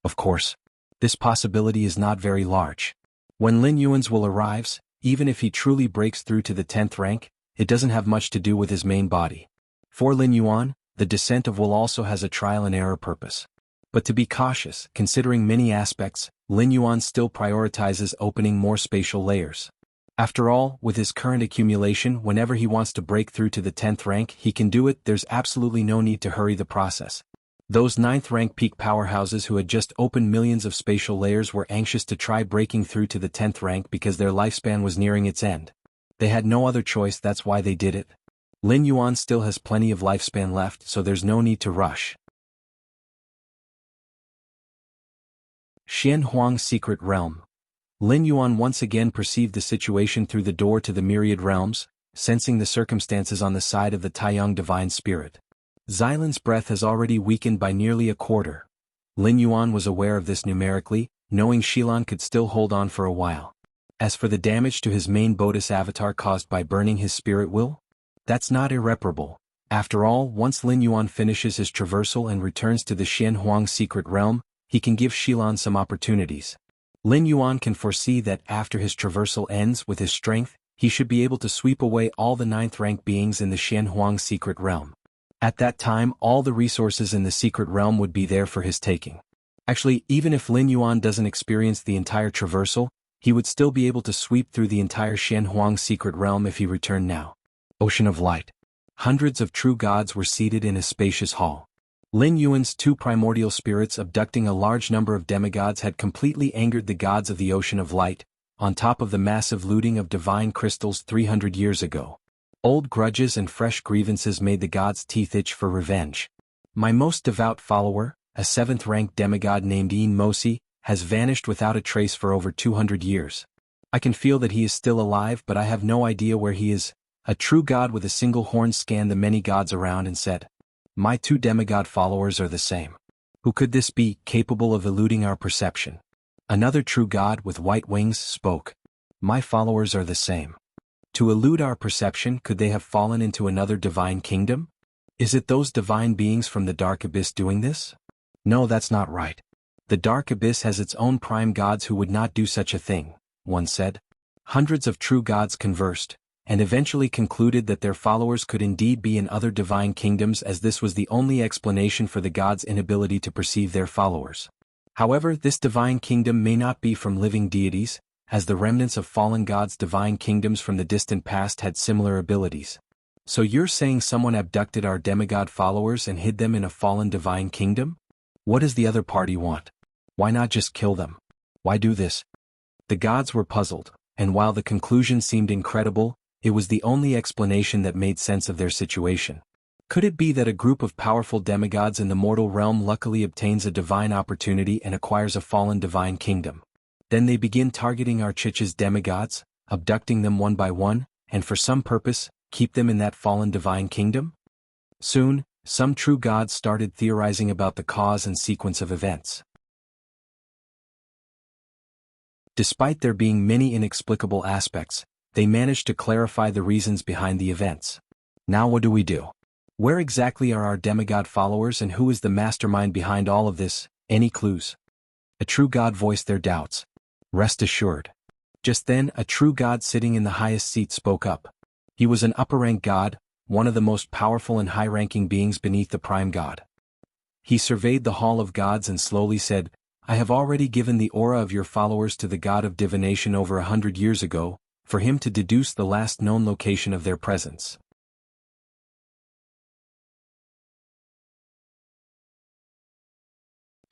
S1: Of course, this possibility is not very large. When Lin Yuan's will arrives, even if he truly breaks through to the 10th rank, it doesn't have much to do with his main body. For Lin Yuan, the descent of will also has a trial and error purpose. But to be cautious, considering many aspects, Lin Yuan still prioritizes opening more spatial layers. After all, with his current accumulation, whenever he wants to break through to the 10th rank, he can do it. There's absolutely no need to hurry the process. Those 9th rank peak powerhouses who had just opened millions of spatial layers were anxious to try breaking through to the 10th rank because their lifespan was nearing its end. They had no other choice, that's why they did it. Lin Yuan still has plenty of lifespan left, so there's no need to rush. Xianhuang secret realm. Lin Yuan once again perceived the situation through the door to the myriad realms, sensing the circumstances on the side of the Taiyang divine spirit. Xilan's breath has already weakened by nearly a quarter. Lin Yuan was aware of this numerically, knowing Xilan could still hold on for a while. As for the damage to his main Bodhis avatar caused by burning his spirit will, that's not irreparable. After all, once Lin Yuan finishes his traversal and returns to the Xianhuang secret realm, he can give Xilan some opportunities. Lin Yuan can foresee that after his traversal ends with his strength, he should be able to sweep away all the 9th rank beings in the Xianhuang secret realm. At that time, all the resources in the secret realm would be there for his taking. Actually, even if Lin Yuan doesn't experience the entire traversal, he would still be able to sweep through the entire Xianhuang secret realm if he returned now. Ocean of Light. Hundreds of true gods were seated in a spacious hall. Lin Yuan's two primordial spirits abducting a large number of demigods had completely angered the gods of the Ocean of Light, on top of the massive looting of divine crystals 300 years ago. Old grudges and fresh grievances made the gods' teeth itch for revenge. My most devout follower, a 7th-ranked demigod named Een Mosi, has vanished without a trace for over 200 years. I can feel that he is still alive, but I have no idea where he is. A true god with a single horn scanned the many gods around and said, "My 2 demigod followers are the same. Who could this be, capable of eluding our perception?" Another true god with white wings spoke. "My followers are the same. To elude our perception, could they have fallen into another divine kingdom? Is it those divine beings from the Dark Abyss doing this? No, that's not right. The Dark Abyss has its own prime gods who would not do such a thing," one said. Hundreds of true gods conversed, and eventually concluded that their followers could indeed be in other divine kingdoms, as this was the only explanation for the gods' inability to perceive their followers. However, this divine kingdom may not be from living deities, as the remnants of fallen gods' divine kingdoms from the distant past had similar abilities. So you're saying someone abducted our demigod followers and hid them in a fallen divine kingdom? What does the other party want? Why not just kill them? Why do this? The gods were puzzled, and while the conclusion seemed incredible, it was the only explanation that made sense of their situation. Could it be that a group of powerful demigods in the mortal realm luckily obtains a divine opportunity and acquires a fallen divine kingdom? Then they begin targeting our Chich's demigods, abducting them one by one, and for some purpose, keep them in that fallen divine kingdom? Soon, some true gods started theorizing about the cause and sequence of events. Despite there being many inexplicable aspects, they managed to clarify the reasons behind the events. Now what do we do? Where exactly are our demigod followers and who is the mastermind behind all of this? Any clues? A true god voiced their doubts. Rest assured. Just then, a true god sitting in the highest seat spoke up. He was an upper-rank god, one of the most powerful and high-ranking beings beneath the prime god. He surveyed the hall of gods and slowly said, I have already given the aura of your followers to the god of divination over 100 years ago, for him to deduce the last known location of their presence.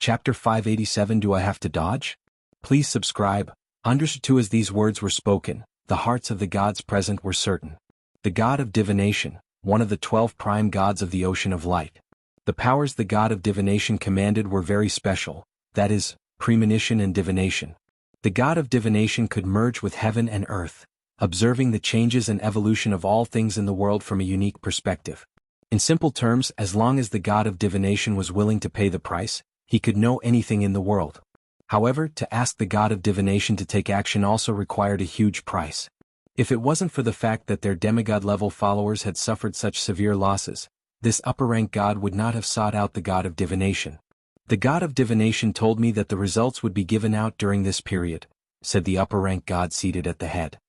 S1: Chapter 587 Do I have to dodge? Please subscribe. Understood as these words were spoken, the hearts of the gods present were certain. The god of divination, one of the 12 prime gods of the ocean of light. The powers the god of divination commanded were very special, that is, premonition and divination. The god of divination could merge with heaven and earth, observing the changes and evolution of all things in the world from a unique perspective. In simple terms, as long as the god of divination was willing to pay the price, he could know anything in the world. However, to ask the god of divination to take action also required a huge price. If it wasn't for the fact that their demigod-level followers had suffered such severe losses, this upper-rank god would not have sought out the god of divination. The god of divination told me that the results would be given out during this period, said the upper-rank god seated at the head.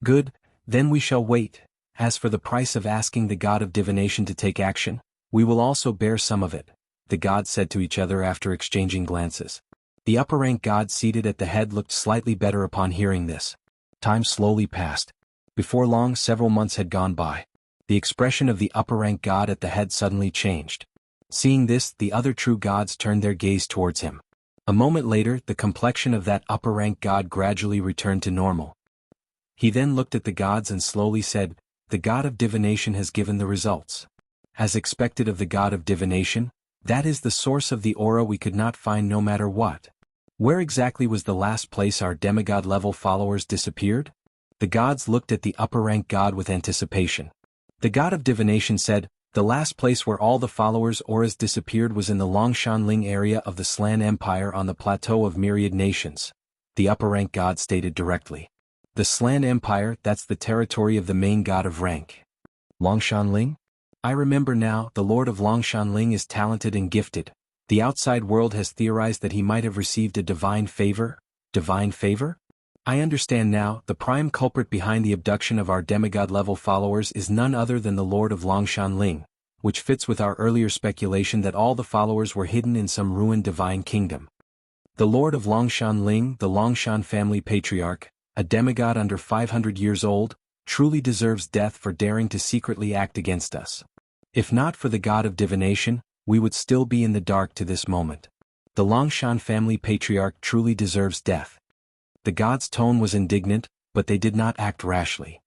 S1: Good, then we shall wait. As for the price of asking the god of divination to take action, we will also bear some of it, the gods said to each other after exchanging glances. The upper-rank god seated at the head looked slightly better upon hearing this. Time slowly passed. Before long, several months had gone by. The expression of the upper-rank god at the head suddenly changed. Seeing this, the other true gods turned their gaze towards him. A moment later, the complexion of that upper-rank god gradually returned to normal. He then looked at the gods and slowly said, The god of divination has given the results. As expected of the god of divination, that is the source of the aura we could not find no matter what. Where exactly was the last place our demigod-level followers disappeared? The gods looked at the upper-rank god with anticipation. The god of divination said, The last place where all the followers' auras disappeared was in the Longshanling area of the Slan Empire on the plateau of myriad nations. The upper-rank god stated directly. The Slan Empire, that's the territory of the main god of rank. Longshanling? I remember now, the Lord of Longshanling is talented and gifted. The outside world has theorized that he might have received a divine favor. Divine favor? I understand now, the prime culprit behind the abduction of our demigod-level followers is none other than the Lord of Longshanling, which fits with our earlier speculation that all the followers were hidden in some ruined divine kingdom. The Lord of Longshanling, the Longshan family patriarch, a demigod under 500 years old, truly deserves death for daring to secretly act against us. If not for the god of divination, we would still be in the dark to this moment. The Longshan family patriarch truly deserves death. The god's tone was indignant, but they did not act rashly.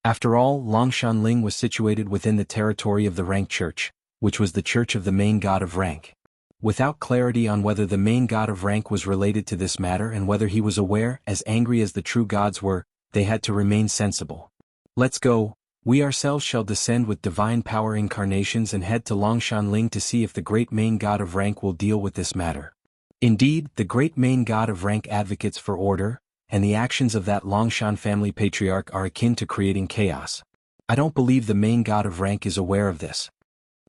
S1: After all, Longshanling was situated within the territory of the rank church, which was the church of the main god of rank. Without clarity on whether the main god of rank was related to this matter and whether he was aware, as angry as the true gods were, they had to remain sensible. Let's go. We ourselves shall descend with divine power incarnations and head to Longshanling to see if the great main god of rank will deal with this matter. Indeed, the great main god of rank advocates for order, and the actions of that Longshan family patriarch are akin to creating chaos. I don't believe the main god of rank is aware of this.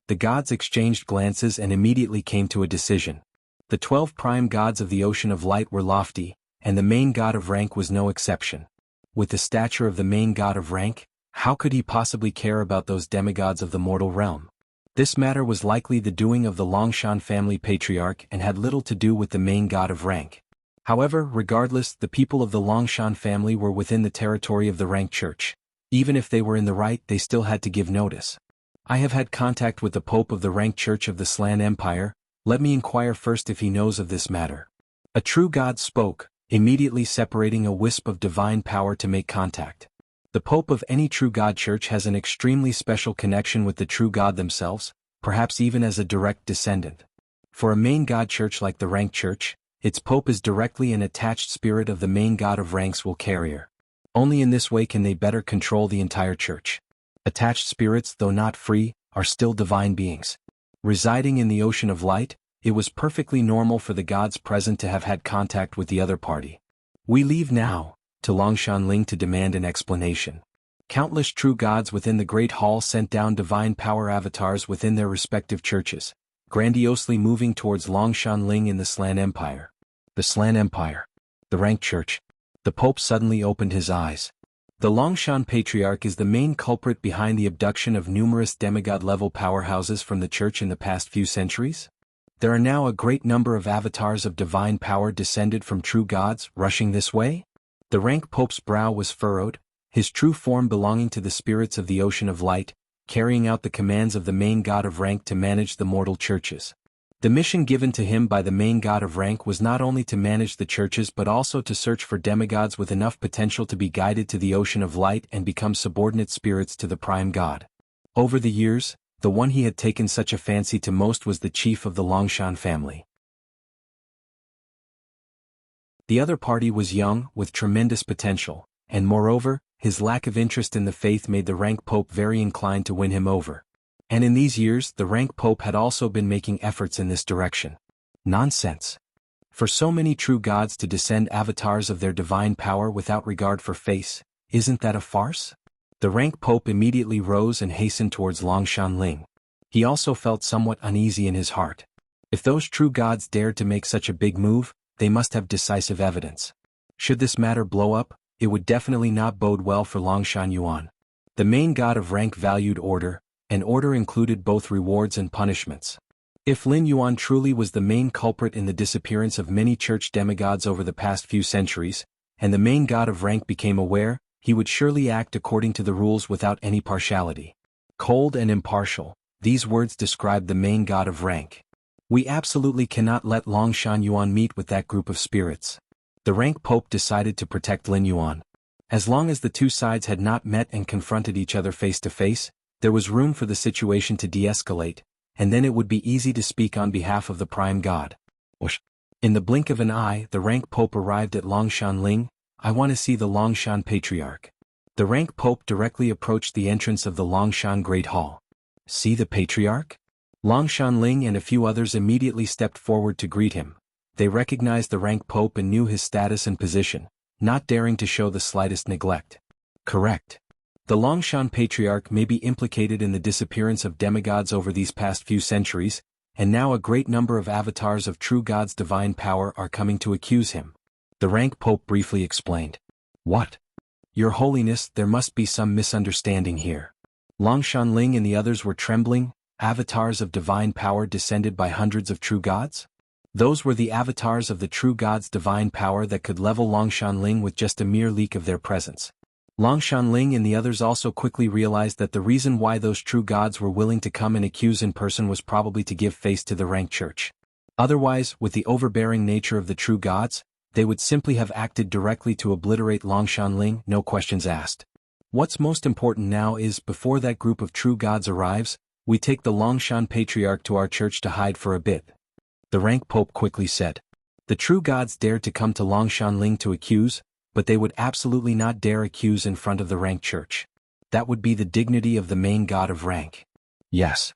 S1: The gods exchanged glances and immediately came to a decision. The 12 prime gods of the ocean of light were lofty, and the main god of rank was no exception. With the stature of the main god of rank, how could he possibly care about those demigods of the mortal realm? This matter was likely the doing of the Longshan family patriarch and had little to do with the main god of rank. However, regardless, the people of the Longshan family were within the territory of the rank church. Even if they were in the right, they still had to give notice. I have had contact with the Pope of the rank church of the Slan Empire. Let me inquire first if he knows of this matter. A true god spoke, immediately separating a wisp of divine power to make contact. The Pope of any true god church has an extremely special connection with the true god themselves, perhaps even as a direct descendant. For a main god church like the rank church, its Pope is directly an attached spirit of the main god of rank's will carrier. Only in this way can they better control the entire church. Attached spirits, though not free, are still divine beings. Residing in the ocean of light, it was perfectly normal for the gods present to have had contact with the other party. We leave now, to Longshan to demand an explanation. Countless true gods within the Great Hall sent down divine power avatars within their respective churches, grandiosely moving towards Longshan in the Slan Empire. The Slan Empire. The Rank Church. The Pope suddenly opened his eyes. The Longshan Patriarch is the main culprit behind the abduction of numerous demigod-level powerhouses from the Church in the past few centuries? There are now a great number of avatars of divine power descended from true gods rushing this way? The Rank Pope's brow was furrowed, his true form belonging to the spirits of the ocean of light, carrying out the commands of the main god of rank to manage the mortal churches. The mission given to him by the main god of rank was not only to manage the churches but also to search for demigods with enough potential to be guided to the ocean of light and become subordinate spirits to the prime god. Over the years, the one he had taken such a fancy to most was the chief of the Longshan family. The other party was young, with tremendous potential, and moreover, his lack of interest in the faith made the Rank Pope very inclined to win him over. And in these years, the Rank Pope had also been making efforts in this direction. Nonsense. For so many true gods to descend avatars of their divine power without regard for face, isn't that a farce? The Rank Pope immediately rose and hastened towards Longshan. He also felt somewhat uneasy in his heart. If those true gods dared to make such a big move, they must have decisive evidence. Should this matter blow up, it would definitely not bode well for Longshan. The main god of rank valued order, and order included both rewards and punishments. If Lin Yuan truly was the main culprit in the disappearance of many church demigods over the past few centuries, and the main god of rank became aware, he would surely act according to the rules without any partiality. Cold and impartial, these words describe the main god of rank. We absolutely cannot let Longshan meet with that group of spirits. The Rank Pope decided to protect Lin Yuan. As long as the two sides had not met and confronted each other face to face, there was room for the situation to de-escalate, and then it would be easy to speak on behalf of the prime god. In the blink of an eye, the Rank Pope arrived at Longshan. I want to see the Longshan Patriarch. The Rank Pope directly approached the entrance of the Longshan Great Hall. See the Patriarch? Longshan and a few others immediately stepped forward to greet him. They recognized the Rank Pope and knew his status and position, not daring to show the slightest neglect. Correct. The Longshan Patriarch may be implicated in the disappearance of demigods over these past few centuries, and now a great number of avatars of true God's divine power are coming to accuse him. The Rank Pope briefly explained. What? Your Holiness, there must be some misunderstanding here. Longshan and the others were trembling, avatars of divine power descended by hundreds of true gods? Those were the avatars of the true God's divine power that could level Longshan with just a mere leak of their presence. Longshan and the others also quickly realized that the reason why those true gods were willing to come and accuse in person was probably to give face to the Rank Church. Otherwise, with the overbearing nature of the true gods, they would simply have acted directly to obliterate Longshan, no questions asked. What's most important now is, before that group of true gods arrives, we take the Longshan Patriarch to our church to hide for a bit. The Rank Pope quickly said. The true gods dared to come to Longshan to accuse, but they would absolutely not dare accuse in front of the Rank Church. That would be the dignity of the main god of rank. Yes.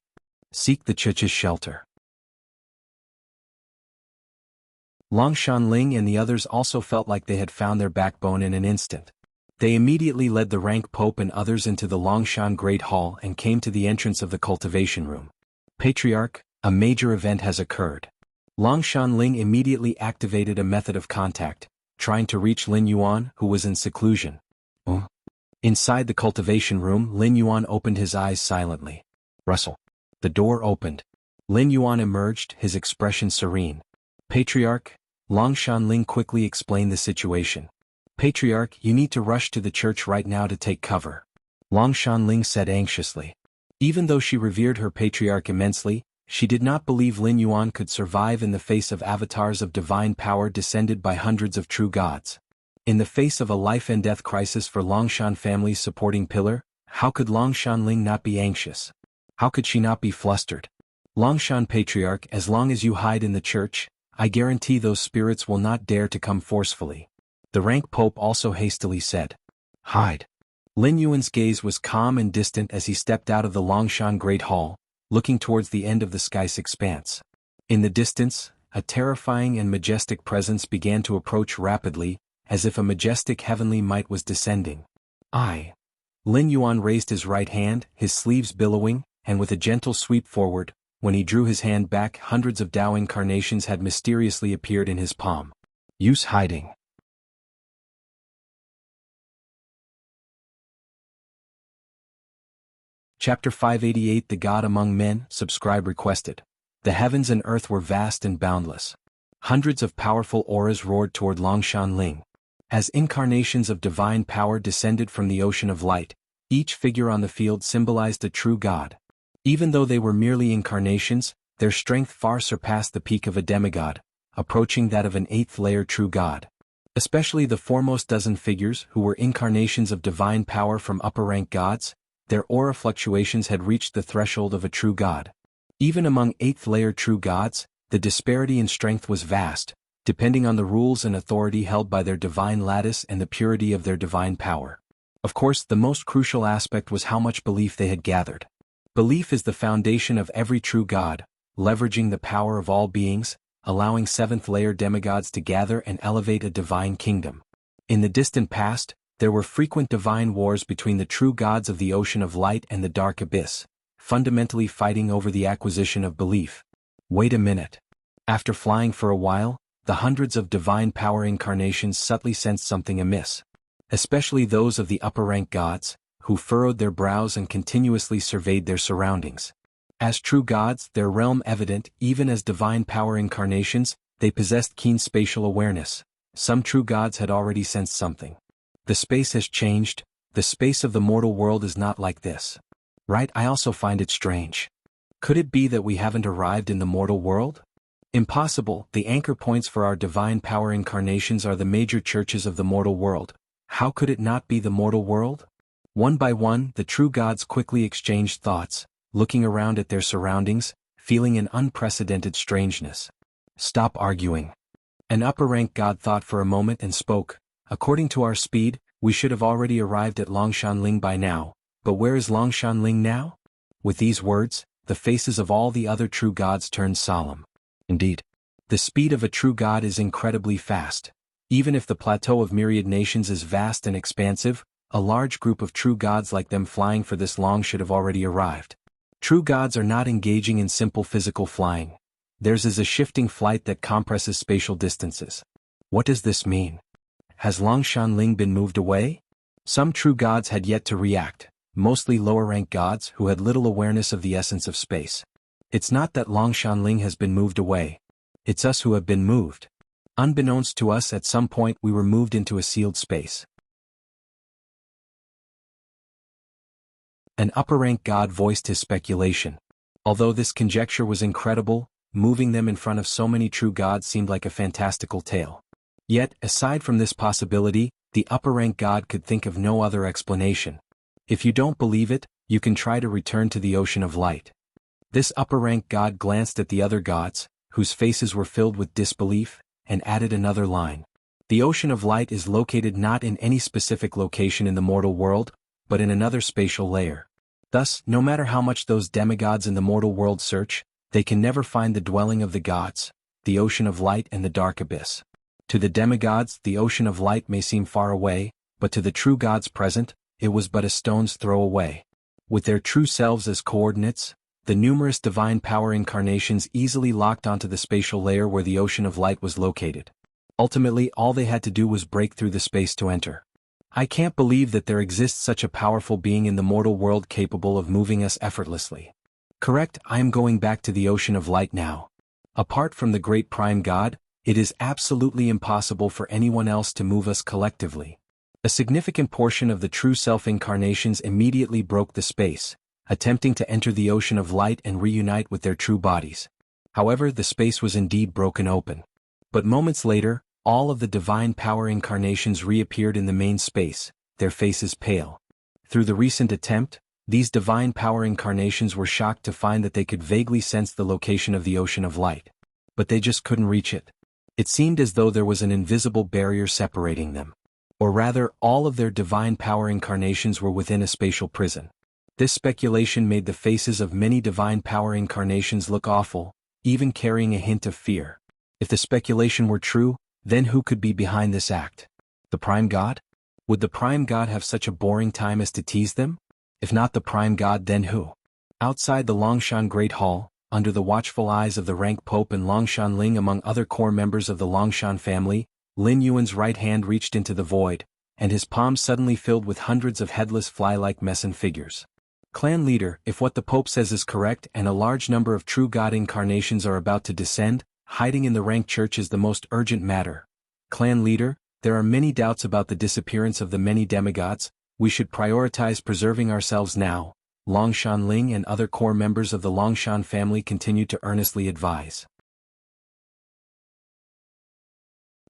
S1: Seek the church's shelter. Longshan and the others also felt like they had found their backbone in an instant. They immediately led the Rank Pope and others into the Longshan Great Hall and came to the entrance of the cultivation room. Patriarch, a major event has occurred. Longshan immediately activated a method of contact, trying to reach Lin Yuan, who was in seclusion. Inside the cultivation room, Lin Yuan opened his eyes silently. Rustle. The door opened. Lin Yuan emerged, his expression serene. Patriarch, Longshan quickly explained the situation. Patriarch, you need to rush to the church right now to take cover. Longshan said anxiously. Even though she revered her patriarch immensely, she did not believe Lin Yuan could survive in the face of avatars of divine power descended by hundreds of true gods. In the face of a life-and-death crisis for Longshan family's supporting pillar, how could Longshan not be anxious? How could she not be flustered? Longshan Patriarch, as long as you hide in the church, I guarantee those spirits will not dare to come forcefully. The Rank Pope also hastily said. Hide. Lin Yuan's gaze was calm and distant as he stepped out of the Longshan Great Hall, looking towards the end of the sky's expanse. In the distance, a terrifying and majestic presence began to approach rapidly, as if a majestic heavenly might was descending. Lin Yuan raised his right hand, his sleeves billowing, and with a gentle sweep forward, when he drew his hand back, hundreds of Tao incarnations had mysteriously appeared in his palm. Use hiding. Chapter 588 The God Among Men, subscribe requested. The heavens and earth were vast and boundless. Hundreds of powerful auras roared toward Longshan Ling. As incarnations of divine power descended from the ocean of light, each figure on the field symbolized a true god. Even though they were merely incarnations, their strength far surpassed the peak of a demigod, approaching that of an eighth-layer true god. Especially the foremost dozen figures who were incarnations of divine power from upper-rank gods, their aura fluctuations had reached the threshold of a true god. Even among eighth-layer true gods, the disparity in strength was vast, depending on the rules and authority held by their divine lattice and the purity of their divine power. Of course, the most crucial aspect was how much belief they had gathered. Belief is the foundation of every true god, leveraging the power of all beings, allowing seventh-layer demigods to gather and elevate a divine kingdom. In the distant past, there were frequent divine wars between the true gods of the ocean of light and the dark abyss, fundamentally fighting over the acquisition of belief. Wait a minute. After flying for a while, the hundreds of divine power incarnations subtly sensed something amiss. Especially those of the upper-rank gods, who furrowed their brows and continuously surveyed their surroundings. As true gods, their realm evident, even as divine power incarnations, they possessed keen spatial awareness. Some true gods had already sensed something. The space has changed, the space of the mortal world is not like this. Right? I also find it strange. Could it be that we haven't arrived in the mortal world? Impossible. The anchor points for our divine power incarnations are the major churches of the mortal world. How could it not be the mortal world? One by one, the true gods quickly exchanged thoughts, looking around at their surroundings, feeling an unprecedented strangeness. Stop arguing. An upper-rank god thought for a moment and spoke. According to our speed, we should have already arrived at Longshan Ling by now, but where is Longshan Ling now? With these words, the faces of all the other true gods turned solemn. Indeed, the speed of a true god is incredibly fast. Even if the plateau of myriad nations is vast and expansive, a large group of true gods like them flying for this long should have already arrived. True gods are not engaging in simple physical flying. Theirs is a shifting flight that compresses spatial distances. What does this mean? Has Longshan Ling been moved away? Some true gods had yet to react, mostly lower-rank gods who had little awareness of the essence of space. It's not that Longshan Ling has been moved away. It's us who have been moved. Unbeknownst to us, at some point we were moved into a sealed space. An upper-rank god voiced his speculation. Although this conjecture was incredible, moving them in front of so many true gods seemed like a fantastical tale. Yet, aside from this possibility, the upper-rank god could think of no other explanation. If you don't believe it, you can try to return to the ocean of light. This upper-rank god glanced at the other gods, whose faces were filled with disbelief, and added another line. The ocean of light is located not in any specific location in the mortal world, but in another spatial layer. Thus, no matter how much those demigods in the mortal world search, they can never find the dwelling of the gods, the ocean of light and the dark abyss. To the demigods, the ocean of light may seem far away, but to the true gods present, it was but a stone's throw away. With their true selves as coordinates, the numerous divine power incarnations easily locked onto the spatial layer where the ocean of light was located. Ultimately, all they had to do was break through the space to enter. I can't believe that there exists such a powerful being in the mortal world capable of moving us effortlessly. Correct, I am going back to the ocean of light now. Apart from the great prime god, it is absolutely impossible for anyone else to move us collectively. A significant portion of the true self-incarnations immediately broke the space, attempting to enter the ocean of light and reunite with their true bodies. However, the space was indeed broken open. But moments later, all of the divine power incarnations reappeared in the main space, their faces pale. Through the recent attempt, these divine power incarnations were shocked to find that they could vaguely sense the location of the ocean of light. But they just couldn't reach it. It seemed as though there was an invisible barrier separating them. Or rather, all of their divine power incarnations were within a spatial prison. This speculation made the faces of many divine power incarnations look awful, even carrying a hint of fear. If the speculation were true, then who could be behind this act? The Prime God? Would the Prime God have such a boring time as to tease them? If not the Prime God, then who? Outside the Longshan Great Hall, under the watchful eyes of the rank Pope and Longshan Ling among other core members of the Longshan family, Lin Yuan's right hand reached into the void, and his palm suddenly filled with hundreds of headless fly-like Meson figures. Clan leader, if what the Pope says is correct and a large number of true God incarnations are about to descend, hiding in the rank church is the most urgent matter. Clan leader, there are many doubts about the disappearance of the many demigods. We should prioritize preserving ourselves now. Longshan Ling and other core members of the Longshan family continued to earnestly advise.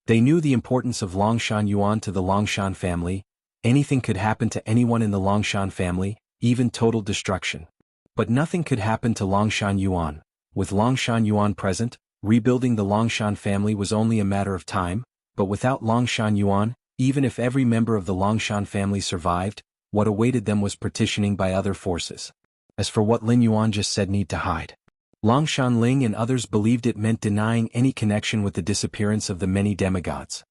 S1: They knew the importance of Longshan Yuan to the Longshan family. Anything could happen to anyone in the Longshan family, even total destruction. But nothing could happen to Longshan Yuan. With Longshan Yuan present, rebuilding the Longshan family was only a matter of time, but without Longshan Yuan, even if every member of the Longshan family survived, what awaited them was partitioning by other forces. As for what Lin Yuan just said need to hide, Longshan Ling and others believed it meant denying any connection with the disappearance of the many demigods.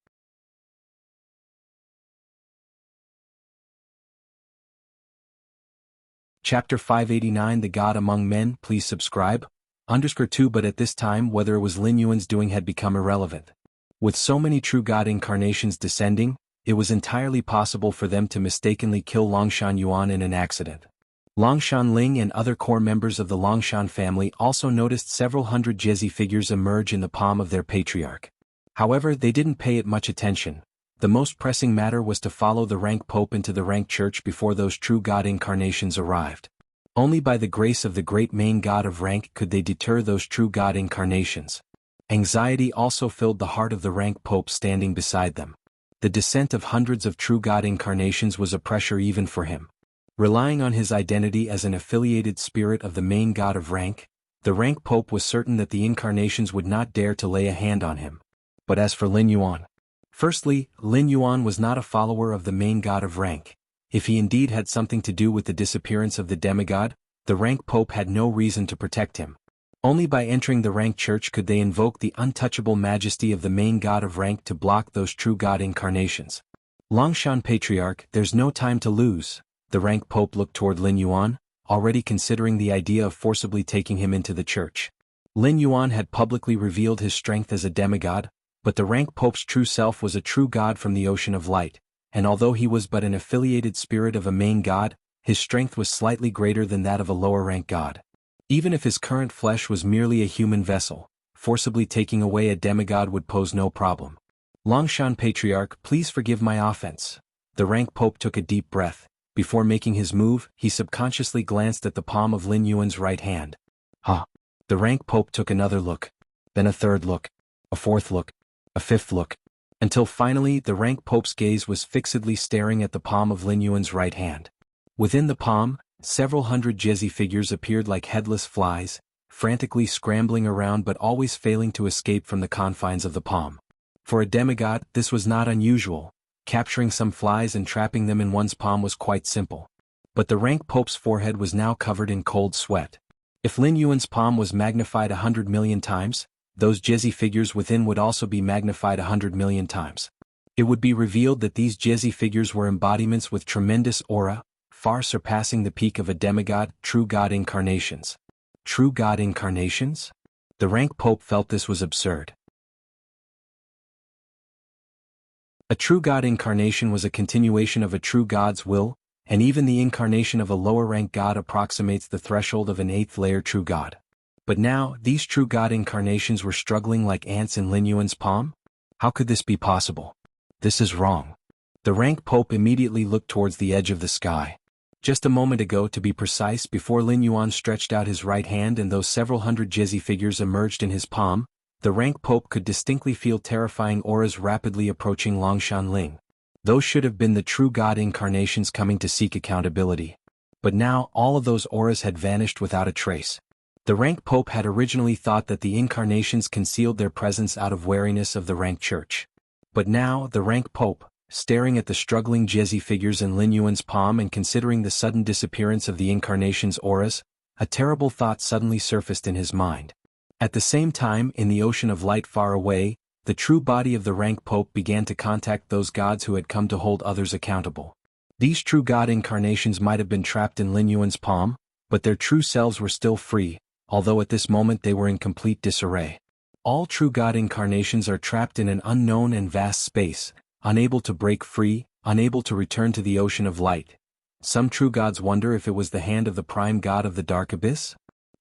S1: Chapter 589 The God Among Men. Please subscribe. _2 But at this time whether it was Lin Yuan's doing had become irrelevant. With so many true God incarnations descending, it was entirely possible for them to mistakenly kill Longshan Yuan in an accident. Longshan Ling and other core members of the Longshan family also noticed several hundred Jezi figures emerge in the palm of their patriarch. However, they didn't pay it much attention. The most pressing matter was to follow the rank Pope into the rank church before those true God incarnations arrived. Only by the grace of the great main God of rank could they deter those true God incarnations. Anxiety also filled the heart of the rank Pope standing beside them. The descent of hundreds of true God incarnations was a pressure even for him. Relying on his identity as an affiliated spirit of the main God of rank, the rank Pope was certain that the incarnations would not dare to lay a hand on him. But as for Lin Yuan, firstly, Lin Yuan was not a follower of the main God of rank. If he indeed had something to do with the disappearance of the demigod, the rank Pope had no reason to protect him. Only by entering the rank church could they invoke the untouchable majesty of the main God of rank to block those true God incarnations. Longshan Patriarch, there's no time to lose. The rank Pope looked toward Lin Yuan, already considering the idea of forcibly taking him into the church. Lin Yuan had publicly revealed his strength as a demigod, but the rank Pope's true self was a true God from the ocean of light, and although he was but an affiliated spirit of a main God, his strength was slightly greater than that of a lower rank God. Even if his current flesh was merely a human vessel, forcibly taking away a demigod would pose no problem. Longshan Patriarch, please forgive my offense. The rank Pope took a deep breath. Before making his move, he subconsciously glanced at the palm of Lin Yuan's right hand. The rank Pope took another look, then a third look, a fourth look, a fifth look, until finally the rank Pope's gaze was fixedly staring at the palm of Lin Yuan's right hand. Within the palm, several hundred Jezi figures appeared like headless flies, frantically scrambling around but always failing to escape from the confines of the palm. For a demigod, this was not unusual. Capturing some flies and trapping them in one's palm was quite simple. But the rank Pope's forehead was now covered in cold sweat. If Lin Yuan's palm was magnified 100 million times, those Jezi figures within would also be magnified 100 million times. It would be revealed that these Jezi figures were embodiments with tremendous aura, far surpassing the peak of a demigod, true God incarnations. True God incarnations? The rank Pope felt this was absurd. A true God incarnation was a continuation of a true God's will, and even the incarnation of a lower rank God approximates the threshold of an 8th layer true God. But now, these true God incarnations were struggling like ants in Lin Yuan's palm? How could this be possible? This is wrong. The rank Pope immediately looked towards the edge of the sky. Just a moment ago, to be precise, before Lin Yuan stretched out his right hand and those several hundred Jezi figures emerged in his palm, the rank Pope could distinctly feel terrifying auras rapidly approaching Longshan Ling. Those should have been the true God incarnations coming to seek accountability. But now, all of those auras had vanished without a trace. The rank Pope had originally thought that the incarnations concealed their presence out of wariness of the rank church. But now, the rank Pope, staring at the struggling Jezi figures in Lin Yuan's palm and considering the sudden disappearance of the incarnation's auras, a terrible thought suddenly surfaced in his mind. At the same time, in the ocean of light far away, the true body of the rank Pope began to contact those gods who had come to hold others accountable. These true god incarnations might have been trapped in Lin Yuan's palm, but their true selves were still free, although at this moment they were in complete disarray. All true god incarnations are trapped in an unknown and vast space, unable to break free, unable to return to the ocean of light. Some true gods wonder if it was the hand of the prime god of the dark abyss?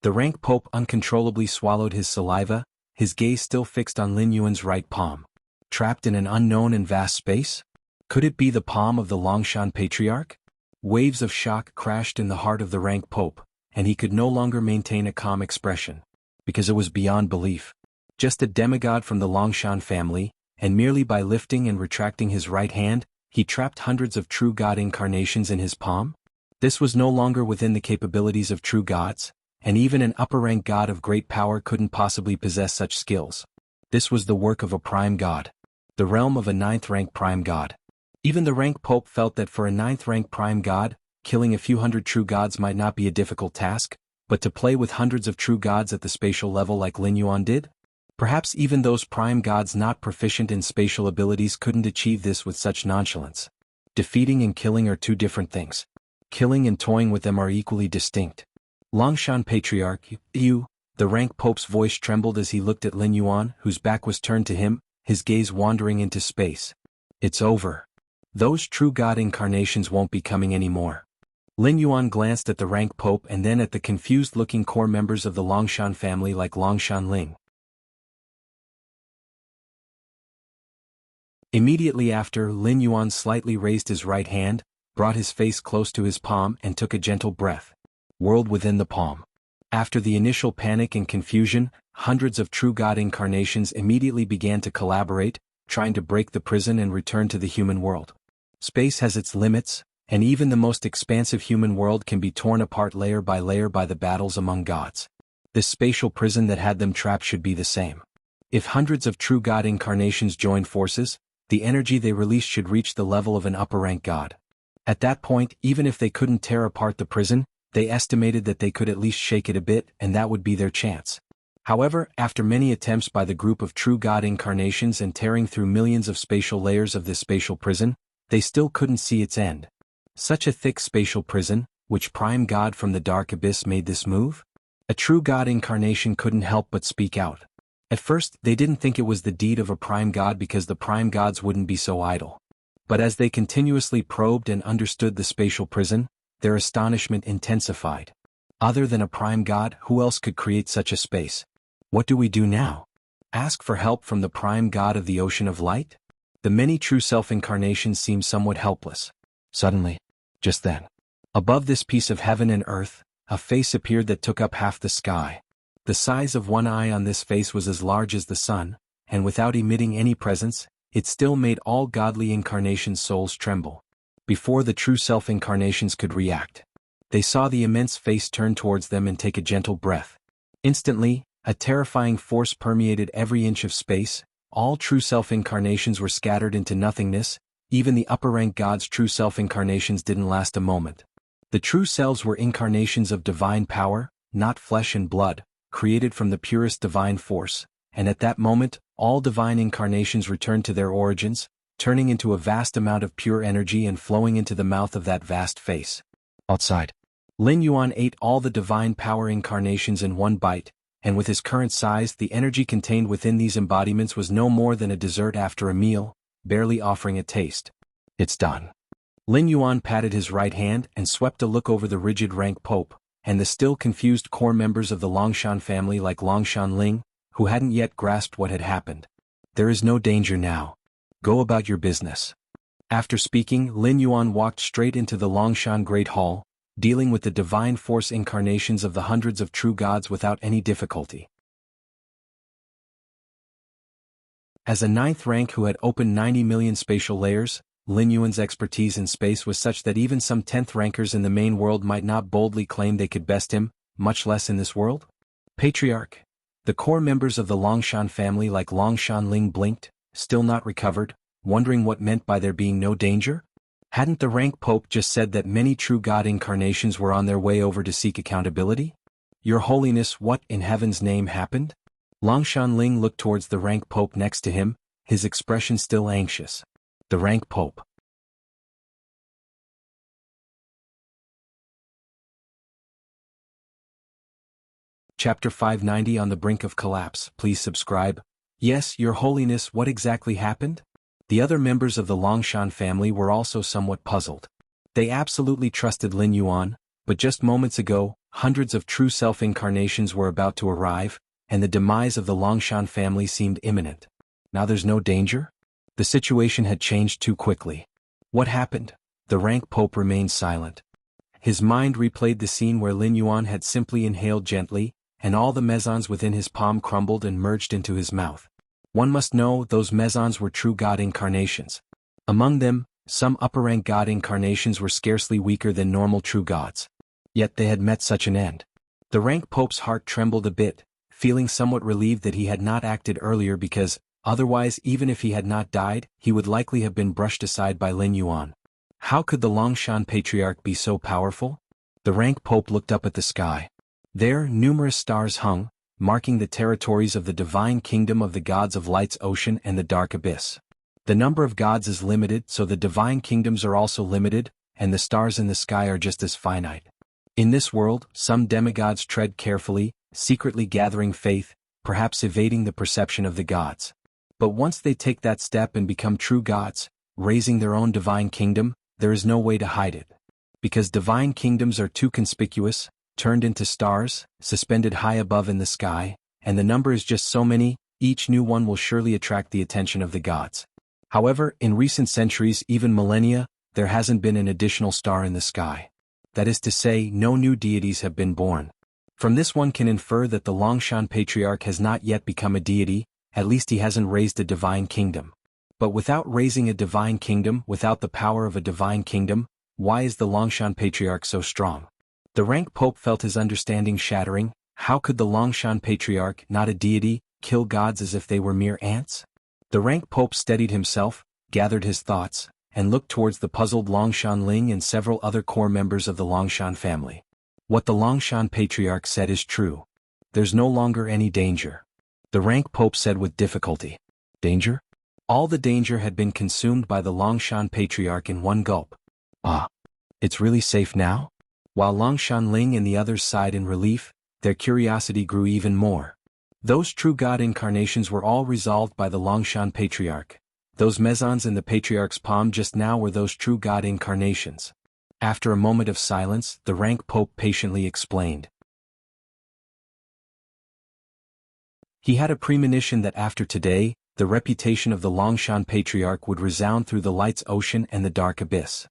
S1: The rank Pope uncontrollably swallowed his saliva, his gaze still fixed on Lin Yuan's right palm. Trapped in an unknown and vast space? Could it be the palm of the Longshan Patriarch? Waves of shock crashed in the heart of the rank Pope, and he could no longer maintain a calm expression. Because it was beyond belief. Just a demigod from the Longshan family, and merely by lifting and retracting his right hand, he trapped hundreds of true god incarnations in his palm? This was no longer within the capabilities of true gods, and even an upper-rank god of great power couldn't possibly possess such skills. This was the work of a prime god. The realm of a 9th-rank prime god. Even the rank Pope felt that for a 9th-rank prime god, killing a few hundred true gods might not be a difficult task, but to play with hundreds of true gods at the spatial level like Lin Yuan did? Perhaps even those prime gods not proficient in spatial abilities couldn't achieve this with such nonchalance. Defeating and killing are two different things. Killing and toying with them are equally distinct. Longshan Patriarch, you, the rank Pope's voice trembled as he looked at Lin Yuan, whose back was turned to him, his gaze wandering into space. It's over. Those true god incarnations won't be coming anymore. Lin Yuan glanced at the rank Pope and then at the confused-looking core members of the Longshan family like Longshan Ling. Immediately after, Lin Yuan slightly raised his right hand, brought his face close to his palm and took a gentle breath. World within the palm. After the initial panic and confusion, hundreds of true god incarnations immediately began to collaborate, trying to break the prison and return to the human world. Space has its limits, and even the most expansive human world can be torn apart layer by the battles among gods. This spatial prison that had them trapped should be the same. If hundreds of true god incarnations joined forces, the energy they released should reach the level of an upper-rank god. At that point, even if they couldn't tear apart the prison, they estimated that they could at least shake it a bit, and that would be their chance. However, after many attempts by the group of true god incarnations and tearing through millions of spatial layers of this spatial prison, they still couldn't see its end. Such a thick spatial prison, which prime god from the dark abyss made this move? A true god incarnation couldn't help but speak out. At first, they didn't think it was the deed of a prime god because the prime gods wouldn't be so idle. But as they continuously probed and understood the spatial prison, their astonishment intensified. Other than a prime god, who else could create such a space? What do we do now? Ask for help from the prime god of the ocean of light? The many true self-incarnations seemed somewhat helpless. Suddenly, just then, above this piece of heaven and earth, a face appeared that took up half the sky. The size of one eye on this face was as large as the sun, and without emitting any presence, it still made all godly incarnations' souls tremble. Before the true self-incarnations could react, they saw the immense face turn towards them and take a gentle breath. Instantly, a terrifying force permeated every inch of space. All true self-incarnations were scattered into nothingness. Even the upper-rank gods' true self-incarnations didn't last a moment. The true selves were incarnations of divine power, not flesh and blood, created from the purest divine force, and at that moment, all divine incarnations returned to their origins, turning into a vast amount of pure energy and flowing into the mouth of that vast face. Outside, Lin Yuan ate all the divine power incarnations in one bite, and with his current size, the energy contained within these embodiments was no more than a dessert after a meal, barely offering a taste. It's done. Lin Yuan patted his right hand and swept a look over the rigid rank Pope, and the still confused core members of the Longshan family like Longshan Ling, who hadn't yet grasped what had happened. There is no danger now. Go about your business. After speaking, Lin Yuan walked straight into the Longshan Great Hall, dealing with the divine force incarnations of the hundreds of true gods without any difficulty. As a 9th rank who had opened 90 million spatial layers, Lin Yuan's expertise in space was such that even some 10th rankers in the main world might not boldly claim they could best him, much less in this world. Patriarch. The core members of the Longshan family like Longshan Ling blinked, still not recovered, wondering what meant by there being no danger? Hadn't the rank Pope just said that many true God incarnations were on their way over to seek accountability? Your Holiness, what in heaven's name happened? Longshan Ling looked towards the rank Pope next to him, his expression still anxious. The rank Pope. Chapter 590 On the Brink of Collapse. Please subscribe. Yes, Your Holiness, what exactly happened? The other members of the Longshan family were also somewhat puzzled. They absolutely trusted Lin Yuan, but just moments ago, hundreds of true self-incarnations were about to arrive, and the demise of the Longshan family seemed imminent. Now there's no danger? The situation had changed too quickly. What happened? The rank Pope remained silent. His mind replayed the scene where Lin Yuan had simply inhaled gently, and all the mesons within his palm crumbled and merged into his mouth. One must know those mesons were true God incarnations. Among them, some upper-rank God incarnations were scarcely weaker than normal true gods. Yet they had met such an end. The rank Pope's heart trembled a bit, feeling somewhat relieved that he had not acted earlier because, otherwise even if he had not died, he would likely have been brushed aside by Lin Yuan. How could the Longshan Patriarch be so powerful? The rank Pope looked up at the sky. There, numerous stars hung, marking the territories of the divine kingdom of the gods of Light's Ocean and the Dark Abyss. The number of gods is limited, so the divine kingdoms are also limited, and the stars in the sky are just as finite. In this world, some demigods tread carefully, secretly gathering faith, perhaps evading the perception of the gods. But once they take that step and become true gods, raising their own divine kingdom, there is no way to hide it. Because divine kingdoms are too conspicuous, turned into stars, suspended high above in the sky, and the number is just so many, each new one will surely attract the attention of the gods. However, in recent centuries, even millennia, there hasn't been an additional star in the sky. That is to say, no new deities have been born. From this one can infer that the Longshan Patriarch has not yet become a deity, at least he hasn't raised a divine kingdom. But without raising a divine kingdom, without the power of a divine kingdom, why is the Longshan Patriarch so strong? The rank Pope felt his understanding shattering. How could the Longshan Patriarch, not a deity, kill gods as if they were mere ants? The rank Pope steadied himself, gathered his thoughts, and looked towards the puzzled Longshan Ling and several other core members of the Longshan family. What the Longshan Patriarch said is true. There's no longer any danger. The rank Pope said with difficulty. Danger? All the danger had been consumed by the Longshan Patriarch in one gulp. Ah. It's really safe now? While Longshan Ling and the others sighed in relief, their curiosity grew even more. Those true God incarnations were all resolved by the Longshan Patriarch. Those mesons in the Patriarch's palm just now were those true God incarnations. After a moment of silence, the rank Pope patiently explained. He had a premonition that after today, the reputation of the Longshan Patriarch would resound through the Light's Ocean and the Dark Abyss.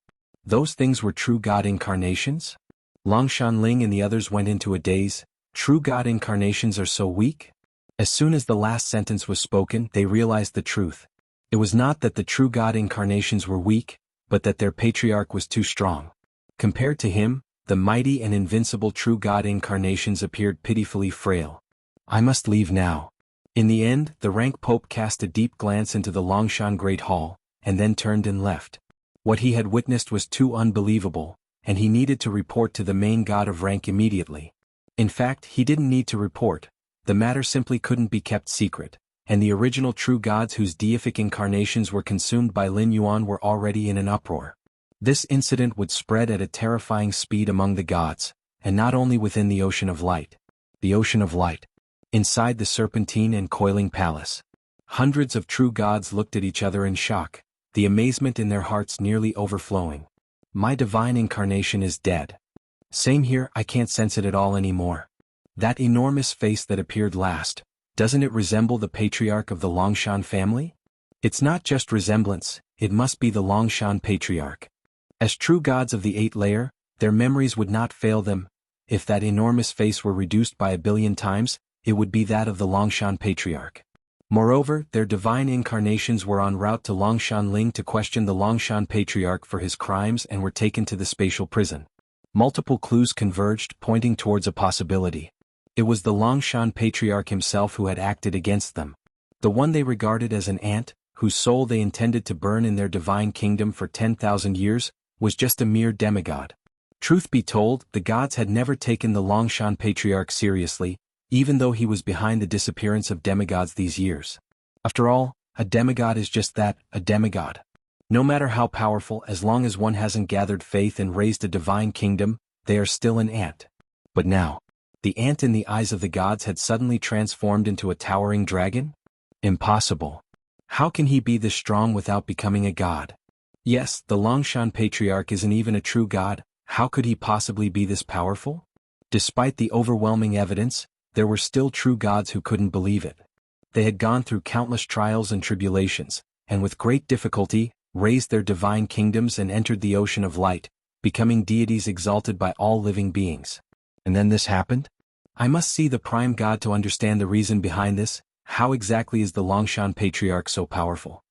S1: Those things were true God incarnations? Longshan Ling and the others went into a daze. True God incarnations are so weak? As soon as the last sentence was spoken, they realized the truth. It was not that the true God incarnations were weak, but that their patriarch was too strong. Compared to him, the mighty and invincible true God incarnations appeared pitifully frail. I must leave now. In the end, the rank Pope cast a deep glance into the Longshan Great Hall, and then turned and left. What he had witnessed was too unbelievable, and he needed to report to the main god of rank immediately. In fact, he didn't need to report. The matter simply couldn't be kept secret, and the original true gods whose deific incarnations were consumed by Lin Yuan were already in an uproar. This incident would spread at a terrifying speed among the gods, and not only within the Ocean of Light. The Ocean of Light. Inside the serpentine and coiling palace. Hundreds of true gods looked at each other in shock, the amazement in their hearts nearly overflowing. My divine incarnation is dead. Same here, I can't sense it at all anymore. That enormous face that appeared last, doesn't it resemble the patriarch of the Longshan family? It's not just resemblance, it must be the Longshan Patriarch. As true gods of the 8th layer, their memories would not fail them. If that enormous face were reduced by 1,000,000,000 times, it would be that of the Longshan Patriarch. Moreover, their divine incarnations were en route to Longshan Ling to question the Longshan Patriarch for his crimes and were taken to the spatial prison. Multiple clues converged, pointing towards a possibility. It was the Longshan Patriarch himself who had acted against them. The one they regarded as an ant, whose soul they intended to burn in their divine kingdom for 10,000 years, was just a mere demigod. Truth be told, the gods had never taken the Longshan patriarch seriously, even though he was behind the disappearance of demigods these years. After all, a demigod is just that, a demigod. No matter how powerful, as long as one hasn't gathered faith and raised a divine kingdom, they are still an ant. But now, the ant in the eyes of the gods had suddenly transformed into a towering dragon? Impossible. How can he be this strong without becoming a god? Yes, the Longshan patriarch isn't even a true god. How could he possibly be this powerful? Despite the overwhelming evidence, there were still true gods who couldn't believe it. They had gone through countless trials and tribulations, and with great difficulty, raised their divine kingdoms and entered the ocean of light, becoming deities exalted by all living beings. And then this happened? I must see the prime god to understand the reason behind this. How exactly is the Longshan patriarch so powerful?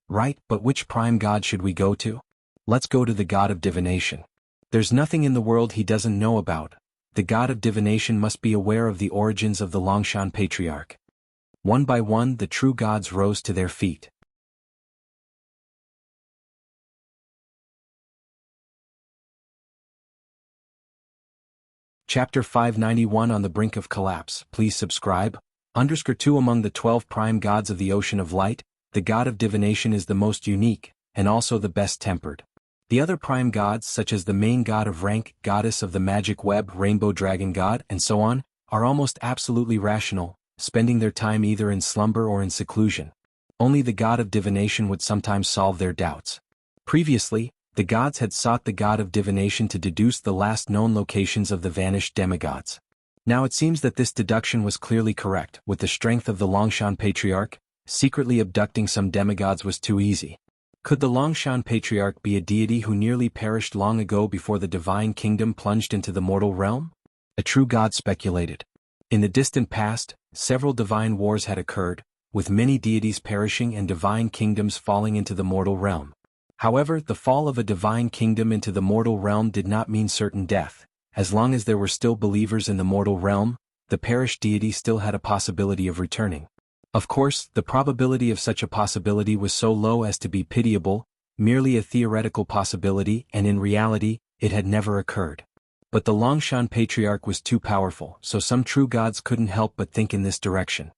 S1: Right, but which prime god should we go to? Let's go to the god of divination. There's nothing in the world he doesn't know about. The god of divination must be aware of the origins of the Longshan patriarch. One by one, the true gods rose to their feet. Chapter 591 On the Brink of Collapse. Please subscribe. _2 Among the 12 prime gods of the Ocean of Light, the god of divination is the most unique, and also the best-tempered. The other prime gods, such as the main god of rank, goddess of the magic web, rainbow dragon god, and so on, are almost absolutely rational, spending their time either in slumber or in seclusion. Only the god of divination would sometimes solve their doubts. Previously, the gods had sought the god of divination to deduce the last known locations of the vanished demigods. Now it seems that this deduction was clearly correct. With the strength of the Longshan patriarch, secretly abducting some demigods was too easy. Could the Longshan patriarch be a deity who nearly perished long ago before the divine kingdom plunged into the mortal realm? A true god speculated. In the distant past, several divine wars had occurred, with many deities perishing and divine kingdoms falling into the mortal realm. However, the fall of a divine kingdom into the mortal realm did not mean certain death. As long as there were still believers in the mortal realm, the perished deity still had a possibility of returning. Of course, the probability of such a possibility was so low as to be pitiable, merely a theoretical possibility, and in reality, it had never occurred. But the Longshan patriarch was too powerful, so some true gods couldn't help but think in this direction.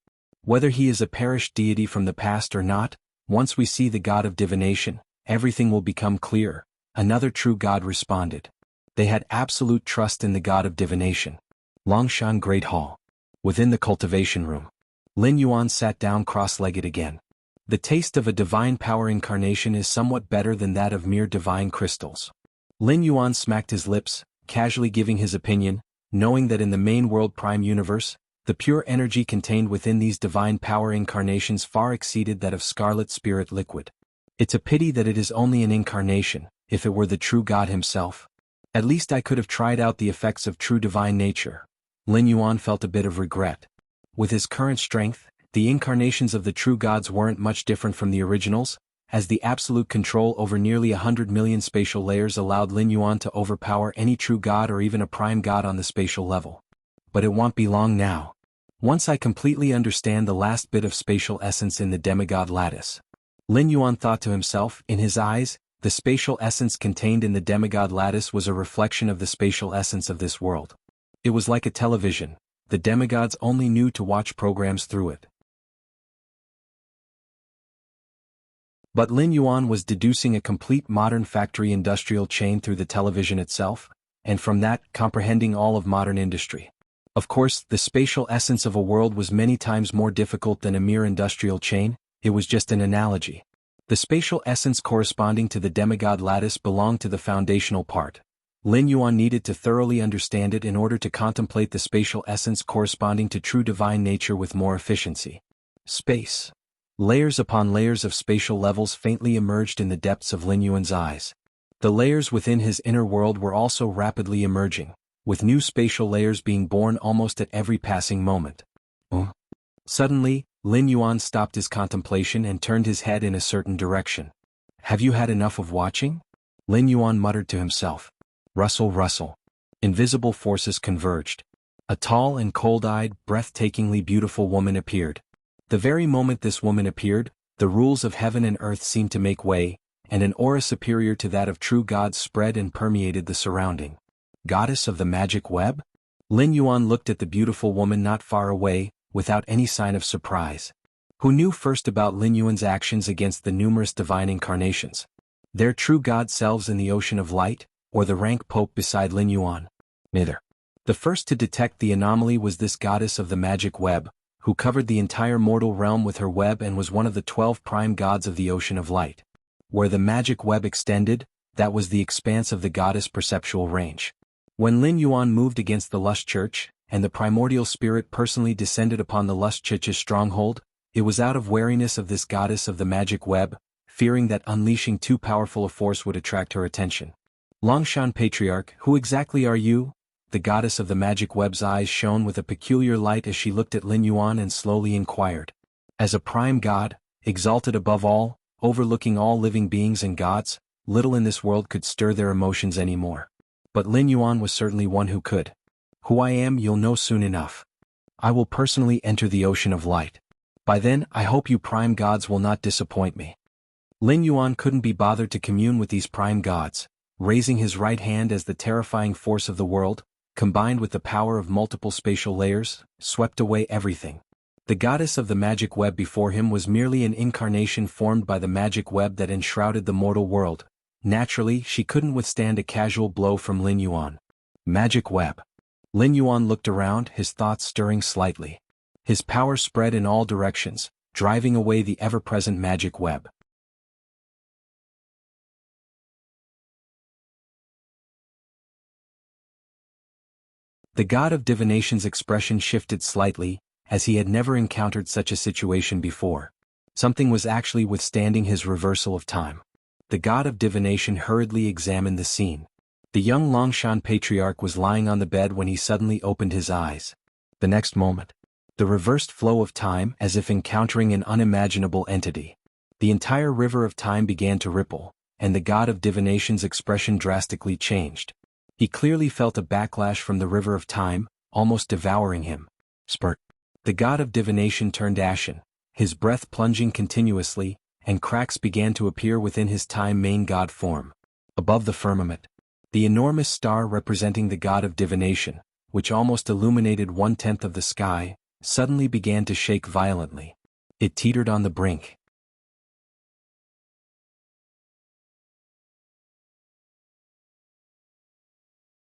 S1: Whether he is a perished deity from the past or not, once we see the god of divination, everything will become clear. Another true god responded. They had absolute trust in the god of divination. Longshan Great Hall. Within the cultivation room, Lin Yuan sat down cross-legged again. The taste of a divine power incarnation is somewhat better than that of mere divine crystals. Lin Yuan smacked his lips, casually giving his opinion, knowing that in the main world prime universe, the pure energy contained within these divine power incarnations far exceeded that of scarlet spirit liquid. It's a pity that it is only an incarnation. If it were the true God himself, at least I could have tried out the effects of true divine nature. Lin Yuan felt a bit of regret. With his current strength, the incarnations of the true gods weren't much different from the originals, as the absolute control over nearly 100 million spatial layers allowed Lin Yuan to overpower any true god or even a prime god on the spatial level. But it won't be long now. Once I completely understand the last bit of spatial essence in the demigod lattice. Lin Yuan thought to himself. In his eyes, the spatial essence contained in the demigod lattice was a reflection of the spatial essence of this world. It was like a television. The demigods only knew to watch programs through it. But Lin Yuan was deducing a complete modern factory industrial chain through the television itself, and from that, comprehending all of modern industry. Of course, the spatial essence of a world was many times more difficult than a mere industrial chain. It was just an analogy. The spatial essence corresponding to the demigod lattice belonged to the foundational part. Lin Yuan needed to thoroughly understand it in order to contemplate the spatial essence corresponding to true divine nature with more efficiency. Space. Layers upon layers of spatial levels faintly emerged in the depths of Lin Yuan's eyes. The layers within his inner world were also rapidly emerging, with new spatial layers being born almost at every passing moment. Suddenly, Lin Yuan stopped his contemplation and turned his head in a certain direction. Have you had enough of watching? Lin Yuan muttered to himself. Rustle, rustle. Invisible forces converged. A tall and cold-eyed, breathtakingly beautiful woman appeared. The very moment this woman appeared, the rules of heaven and earth seemed to make way, and an aura superior to that of true gods spread and permeated the surrounding. Goddess of the magic web? Lin Yuan looked at the beautiful woman not far away, without any sign of surprise. Who knew first about Lin Yuan's actions against the numerous divine incarnations? Their true god selves in the ocean of light, or the rank pope beside Lin Yuan? Neither. The first to detect the anomaly was this goddess of the magic web, who covered the entire mortal realm with her web and was one of the 12 prime gods of the ocean of light. Where the magic web extended, that was the expanse of the goddess' perceptual range. When Lin Yuan moved against the Lust Church, and the primordial spirit personally descended upon the Lust Church's stronghold, it was out of wariness of this goddess of the magic web, fearing that unleashing too powerful a force would attract her attention. Longshan Patriarch, who exactly are you? The goddess of the magic web's eyes shone with a peculiar light as she looked at Lin Yuan and slowly inquired. As a prime god, exalted above all, overlooking all living beings and gods, little in this world could stir their emotions anymore. But Lin Yuan was certainly one who could. Who I am you'll know soon enough. I will personally enter the ocean of light. By then I hope you prime gods will not disappoint me. Lin Yuan couldn't be bothered to commune with these prime gods, raising his right hand as the terrifying force of the world, combined with the power of multiple spatial layers, swept away everything. The goddess of the magic web before him was merely an incarnation formed by the magic web that enshrouded the mortal world. Naturally, she couldn't withstand a casual blow from Lin Yuan. Magic web. Lin Yuan looked around, his thoughts stirring slightly. His power spread in all directions, driving away the ever-present magic web. The god of divination's expression shifted slightly, as he had never encountered such a situation before. Something was actually withstanding his reversal of time. The god of divination hurriedly examined the scene. The young Longshan Patriarch was lying on the bed when he suddenly opened his eyes. The next moment, the reversed flow of time as if encountering an unimaginable entity. The entire river of time began to ripple, and the god of divination's expression drastically changed. He clearly felt a backlash from the river of time, almost devouring him. Spurt. The god of divination turned ashen, his breath plunging continuously, and cracks began to appear within his time main god form. Above the firmament, the enormous star representing the god of divination, which almost illuminated 1/10 of the sky, suddenly began to shake violently. It teetered on the brink.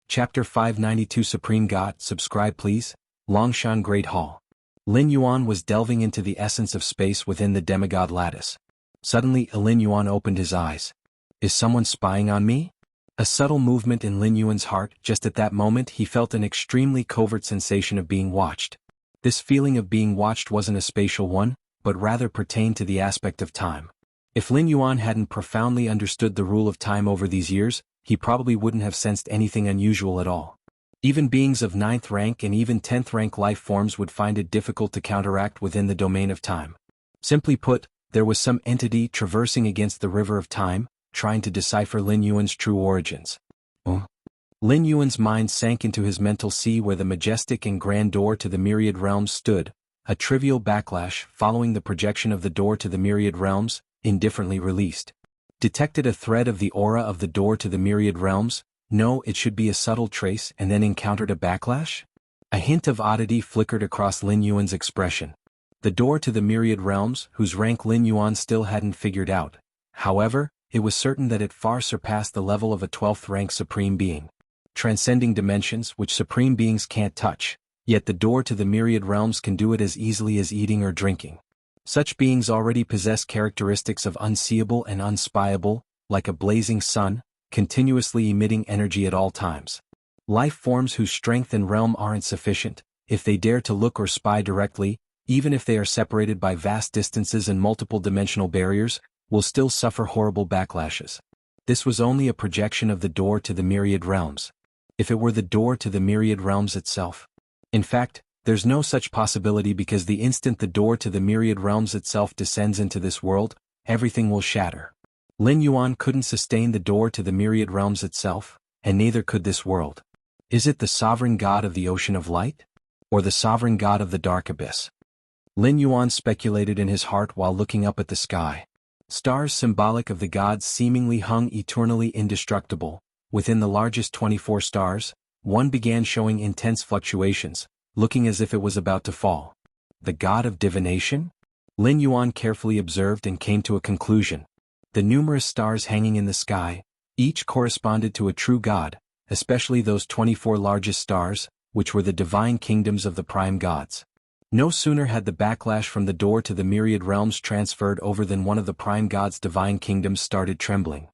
S1: Chapter 592 Supreme God, subscribe please. Longshan Great Hall. Lin Yuan was delving into the essence of space within the demigod lattice. Suddenly Lin Yuan opened his eyes. Is someone spying on me? A subtle movement in Lin Yuan's heart. Just at that moment he felt an extremely covert sensation of being watched. This feeling of being watched wasn't a spatial one, but rather pertained to the aspect of time. If Lin Yuan hadn't profoundly understood the rule of time over these years, he probably wouldn't have sensed anything unusual at all. Even beings of 9th rank and even 10th rank life forms would find it difficult to counteract within the domain of time. Simply put, there was some entity traversing against the river of time, trying to decipher Lin Yuan's true origins. Lin Yuan's mind sank into his mental sea where the majestic and grand door to the myriad realms stood, a trivial backlash following the projection of the door to the myriad realms, indifferently released. Detected a thread of the aura of the door to the myriad realms? No, it should be a subtle trace, and then encountered a backlash? A hint of oddity flickered across Lin Yuan's expression. The door to the myriad realms, whose rank Lin Yuan still hadn't figured out. However, it was certain that it far surpassed the level of a 12th rank supreme being. Transcending dimensions which supreme beings can't touch, yet the door to the myriad realms can do it as easily as eating or drinking. Such beings already possess characteristics of unseeable and unspyable, like a blazing sun, continuously emitting energy at all times. Life forms whose strength and realm aren't sufficient, if they dare to look or spy directly, even if they are separated by vast distances and multiple dimensional barriers, will still suffer horrible backlashes. This was only a projection of the door to the myriad realms. If it were the door to the myriad realms itself. In fact, there's no such possibility because the instant the door to the myriad realms itself descends into this world, everything will shatter. Lin Yuan couldn't sustain the door to the myriad realms itself, and neither could this world. Is it the sovereign god of the ocean of light? Or the sovereign god of the dark abyss? Lin Yuan speculated in his heart while looking up at the sky. Stars symbolic of the gods seemingly hung eternally indestructible. Within the largest 24 stars, one began showing intense fluctuations, looking as if it was about to fall. The god of divination? Lin Yuan carefully observed and came to a conclusion. The numerous stars hanging in the sky, each corresponded to a true god, especially those 24 largest stars, which were the divine kingdoms of the prime gods. No sooner had the backlash from the door to the myriad realms transferred over than one of the prime gods' divine kingdoms started trembling.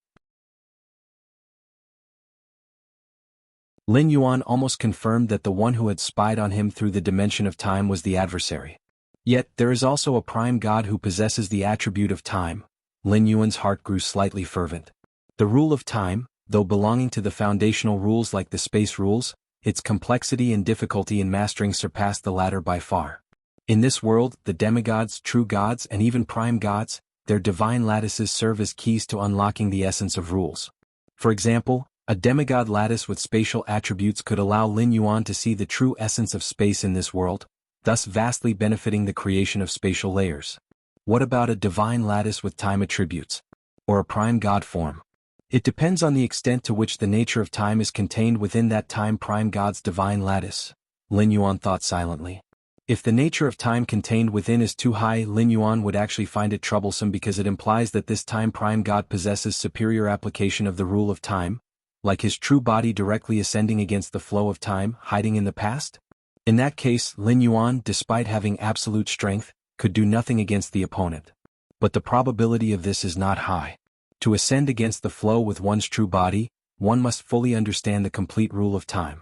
S1: Lin Yuan almost confirmed that the one who had spied on him through the dimension of time was the adversary. Yet, there is also a prime god who possesses the attribute of time. Lin Yuan's heart grew slightly fervent. The rule of time, though belonging to the foundational rules like the space rules, its complexity and difficulty in mastering surpassed the latter by far. In this world, the demigods, true gods, and even prime gods, their divine lattices serve as keys to unlocking the essence of rules. For example, a demigod lattice with spatial attributes could allow Lin Yuan to see the true essence of space in this world, thus vastly benefiting the creation of spatial layers. What about a divine lattice with time attributes? Or a prime god form? It depends on the extent to which the nature of time is contained within that time prime god's divine lattice. Lin Yuan thought silently. If the nature of time contained within is too high, Lin Yuan would actually find it troublesome because it implies that this time prime god possesses superior application of the rule of time, like his true body directly ascending against the flow of time, hiding in the past? In that case, Lin Yuan, despite having absolute strength, could do nothing against the opponent. But the probability of this is not high. To ascend against the flow with one's true body, one must fully understand the complete rule of time.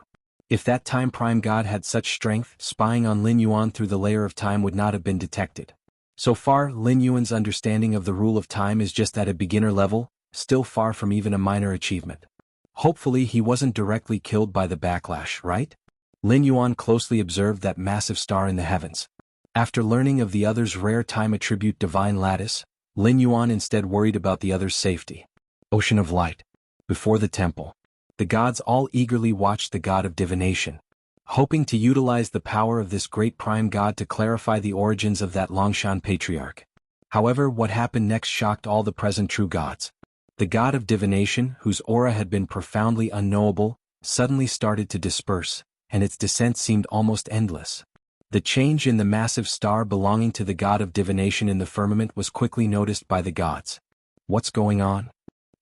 S1: If that time prime god had such strength, spying on Lin Yuan through the layer of time would not have been detected. So far, Lin Yuan's understanding of the rule of time is just at a beginner level, still far from even a minor achievement. Hopefully he wasn't directly killed by the backlash, right? Lin Yuan closely observed that massive star in the heavens. After learning of the other's rare time attribute divine lattice, Lin Yuan instead worried about the other's safety. Ocean of light. Before the temple, the gods all eagerly watched the god of divination, hoping to utilize the power of this great prime god to clarify the origins of that Longshan patriarch. However, what happened next shocked all the present true gods. The god of divination, whose aura had been profoundly unknowable, suddenly started to disperse, and its descent seemed almost endless. The change in the massive star belonging to the god of divination in the firmament was quickly noticed by the gods. What's going on?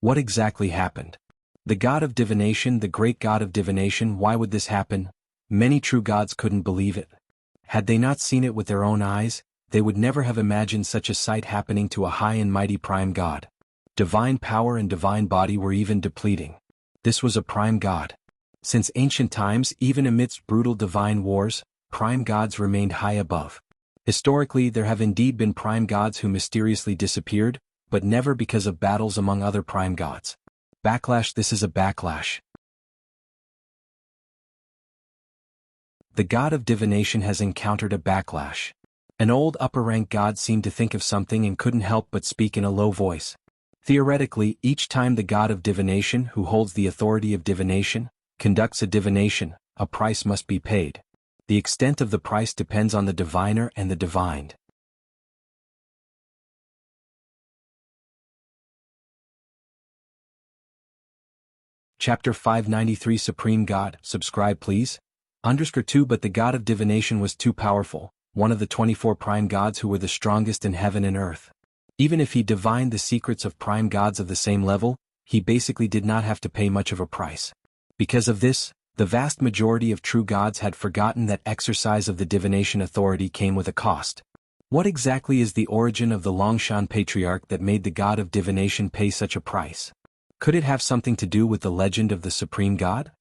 S1: What exactly happened? The god of divination, the great god of divination, why would this happen? Many true gods couldn't believe it. Had they not seen it with their own eyes, they would never have imagined such a sight happening to a high and mighty prime god. Divine power and divine body were even depleting. This was a prime god. Since ancient times, even amidst brutal divine wars, prime gods remained high above. Historically, there have indeed been prime gods who mysteriously disappeared, but never because of battles among other prime gods. Backlash. This is a backlash. The god of divination has encountered a backlash. An old upper-rank god seemed to think of something and couldn't help but speak in a low voice. Theoretically, each time the god of divination, who holds the authority of divination, conducts a divination, a price must be paid. The extent of the price depends on the diviner and the divined. Chapter 593 Supreme God. Subscribe please. _2 But the god of divination was too powerful, one of the 24 prime gods who were the strongest in heaven and earth. Even if he divined the secrets of prime gods of the same level, he basically did not have to pay much of a price. Because of this, the vast majority of true gods had forgotten that exercise of the divination authority came with a cost. What exactly is the origin of the Longshan patriarch that made the god of divination pay such a price? Could it have something to do with the legend of the supreme god?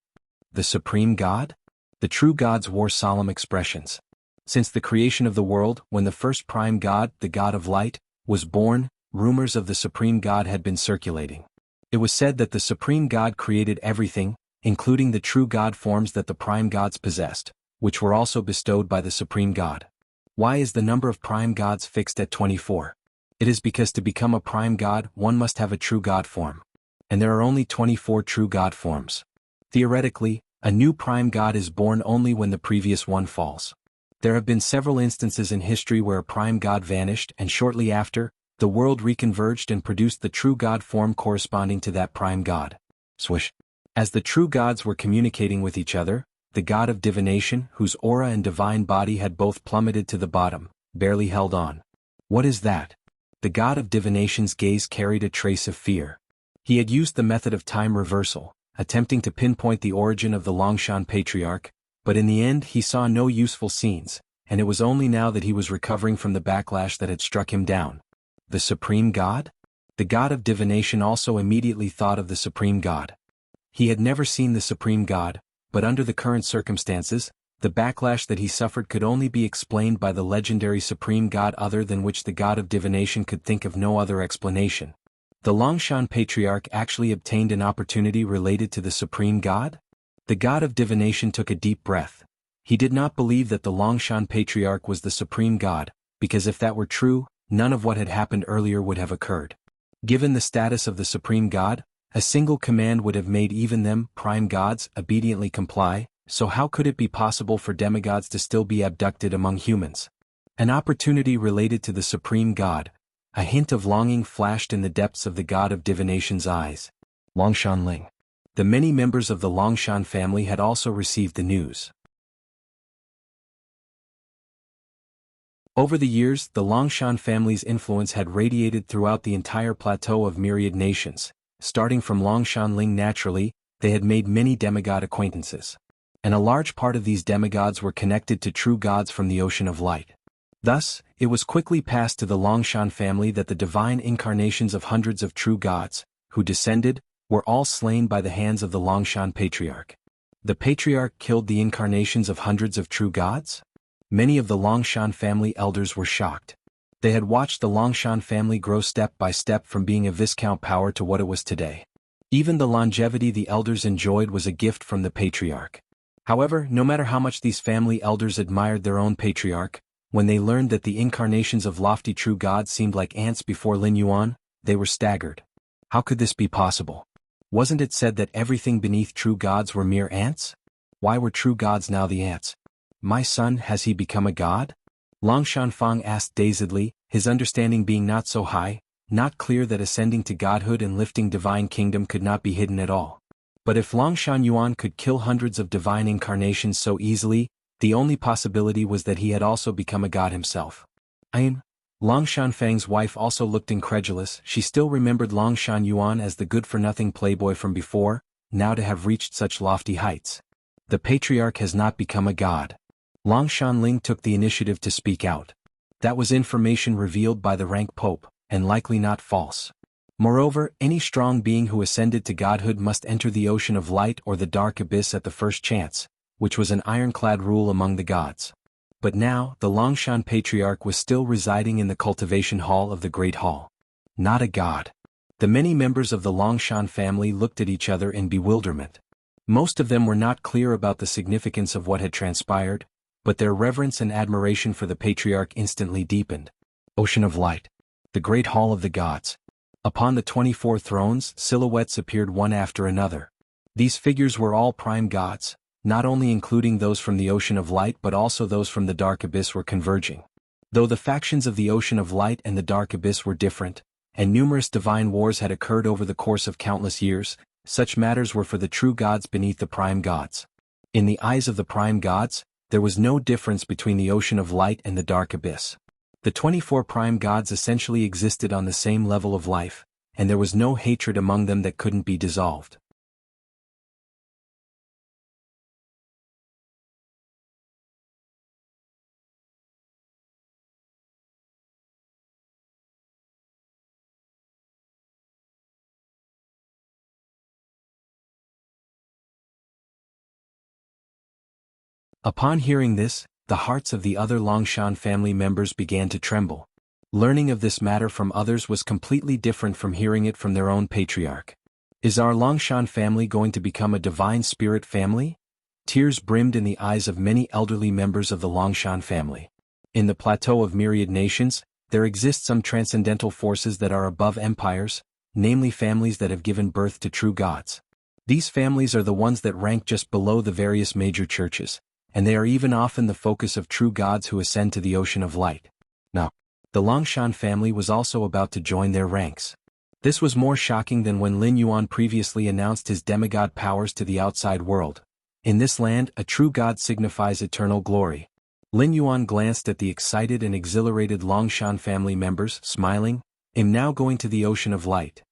S1: The supreme god? The true gods wore solemn expressions. Since the creation of the world, when the first prime god, the god of light, was born, rumors of the supreme god had been circulating. It was said that the supreme god created everything, including the true god forms that the prime gods possessed, which were also bestowed by the supreme god. Why is the number of prime gods fixed at 24? It is because to become a prime god, one must have a true god form. And there are only 24 true god forms. Theoretically, a new prime god is born only when the previous one falls. There have been several instances in history where a prime god vanished and shortly after, the world reconverged and produced the true god form corresponding to that prime god. Swish. As the true gods were communicating with each other, the god of divination, whose aura and divine body had both plummeted to the bottom, barely held on. What is that? The god of divination's gaze carried a trace of fear. He had used the method of time reversal, attempting to pinpoint the origin of the Longshan patriarch, but in the end he saw no useful scenes, and it was only now that he was recovering from the backlash that had struck him down. The supreme god? The god of divination also immediately thought of the supreme god. He had never seen the supreme god, but under the current circumstances, the backlash that he suffered could only be explained by the legendary supreme god other than which the god of divination could think of no other explanation. The Longshan patriarch actually obtained an opportunity related to the supreme god? The god of divination took a deep breath. He did not believe that the Longshan patriarch was the supreme god, because if that were true, none of what had happened earlier would have occurred. Given the status of the supreme god, a single command would have made even them, prime gods, obediently comply, so how could it be possible for demigods to still be abducted among humans? An opportunity related to the supreme god. A hint of longing flashed in the depths of the god of divination's eyes. Longshan Ling. The many members of the Longshan family had also received the news. Over the years, the Longshan family's influence had radiated throughout the entire plateau of myriad nations. Starting from Longshan Ling naturally, they had made many demigod acquaintances. And a large part of these demigods were connected to true gods from the Ocean of Light. Thus, it was quickly passed to the Longshan family that the divine incarnations of hundreds of true gods, who descended, were all slain by the hands of the Longshan patriarch. The patriarch killed the incarnations of hundreds of true gods? Many of the Longshan family elders were shocked. They had watched the Longshan family grow step by step from being a viscount power to what it was today. Even the longevity the elders enjoyed was a gift from the patriarch. However, no matter how much these family elders admired their own patriarch, when they learned that the incarnations of lofty true gods seemed like ants before Lin Yuan, they were staggered. How could this be possible? Wasn't it said that everything beneath true gods were mere ants? Why were true gods now the ants? My son, has he become a god? Longshan Fang asked dazedly, his understanding being not so high, not clear that ascending to godhood and lifting divine kingdom could not be hidden at all. But if Longshan Yuan could kill hundreds of divine incarnations so easily, the only possibility was that he had also become a god himself. Longshan Fang's wife also looked incredulous. She still remembered Longshan Yuan as the good-for-nothing playboy from before, now to have reached such lofty heights. The patriarch has not become a god. Longshan Ling took the initiative to speak out. That was information revealed by the rank pope, and likely not false. Moreover, any strong being who ascended to godhood must enter the ocean of light or the dark abyss at the first chance, which was an ironclad rule among the gods. But now, the Longshan patriarch was still residing in the cultivation hall of the Great Hall. Not a god. The many members of the Longshan family looked at each other in bewilderment. Most of them were not clear about the significance of what had transpired, but their reverence and admiration for the patriarch instantly deepened. Ocean of Light. The Great Hall of the Gods. Upon the 24 thrones, silhouettes appeared one after another. These figures were all prime gods, not only including those from the Ocean of Light but also those from the Dark Abyss were converging. Though the factions of the Ocean of Light and the Dark Abyss were different, and numerous divine wars had occurred over the course of countless years, such matters were for the true gods beneath the prime gods. In the eyes of the prime gods, there was no difference between the Ocean of Light and the Dark Abyss. The 24 prime gods essentially existed on the same level of life, and there was no hatred among them that couldn't be dissolved. Upon hearing this, the hearts of the other Longshan family members began to tremble. Learning of this matter from others was completely different from hearing it from their own patriarch. Is our Longshan family going to become a divine spirit family? Tears brimmed in the eyes of many elderly members of the Longshan family. In the plateau of myriad nations, there exist some transcendental forces that are above empires, namely families that have given birth to true gods. These families are the ones that rank just below the various major churches, and they are even often the focus of true gods who ascend to the ocean of light. Now, the Longshan family was also about to join their ranks. This was more shocking than when Lin Yuan previously announced his demigod powers to the outside world. In this land, a true god signifies eternal glory. Lin Yuan glanced at the excited and exhilarated Longshan family members, smiling. "I'm now going to the ocean of light."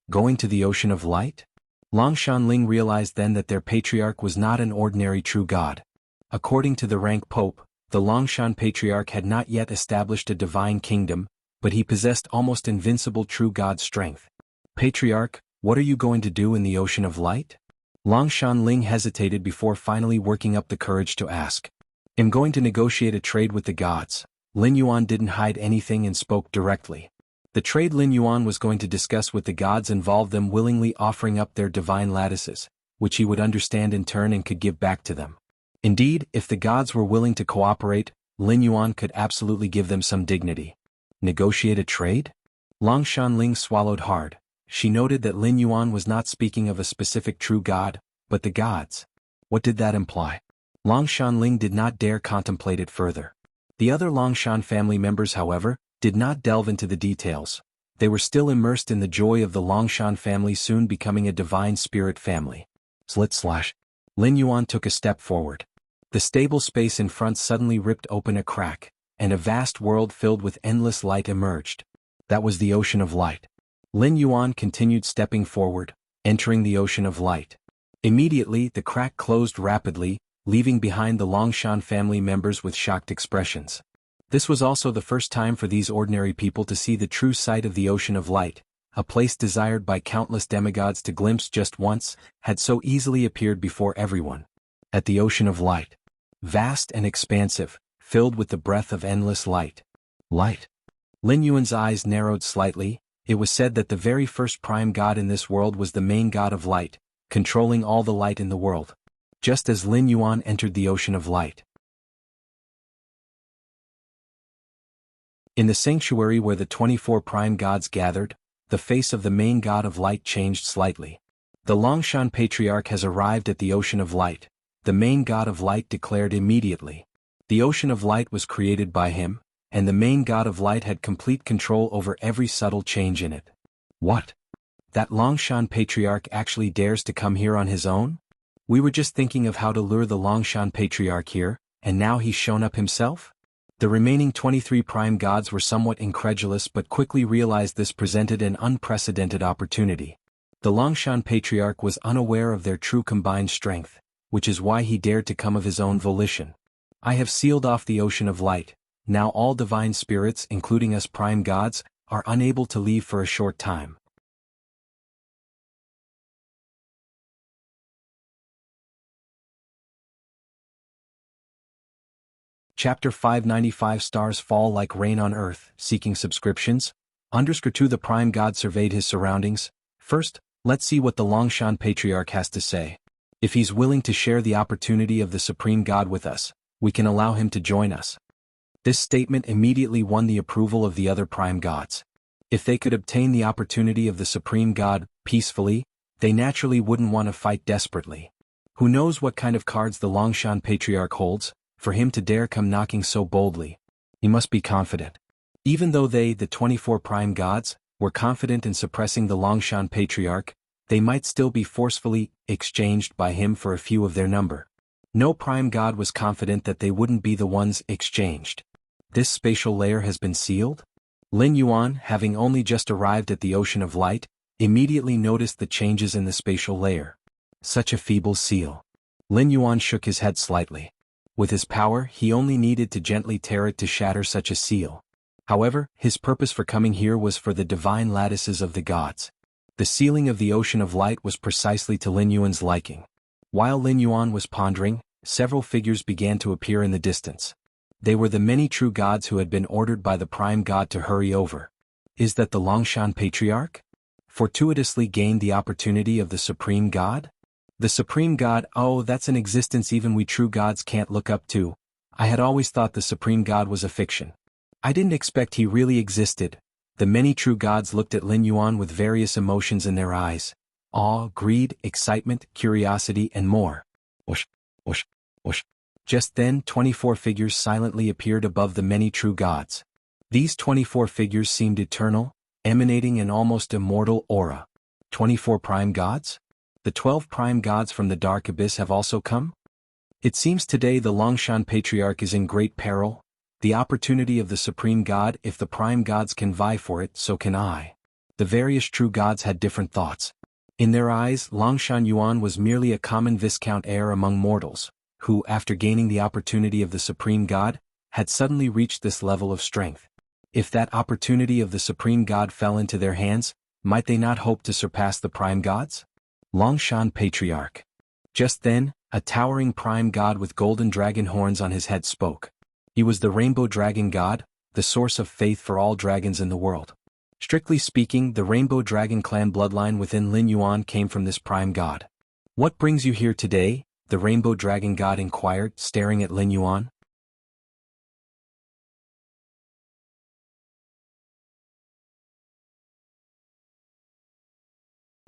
S1: Going to the ocean of light? Longshan Ling realized then that their patriarch was not an ordinary true god. According to the rank Pope, the Longshan patriarch had not yet established a divine kingdom, but he possessed almost invincible true god strength. "Patriarch, what are you going to do in the ocean of light?" Longshan Ling hesitated before finally working up the courage to ask. "I'm going to negotiate a trade with the gods." Lin Yuan didn't hide anything and spoke directly. The trade Lin Yuan was going to discuss with the gods involved them willingly offering up their divine lattices, which he would understand in turn and could give back to them. Indeed, if the gods were willing to cooperate, Lin Yuan could absolutely give them some dignity. Negotiate a trade? Longshan Ling swallowed hard. She noted that Lin Yuan was not speaking of a specific true god, but the gods. What did that imply? Longshan Ling did not dare contemplate it further. The other Longshan family members, however, did not delve into the details. They were still immersed in the joy of the Longshan family soon becoming a divine spirit family. Lin Yuan took a step forward. The stable space in front suddenly ripped open a crack, and a vast world filled with endless light emerged. That was the ocean of light. Lin Yuan continued stepping forward, entering the ocean of light. Immediately, the crack closed rapidly, leaving behind the Longshan family members with shocked expressions. This was also the first time for these ordinary people to see the true sight of the ocean of light, a place desired by countless demigods to glimpse just once, had so easily appeared before everyone. At the ocean of light. Vast and expansive, filled with the breath of endless light. Light. Lin Yuan's eyes narrowed slightly. It was said that the very first prime god in this world was the main god of light, controlling all the light in the world. Just as Lin Yuan entered the ocean of light. In the sanctuary where the 24 prime gods gathered, the face of the main god of light changed slightly. "The Longshan patriarch has arrived at the ocean of light," the main god of light declared immediately. The ocean of light was created by him, and the main god of light had complete control over every subtle change in it. What? That Longshan patriarch actually dares to come here on his own? We were just thinking of how to lure the Longshan patriarch here, and now he's shown up himself? The remaining 23 prime gods were somewhat incredulous but quickly realized this presented an unprecedented opportunity. The Longshan patriarch was unaware of their true combined strength, which is why he dared to come of his own volition. "I have sealed off the ocean of light. Now all divine spirits, including us prime gods, are unable to leave for a short time." Chapter 595 Stars fall like rain on earth, seeking subscriptions? _2 The prime god surveyed his surroundings. First, let's see what the Longshan patriarch has to say. If he's willing to share the opportunity of the supreme god with us, we can allow him to join us. This statement immediately won the approval of the other prime gods. If they could obtain the opportunity of the supreme god, peacefully, they naturally wouldn't want to fight desperately. Who knows what kind of cards the Longshan patriarch holds? For him to dare come knocking so boldly, he must be confident. Even though they, the 24 prime gods, were confident in suppressing the Longshan patriarch, they might still be forcefully exchanged by him for a few of their number. No prime god was confident that they wouldn't be the ones exchanged. This spatial layer has been sealed? Lin Yuan, having only just arrived at the ocean of light, immediately noticed the changes in the spatial layer. Such a feeble seal. Lin Yuan shook his head slightly. With his power, he only needed to gently tear it to shatter such a seal. However, his purpose for coming here was for the divine lattices of the gods. The sealing of the ocean of light was precisely to Lin Yuan's liking. While Lin Yuan was pondering, several figures began to appear in the distance. They were the many true gods who had been ordered by the prime god to hurry over. Is that the Longshan patriarch? Fortuitously gained the opportunity of the supreme god? The supreme god, oh, that's an existence even we true gods can't look up to. I had always thought the supreme god was a fiction. I didn't expect he really existed. The many true gods looked at Lin Yuan with various emotions in their eyes. Awe, greed, excitement, curiosity, and more. Whoosh, whoosh, whoosh. Just then 24 figures silently appeared above the many true gods. These 24 figures seemed eternal, emanating an almost immortal aura. 24 prime gods? The 12 prime gods from the dark abyss have also come? It seems today the Longshan Patriarch is in great peril. The opportunity of the Supreme God, if the prime gods can vie for it, so can I. The various true gods had different thoughts. In their eyes, Longshan Yuan was merely a common Viscount heir among mortals, who, after gaining the opportunity of the Supreme God, had suddenly reached this level of strength. If that opportunity of the Supreme God fell into their hands, might they not hope to surpass the prime gods? Longshan Patriarch. Just then, a towering prime god with golden dragon horns on his head spoke. He was the Rainbow Dragon God, the source of faith for all dragons in the world. Strictly speaking, the Rainbow Dragon clan bloodline within Lin Yuan came from this prime god. What brings you here today? The Rainbow Dragon God inquired, staring at Lin Yuan.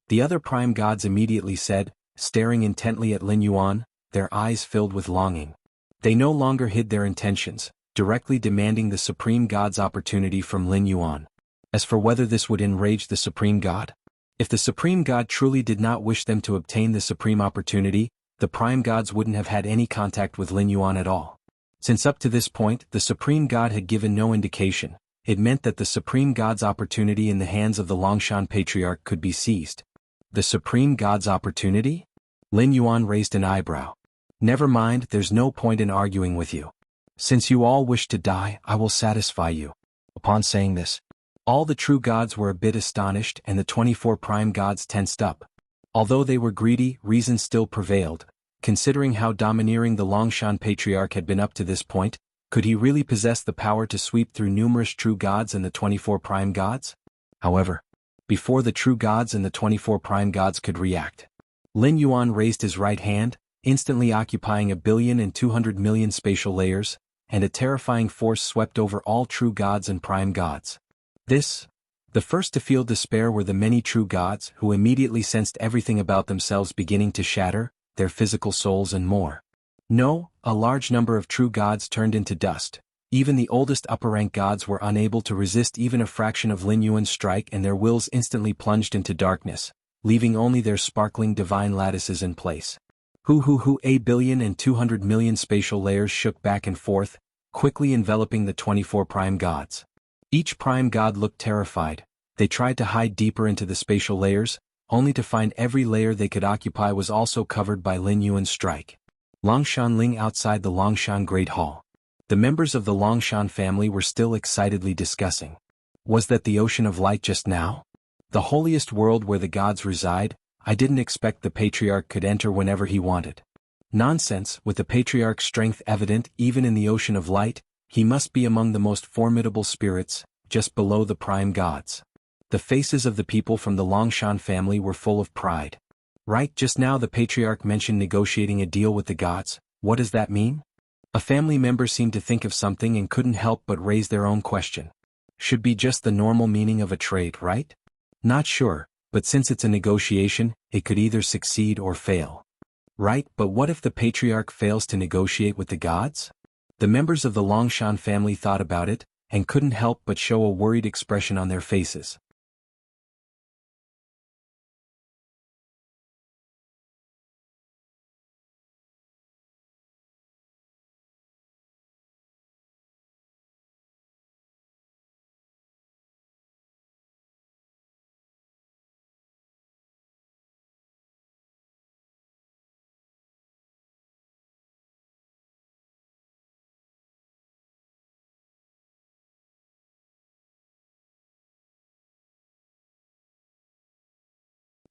S1: The other prime gods immediately said, staring intently at Lin Yuan, their eyes filled with longing. They no longer hid their intentions, directly demanding the Supreme God's opportunity from Lin Yuan. As for whether this would enrage the Supreme God, if the Supreme God truly did not wish them to obtain the supreme opportunity, the prime gods wouldn't have had any contact with Lin Yuan at all. Since up to this point the Supreme God had given no indication, it meant that the Supreme God's opportunity in the hands of the Longshan Patriarch could be seized. The Supreme God's opportunity? Lin Yuan raised an eyebrow. Never mind, there's no point in arguing with you. Since you all wish to die, I will satisfy you. Upon saying this, all the true gods were a bit astonished and the 24 prime gods tensed up. Although they were greedy, reason still prevailed. Considering how domineering the Longshan Patriarch had been up to this point, could he really possess the power to sweep through numerous true gods and the 24 prime gods? However, before the true gods and the 24 prime gods could react, Lin Yuan raised his right hand, instantly occupying 1,200,000,000 spatial layers, and a terrifying force swept over all true gods and prime gods. The first to feel despair were the many true gods, who immediately sensed everything about themselves beginning to shatter, their physical souls and more. No, a large number of true gods turned into dust. Even the oldest upper-rank gods were unable to resist even a fraction of Lin Yuan's strike, and their wills instantly plunged into darkness, leaving only their sparkling divine lattices in place. 1,200,000,000 spatial layers shook back and forth, quickly enveloping the 24 prime gods. Each prime god looked terrified. They tried to hide deeper into the spatial layers, only to find every layer they could occupy was also covered by Lin Yuan's strike. Longshan Ling outside the Longshan Great Hall. The members of the Longshan family were still excitedly discussing. Was that the ocean of light just now? The holiest world where the gods reside? I didn't expect the Patriarch could enter whenever he wanted. Nonsense, with the Patriarch's strength evident even in the ocean of light, he must be among the most formidable spirits, just below the prime gods. The faces of the people from the Longshan family were full of pride. Right, just now the Patriarch mentioned negotiating a deal with the gods. What does that mean? A family member seemed to think of something and couldn't help but raise their own question. Should be just the normal meaning of a trade, right? Not sure, but since it's a negotiation, it could either succeed or fail. Right, but what if the Patriarch fails to negotiate with the gods? The members of the Longshan family thought about it, and couldn't help but show a worried expression on their faces.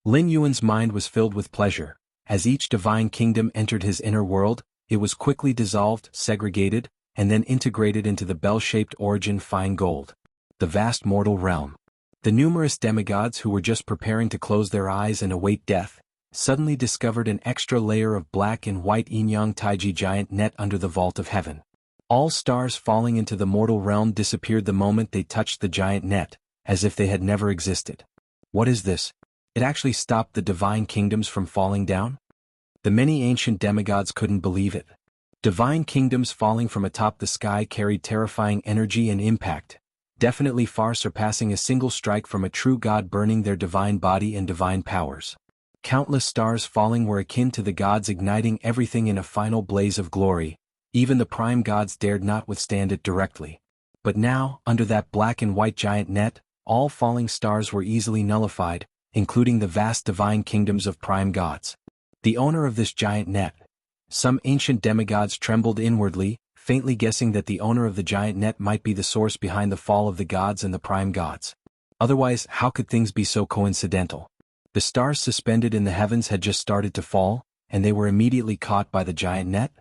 S1: Lin Yuan's mind was filled with pleasure. As each divine kingdom entered his inner world, it was quickly dissolved, segregated, and then integrated into the bell-shaped origin fine gold. The vast mortal realm. The numerous demigods who were just preparing to close their eyes and await death, suddenly discovered an extra layer of black and white yin-yang taiji giant net under the vault of heaven. All stars falling into the mortal realm disappeared the moment they touched the giant net, as if they had never existed. What is this? It actually stopped the divine kingdoms from falling down? The many ancient demigods couldn't believe it. Divine kingdoms falling from atop the sky carried terrifying energy and impact, definitely far surpassing a single strike from a true god burning their divine body and divine powers. Countless stars falling were akin to the gods igniting everything in a final blaze of glory. Even the prime gods dared not withstand it directly. But now, under that black and white giant net, all falling stars were easily nullified, including the vast divine kingdoms of prime gods. The owner of this giant net. Some ancient demigods trembled inwardly, faintly guessing that the owner of the giant net might be the source behind the fall of the gods and the prime gods. Otherwise, how could things be so coincidental? The stars suspended in the heavens had just started to fall, and they were immediately caught by the giant net?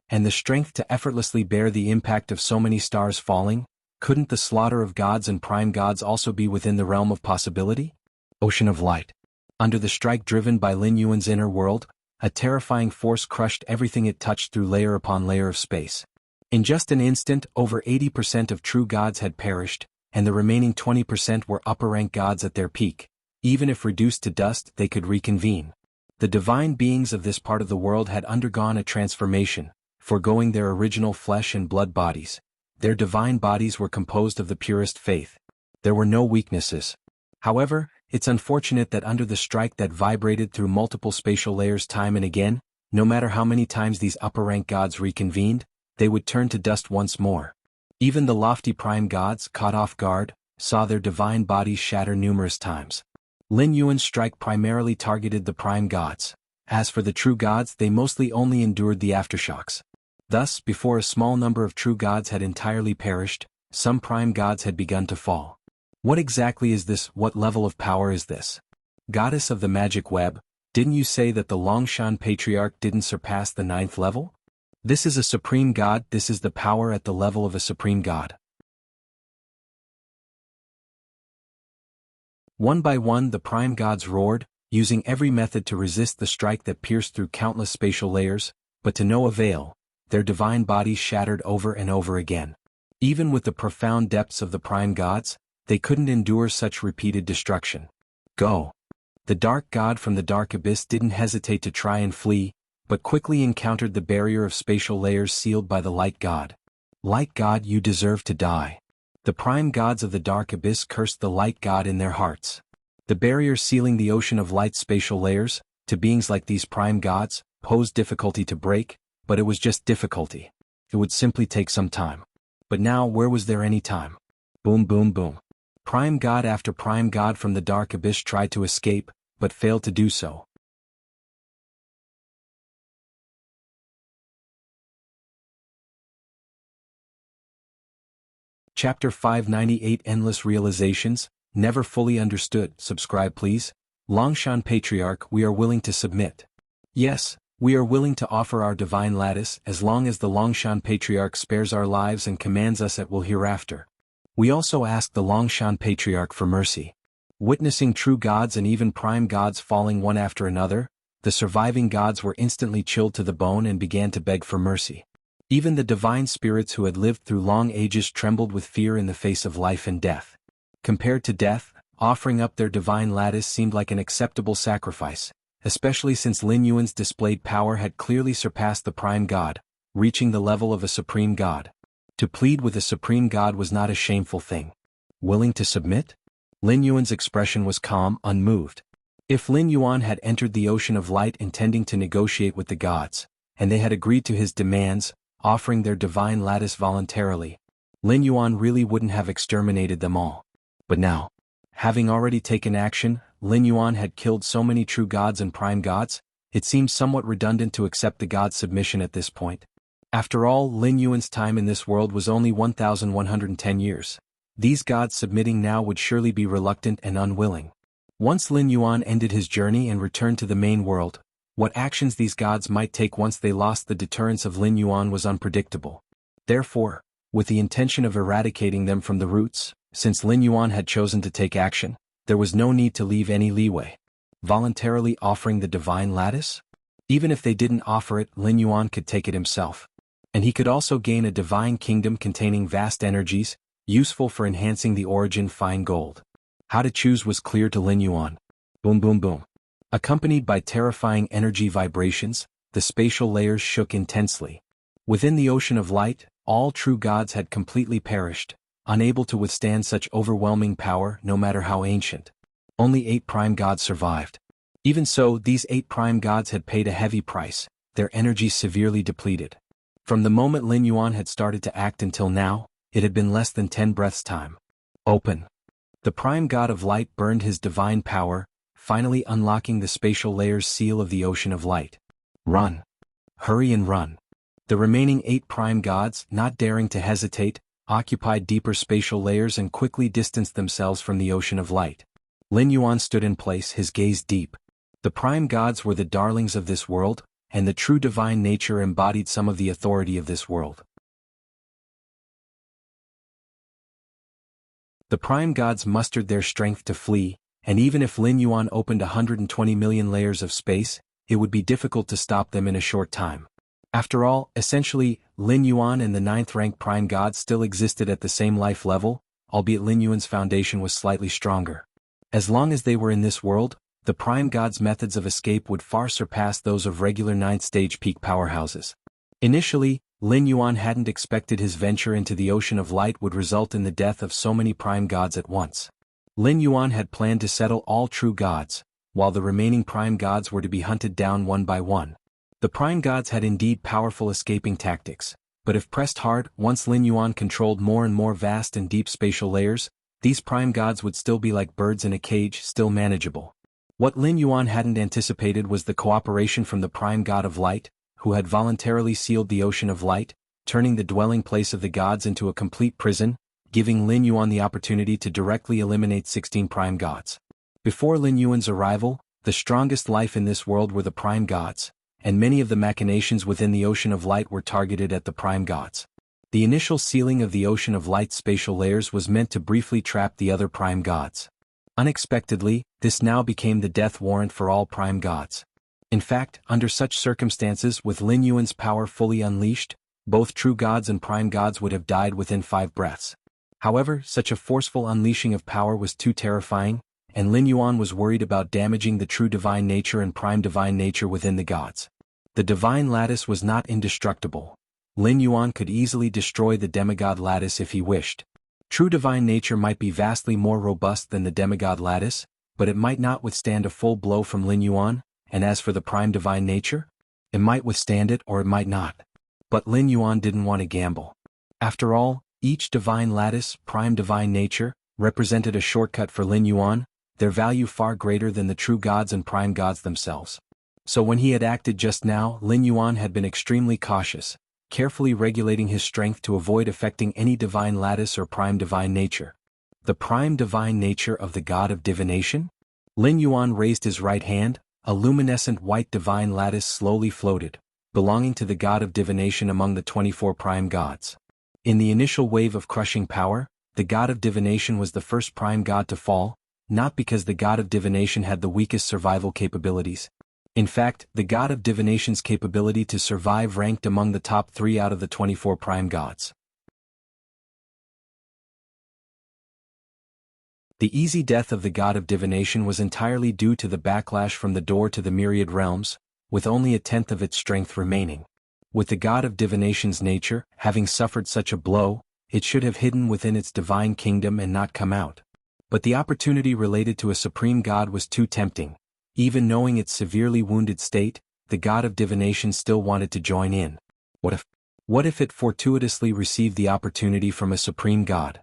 S1: And the strength to effortlessly bear the impact of so many stars falling? Couldn't the slaughter of gods and prime gods also be within the realm of possibility? Ocean of light. Under the strike driven by Lin Yuan's inner world, a terrifying force crushed everything it touched through layer upon layer of space. In just an instant, over 80% of true gods had perished, and the remaining 20% were upper-rank gods at their peak. Even if reduced to dust, they could reconvene. The divine beings of this part of the world had undergone a transformation, foregoing their original flesh and blood bodies. Their divine bodies were composed of the purest faith. There were no weaknesses. However, it's unfortunate that under the strike that vibrated through multiple spatial layers time and again, no matter how many times these upper-rank gods reconvened, they would turn to dust once more. Even the lofty prime gods, caught off guard, saw their divine bodies shatter numerous times. Lin Yuan's strike primarily targeted the prime gods. As for the true gods, they mostly only endured the aftershocks. Thus, before a small number of true gods had entirely perished, some prime gods had begun to fall. What exactly is this? What level of power is this? Goddess of the magic web, didn't you say that the Longshan Patriarch didn't surpass the 9th level? This is a supreme god, this is the power at the level of a supreme god. One by one the prime gods roared, using every method to resist the strike that pierced through countless spatial layers, but to no avail. Their divine bodies shattered over and over again. Even with the profound depths of the prime gods, they couldn't endure such repeated destruction. Go! The dark god from the dark abyss didn't hesitate to try and flee, but quickly encountered the barrier of spatial layers sealed by the light god. Light god, you deserve to die. The prime gods of the dark abyss cursed the light god in their hearts. The barrier sealing the ocean of light spatial layers, to beings like these prime gods, posed difficulty to break, but it was just difficulty. It would simply take some time. But now, where was there any time? Boom boom boom. Prime god after prime god from the dark abyss tried to escape, but failed to do so. Chapter 598 Endless Realizations, Never Fully Understood. Subscribe please. Longshan Patriarch, we are willing to submit. Yes, we are willing to offer our divine lattice as long as the Longshan Patriarch spares our lives and commands us at will hereafter. We also ask the Longshan Patriarch for mercy. Witnessing true gods and even prime gods falling one after another, the surviving gods were instantly chilled to the bone and began to beg for mercy. Even the divine spirits who had lived through long ages trembled with fear in the face of life and death. Compared to death, offering up their divine lattice seemed like an acceptable sacrifice, especially since Lin Yuan's displayed power had clearly surpassed the prime god, reaching the level of a supreme god. To plead with a supreme god was not a shameful thing. Willing to submit? Lin Yuan's expression was calm, unmoved. If Lin Yuan had entered the ocean of light intending to negotiate with the gods, and they had agreed to his demands, offering their divine lattice voluntarily, Lin Yuan really wouldn't have exterminated them all. But now, having already taken action, Lin Yuan had killed so many true gods and prime gods, it seemed somewhat redundant to accept the god's submission at this point. After all, Lin Yuan's time in this world was only 1,110 years. These gods submitting now would surely be reluctant and unwilling. Once Lin Yuan ended his journey and returned to the main world, what actions these gods might take once they lost the deterrence of Lin Yuan was unpredictable. Therefore, with the intention of eradicating them from the roots, since Lin Yuan had chosen to take action, there was no need to leave any leeway. Voluntarily offering the divine lattice? Even if they didn't offer it, Lin Yuan could take it himself. And he could also gain a divine kingdom containing vast energies, useful for enhancing the origin fine gold. How to choose was clear to Lin Yuan. Boom boom boom. Accompanied by terrifying energy vibrations, the spatial layers shook intensely. Within the ocean of light, all true gods had completely perished, unable to withstand such overwhelming power no matter how ancient. Only 8 prime gods survived. Even so, these 8 prime gods had paid a heavy price, their energy severely depleted. From the moment Lin Yuan had started to act until now, it had been less than 10 breaths' time. Open. The prime god of light burned his divine power, finally unlocking the spatial layer's seal of the ocean of light. Run. Hurry and run. The remaining 8 prime gods, not daring to hesitate, occupied deeper spatial layers and quickly distanced themselves from the ocean of light. Lin Yuan stood in place, his gaze deep. The prime gods were the darlings of this world, and the true divine nature embodied some of the authority of this world. The prime gods mustered their strength to flee, and even if Lin Yuan opened 120 million layers of space, it would be difficult to stop them in a short time. After all, essentially, Lin Yuan and the 9th-rank prime gods still existed at the same life level, albeit Lin Yuan's foundation was slightly stronger. As long as they were in this world, the prime gods' methods of escape would far surpass those of regular 9th-stage peak powerhouses. Initially, Lin Yuan hadn't expected his venture into the ocean of light would result in the death of so many prime gods at once. Lin Yuan had planned to settle all true gods, while the remaining prime gods were to be hunted down one by one. The prime gods had indeed powerful escaping tactics, but if pressed hard, once Lin Yuan controlled more and more vast and deep spatial layers, these prime gods would still be like birds in a cage, still manageable. What Lin Yuan hadn't anticipated was the cooperation from the prime god of light, who had voluntarily sealed the ocean of light, turning the dwelling place of the gods into a complete prison, giving Lin Yuan the opportunity to directly eliminate 16 prime gods. Before Lin Yuan's arrival, the strongest life in this world were the prime gods, and many of the machinations within the ocean of light were targeted at the prime gods. The initial sealing of the ocean of light's spatial layers was meant to briefly trap the other prime gods. Unexpectedly, this now became the death warrant for all prime gods. In fact, under such circumstances, with Lin Yuan's power fully unleashed, both true gods and prime gods would have died within 5 breaths. However, such a forceful unleashing of power was too terrifying, and Lin Yuan was worried about damaging the true divine nature and prime divine nature within the gods. The divine lattice was not indestructible. Lin Yuan could easily destroy the demigod lattice if he wished. True divine nature might be vastly more robust than the demigod lattice, but it might not withstand a full blow from Lin Yuan, and as for the prime divine nature, it might withstand it or it might not. But Lin Yuan didn't want to gamble. After all, each divine lattice, prime divine nature, represented a shortcut for Lin Yuan, their value far greater than the true gods and prime gods themselves. So when he had acted just now, Lin Yuan had been extremely cautious, carefully regulating his strength to avoid affecting any divine lattice or prime divine nature. The prime divine nature of the god of divination? Lin Yuan raised his right hand, a luminescent white divine lattice slowly floated, belonging to the god of divination among the 24 prime gods. In the initial wave of crushing power, the god of divination was the first prime god to fall, not because the god of divination had the weakest survival capabilities. In fact, the god of divination's capability to survive ranked among the top 3 out of the 24 prime gods. The easy death of the god of divination was entirely due to the backlash from the door to the myriad realms, with only 1/10 of its strength remaining. With the god of divination's nature, having suffered such a blow, it should have hidden within its divine kingdom and not come out. But the opportunity related to a supreme god was too tempting. Even knowing its severely wounded state, the god of divination still wanted to join in. What if it fortuitously received the opportunity from a supreme god?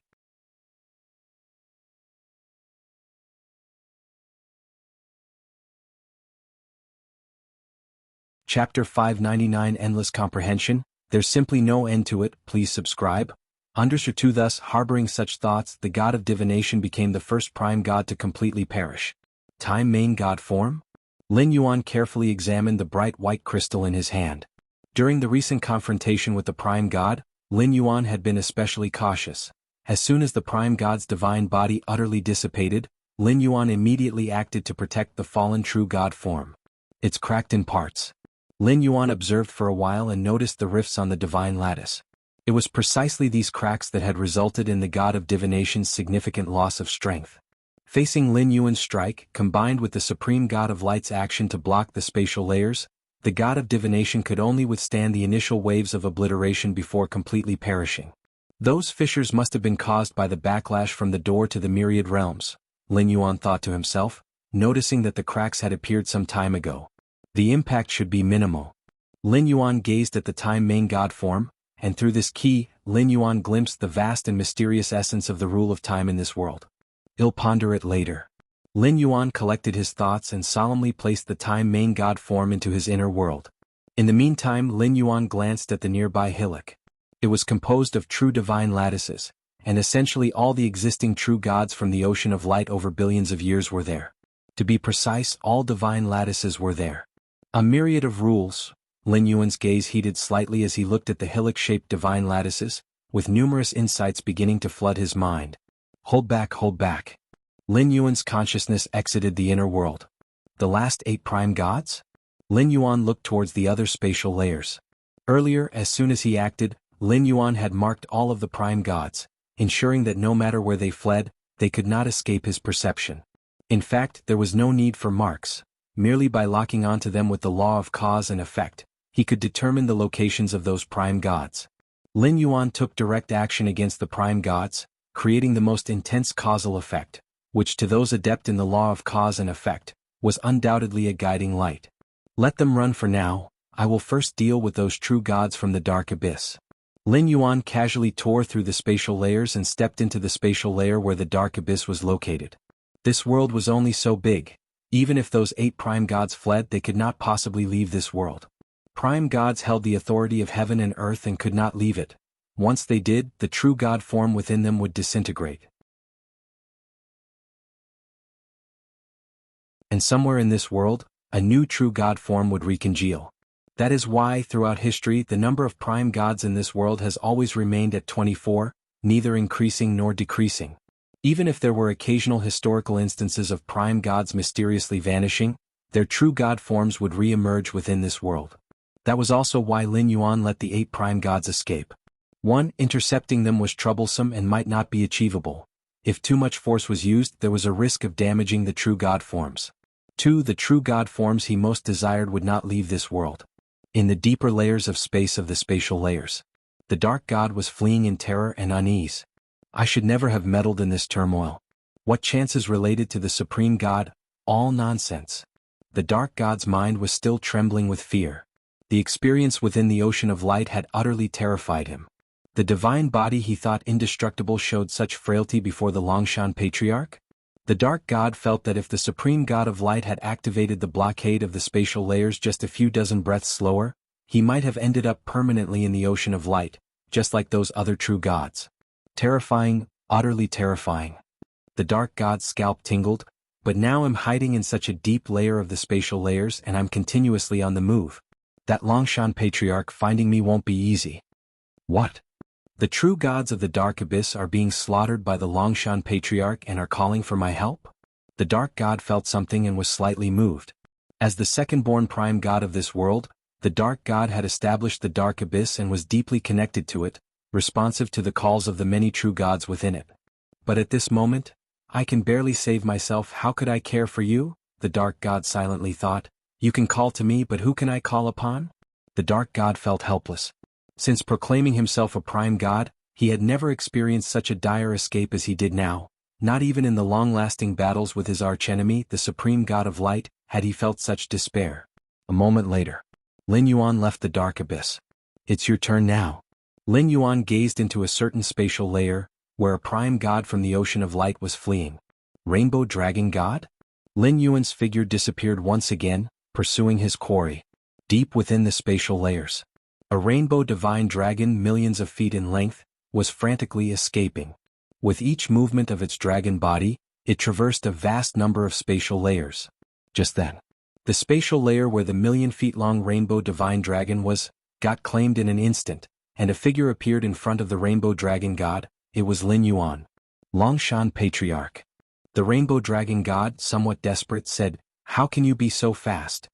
S1: Chapter 599 Endless Comprehension. There's simply no end to it. Please subscribe. Understood. Thus, harboring such thoughts, the god of divination became the first prime god to completely perish. Time main god form? Lin Yuan carefully examined the bright white crystal in his hand. During the recent confrontation with the prime god, Lin Yuan had been especially cautious. As soon as the prime god's divine body utterly dissipated, Lin Yuan immediately acted to protect the fallen true god form. It's cracked in parts. Lin Yuan observed for a while and noticed the rifts on the divine lattice. It was precisely these cracks that had resulted in the god of divination's significant loss of strength. Facing Lin Yuan's strike, combined with the supreme god of light's action to block the spatial layers, The god of divination could only withstand the initial waves of obliteration before completely perishing. Those fissures must have been caused by the backlash from the door to the myriad realms, Lin Yuan thought to himself, noticing that the cracks had appeared some time ago. The impact should be minimal. Lin Yuan gazed at the time main god form, and through this key, Lin Yuan glimpsed the vast and mysterious essence of the rule of time in this world. I'll ponder it later. Lin Yuan collected his thoughts and solemnly placed the time main god form into his inner world. In the meantime, Lin Yuan glanced at the nearby hillock. It was composed of true divine lattices, and essentially all the existing true gods from the ocean of light over billions of years were there. To be precise, all divine lattices were there. A myriad of rules. Lin Yuan's gaze heated slightly as he looked at the hillock-shaped divine lattices, with numerous insights beginning to flood his mind. Hold back, hold back. Lin Yuan's consciousness exited the inner world. The last 8 prime gods? Lin Yuan looked towards the other spatial layers. Earlier, as soon as he acted, Lin Yuan had marked all of the prime gods, ensuring that no matter where they fled, they could not escape his perception. In fact, there was no need for marks. Merely by locking onto them with the law of cause and effect, he could determine the locations of those prime gods. Lin Yuan took direct action against the prime gods, creating the most intense causal effect, which to those adept in the law of cause and effect, was undoubtedly a guiding light. Let them run for now, I will first deal with those true gods from the dark abyss. Lin Yuan casually tore through the spatial layers and stepped into the spatial layer where the dark abyss was located. This world was only so big. Even if those 8 prime gods fled, they could not possibly leave this world. Prime gods held the authority of heaven and earth and could not leave it. Once they did, the true god form within them would disintegrate. And somewhere in this world, a new true god form would recongeal. That is why, throughout history, the number of prime gods in this world has always remained at 24, neither increasing nor decreasing. Even if there were occasional historical instances of prime gods mysteriously vanishing, their true god forms would re-emerge within this world. That was also why Lin Yuan let the 8 prime gods escape. 1. Intercepting them was troublesome and might not be achievable. If too much force was used, there was a risk of damaging the true god forms. 2. The true god forms he most desired would not leave this world. In the deeper layers of space of the spatial layers, the dark god was fleeing in terror and unease. I should never have meddled in this turmoil. What chances related to the supreme god? All nonsense. The dark god's mind was still trembling with fear. The experience within the ocean of light had utterly terrified him. The divine body he thought indestructible showed such frailty before the Longshan Patriarch? The dark god felt that if the supreme god of light had activated the blockade of the spatial layers just a few dozen breaths slower, he might have ended up permanently in the ocean of light, just like those other true gods. Terrifying, utterly terrifying. The dark god's scalp tingled, but now I'm hiding in such a deep layer of the spatial layers and I'm continuously on the move. That Longshan Patriarch finding me won't be easy. What? The true gods of the dark abyss are being slaughtered by the Longshan Patriarch and are calling for my help? The dark god felt something and was slightly moved. As the second-born prime god of this world, the dark god had established the dark abyss and was deeply connected to it, responsive to the calls of the many true gods within it. But at this moment, I can barely save myself. How could I care for you? The dark god silently thought. You can call to me, but who can I call upon? The dark god felt helpless. Since proclaiming himself a prime god, he had never experienced such a dire escape as he did now. Not even in the long-lasting battles with his archenemy, the supreme god of light, had he felt such despair. A moment later, Lin Yuan left the dark abyss. It's your turn now. Lin Yuan gazed into a certain spatial layer, where a prime god from the ocean of light was fleeing. Rainbow Dragon God? Lin Yuan's figure disappeared once again, pursuing his quarry. Deep within the spatial layers, a rainbow divine dragon millions of feet in length, was frantically escaping. With each movement of its dragon body, it traversed a vast number of spatial layers. Just then, the spatial layer where the million-feet-long rainbow divine dragon was, got claimed in an instant, and a figure appeared in front of the rainbow dragon god. It was Lin Yuan. Longshan Patriarch. The rainbow dragon god, somewhat desperate, said, "How can you be so fast?"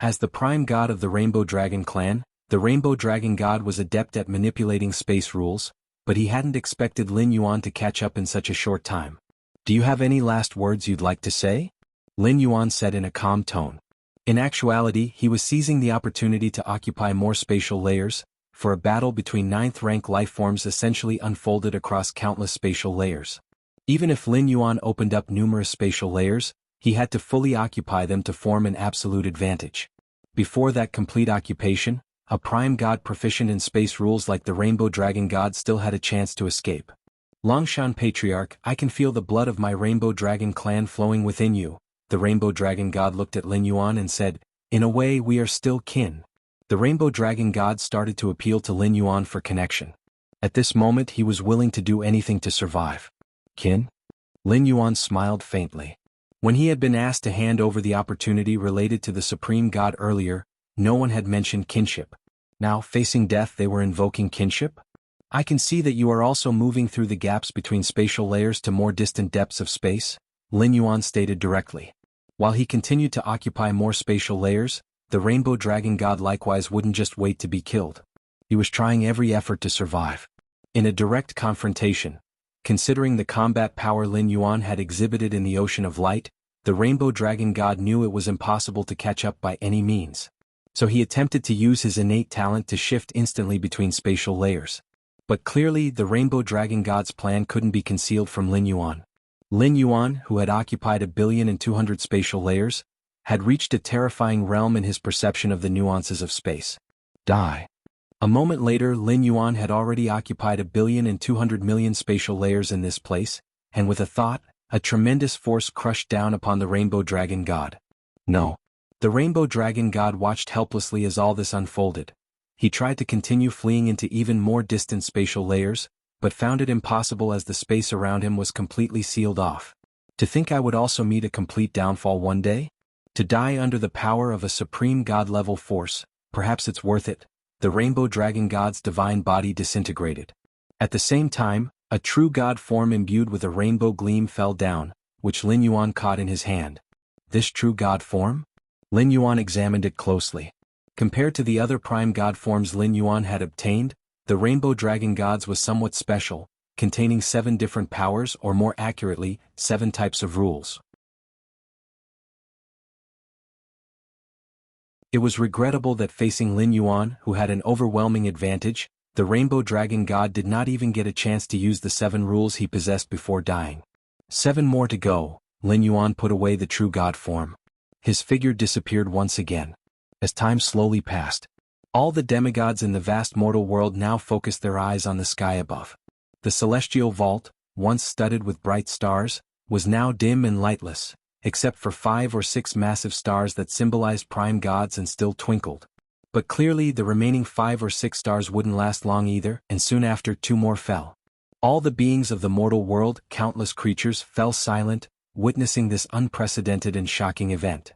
S1: As the prime god of the Rainbow Dragon clan, the Rainbow Dragon god was adept at manipulating space rules, but he hadn't expected Lin Yuan to catch up in such a short time. Do you have any last words you'd like to say? Lin Yuan said in a calm tone. In actuality, he was seizing the opportunity to occupy more spatial layers, for a battle between ninth-rank lifeforms essentially unfolded across countless spatial layers. Even if Lin Yuan opened up numerous spatial layers, he had to fully occupy them to form an absolute advantage. Before that complete occupation, a prime god proficient in space rules like the Rainbow Dragon God still had a chance to escape. Longshan Patriarch, I can feel the blood of my Rainbow Dragon clan flowing within you. The Rainbow Dragon God looked at Lin Yuan and said, in a way we are still kin. The Rainbow Dragon God started to appeal to Lin Yuan for connection. At this moment he was willing to do anything to survive. Kin? Lin Yuan smiled faintly. When he had been asked to hand over the opportunity related to the Supreme God earlier, no one had mentioned kinship. Now, facing death, they were invoking kinship? I can see that you are also moving through the gaps between spatial layers to more distant depths of space, Lin Yuan stated directly. While he continued to occupy more spatial layers, the Rainbow Dragon God likewise wouldn't just wait to be killed. He was trying every effort to survive. In a direct confrontation, considering the combat power Lin Yuan had exhibited in the Ocean of Light, the Rainbow Dragon God knew it was impossible to catch up by any means. So he attempted to use his innate talent to shift instantly between spatial layers. But clearly the Rainbow Dragon God's plan couldn't be concealed from Lin Yuan. Lin Yuan, who had occupied 1,200,000,000 spatial layers, had reached a terrifying realm in his perception of the nuances of space. Die. A moment later Lin Yuan had already occupied 1,200,000,000 spatial layers in this place, and with a thought, a tremendous force crushed down upon the Rainbow Dragon God. No. The Rainbow Dragon God watched helplessly as all this unfolded. He tried to continue fleeing into even more distant spatial layers, but found it impossible as the space around him was completely sealed off. To think I would also meet a complete downfall one day? To die under the power of a supreme god-level force, perhaps it's worth it. The Rainbow Dragon God's divine body disintegrated. At the same time, a true god form imbued with a rainbow gleam fell down, which Lin Yuan caught in his hand. This true god form? Lin Yuan examined it closely. Compared to the other prime god forms Lin Yuan had obtained, the Rainbow Dragon God's was somewhat special, containing 7 different powers, or more accurately, 7 types of rules. It was regrettable that facing Lin Yuan, who had an overwhelming advantage, the Rainbow Dragon God did not even get a chance to use the 7 rules he possessed before dying. 7 more to go. Lin Yuan put away the true god form. His figure disappeared once again. As time slowly passed, all the demigods in the vast mortal world now focused their eyes on the sky above. The celestial vault, once studded with bright stars, was now dim and lightless, except for 5 or 6 massive stars that symbolized prime gods and still twinkled. But clearly the remaining 5 or 6 stars wouldn't last long either, and soon after 2 more fell. All the beings of the mortal world, countless creatures, fell silent, witnessing this unprecedented and shocking event.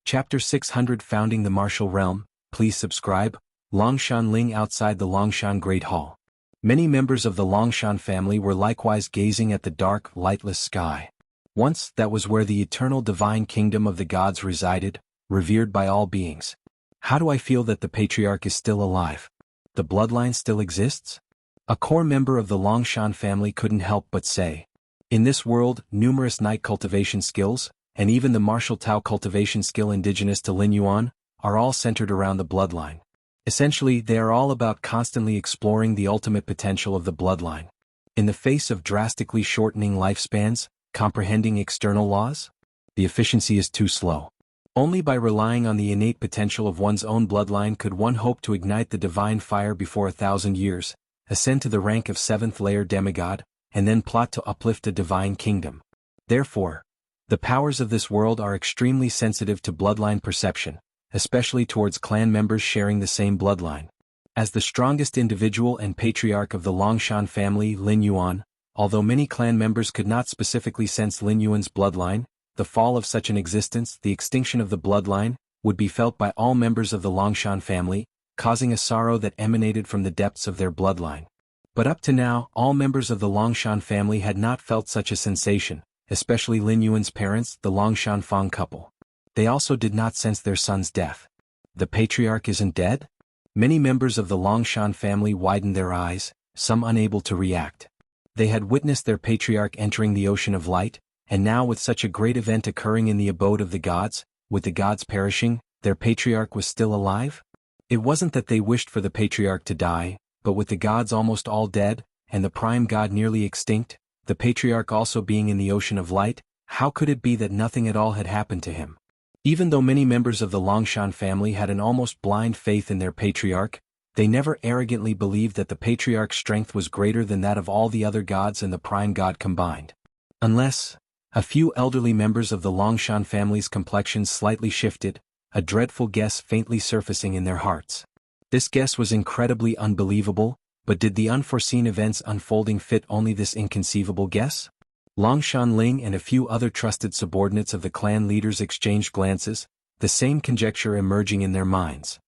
S1: Chapter 600 Founding the Martial Realm. Please subscribe. Longshan Ling outside the Longshan Great Hall. Many members of the Longshan family were likewise gazing at the dark, lightless sky. Once, that was where the eternal divine kingdom of the gods resided, revered by all beings. How do I feel that the patriarch is still alive? The bloodline still exists? A core member of the Longshan family couldn't help but say. In this world, numerous night cultivation skills, and even the martial Tao cultivation skill indigenous to Lin Yuan, are all centered around the bloodline. Essentially, they are all about constantly exploring the ultimate potential of the bloodline. In the face of drastically shortening lifespans, comprehending external laws? The efficiency is too slow. Only by relying on the innate potential of one's own bloodline could one hope to ignite the divine fire before 1,000 years, ascend to the rank of 7th-layer demigod, and then plot to uplift a divine kingdom. Therefore, the powers of this world are extremely sensitive to bloodline perception, especially towards clan members sharing the same bloodline. As the strongest individual and patriarch of the Longshan family, Lin Yuan, although many clan members could not specifically sense Lin Yuan's bloodline, the fall of such an existence, the extinction of the bloodline, would be felt by all members of the Longshan family, causing a sorrow that emanated from the depths of their bloodline. But up to now, all members of the Longshan family had not felt such a sensation, especially Lin Yuan's parents, the Longshan Fang couple. They also did not sense their son's death. The patriarch isn't dead? Many members of the Longshan family widened their eyes, some unable to react. They had witnessed their patriarch entering the ocean of light, and now with such a great event occurring in the abode of the gods, with the gods perishing, their patriarch was still alive? It wasn't that they wished for the patriarch to die, but with the gods almost all dead, and the prime god nearly extinct, the patriarch also being in the ocean of light, how could it be that nothing at all had happened to him? Even though many members of the Longshan family had an almost blind faith in their patriarch, they never arrogantly believed that the patriarch's strength was greater than that of all the other gods and the prime god combined. Unless a few elderly members of the Longshan family's complexions slightly shifted, a dreadful guess faintly surfacing in their hearts. This guess was incredibly unbelievable, but did the unforeseen events unfolding fit only this inconceivable guess? Longshan Ling and a few other trusted subordinates of the clan leaders exchanged glances, the same conjecture emerging in their minds.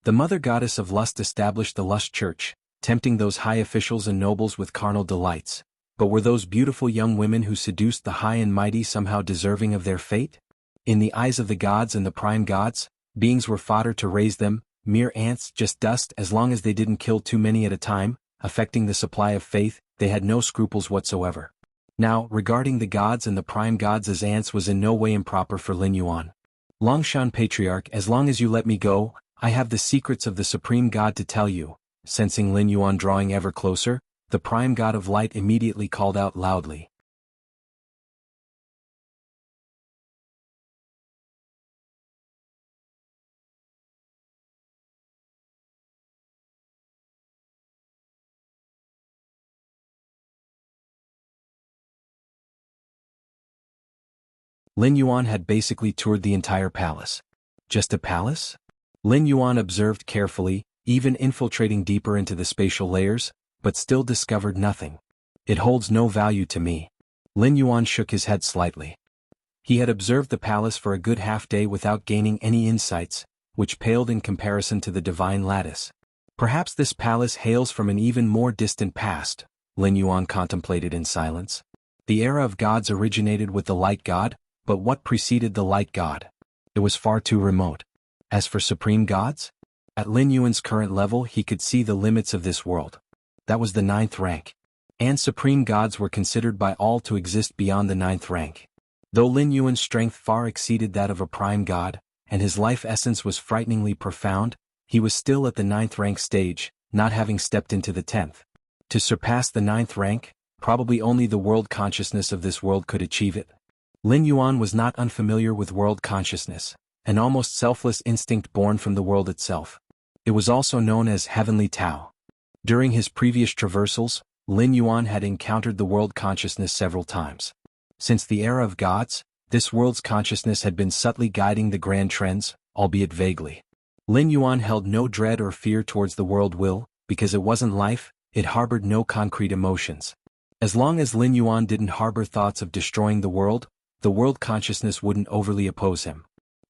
S1: The mother goddess of lust established the lust church, tempting those high officials and nobles with carnal delights. But were those beautiful young women who seduced the high and mighty somehow deserving of their fate? In the eyes of the gods and the prime gods, beings were fodder to raise them, mere ants, just dust, as long as they didn't kill too many at a time, affecting the supply of faith. They had no scruples whatsoever. Now, regarding the gods and the prime gods as ants was in no way improper for Lin Yuan. Longshan Patriarch, as long as you let me go, I have the secrets of the supreme god to tell you. Sensing Lin Yuan drawing ever closer, the prime god of light immediately called out loudly. Lin Yuan had basically toured the entire palace. Just a palace? Lin Yuan observed carefully, even infiltrating deeper into the spatial layers, but still discovered nothing. It holds no value to me. Lin Yuan shook his head slightly. He had observed the palace for a good half-day without gaining any insights, which paled in comparison to the divine lattice. Perhaps this palace hails from an even more distant past, Lin Yuan contemplated in silence. The era of gods originated with the light god, but what preceded the light god? It was far too remote. As for supreme gods? At Lin Yuan's current level he could see the limits of this world. That was the 9th rank. And supreme gods were considered by all to exist beyond the 9th rank. Though Lin Yuan's strength far exceeded that of a prime god, and his life essence was frighteningly profound, he was still at the 9th rank stage, not having stepped into the 10th. To surpass the 9th rank, probably only the world consciousness of this world could achieve it. Lin Yuan was not unfamiliar with world consciousness, an almost selfless instinct born from the world itself. It was also known as Heavenly Tao. During his previous traversals, Lin Yuan had encountered the world consciousness several times. Since the era of gods, this world's consciousness had been subtly guiding the grand trends, albeit vaguely. Lin Yuan held no dread or fear towards the world will, because it wasn't life, it harbored no concrete emotions. As long as Lin Yuan didn't harbor thoughts of destroying the world consciousness wouldn't overly oppose him.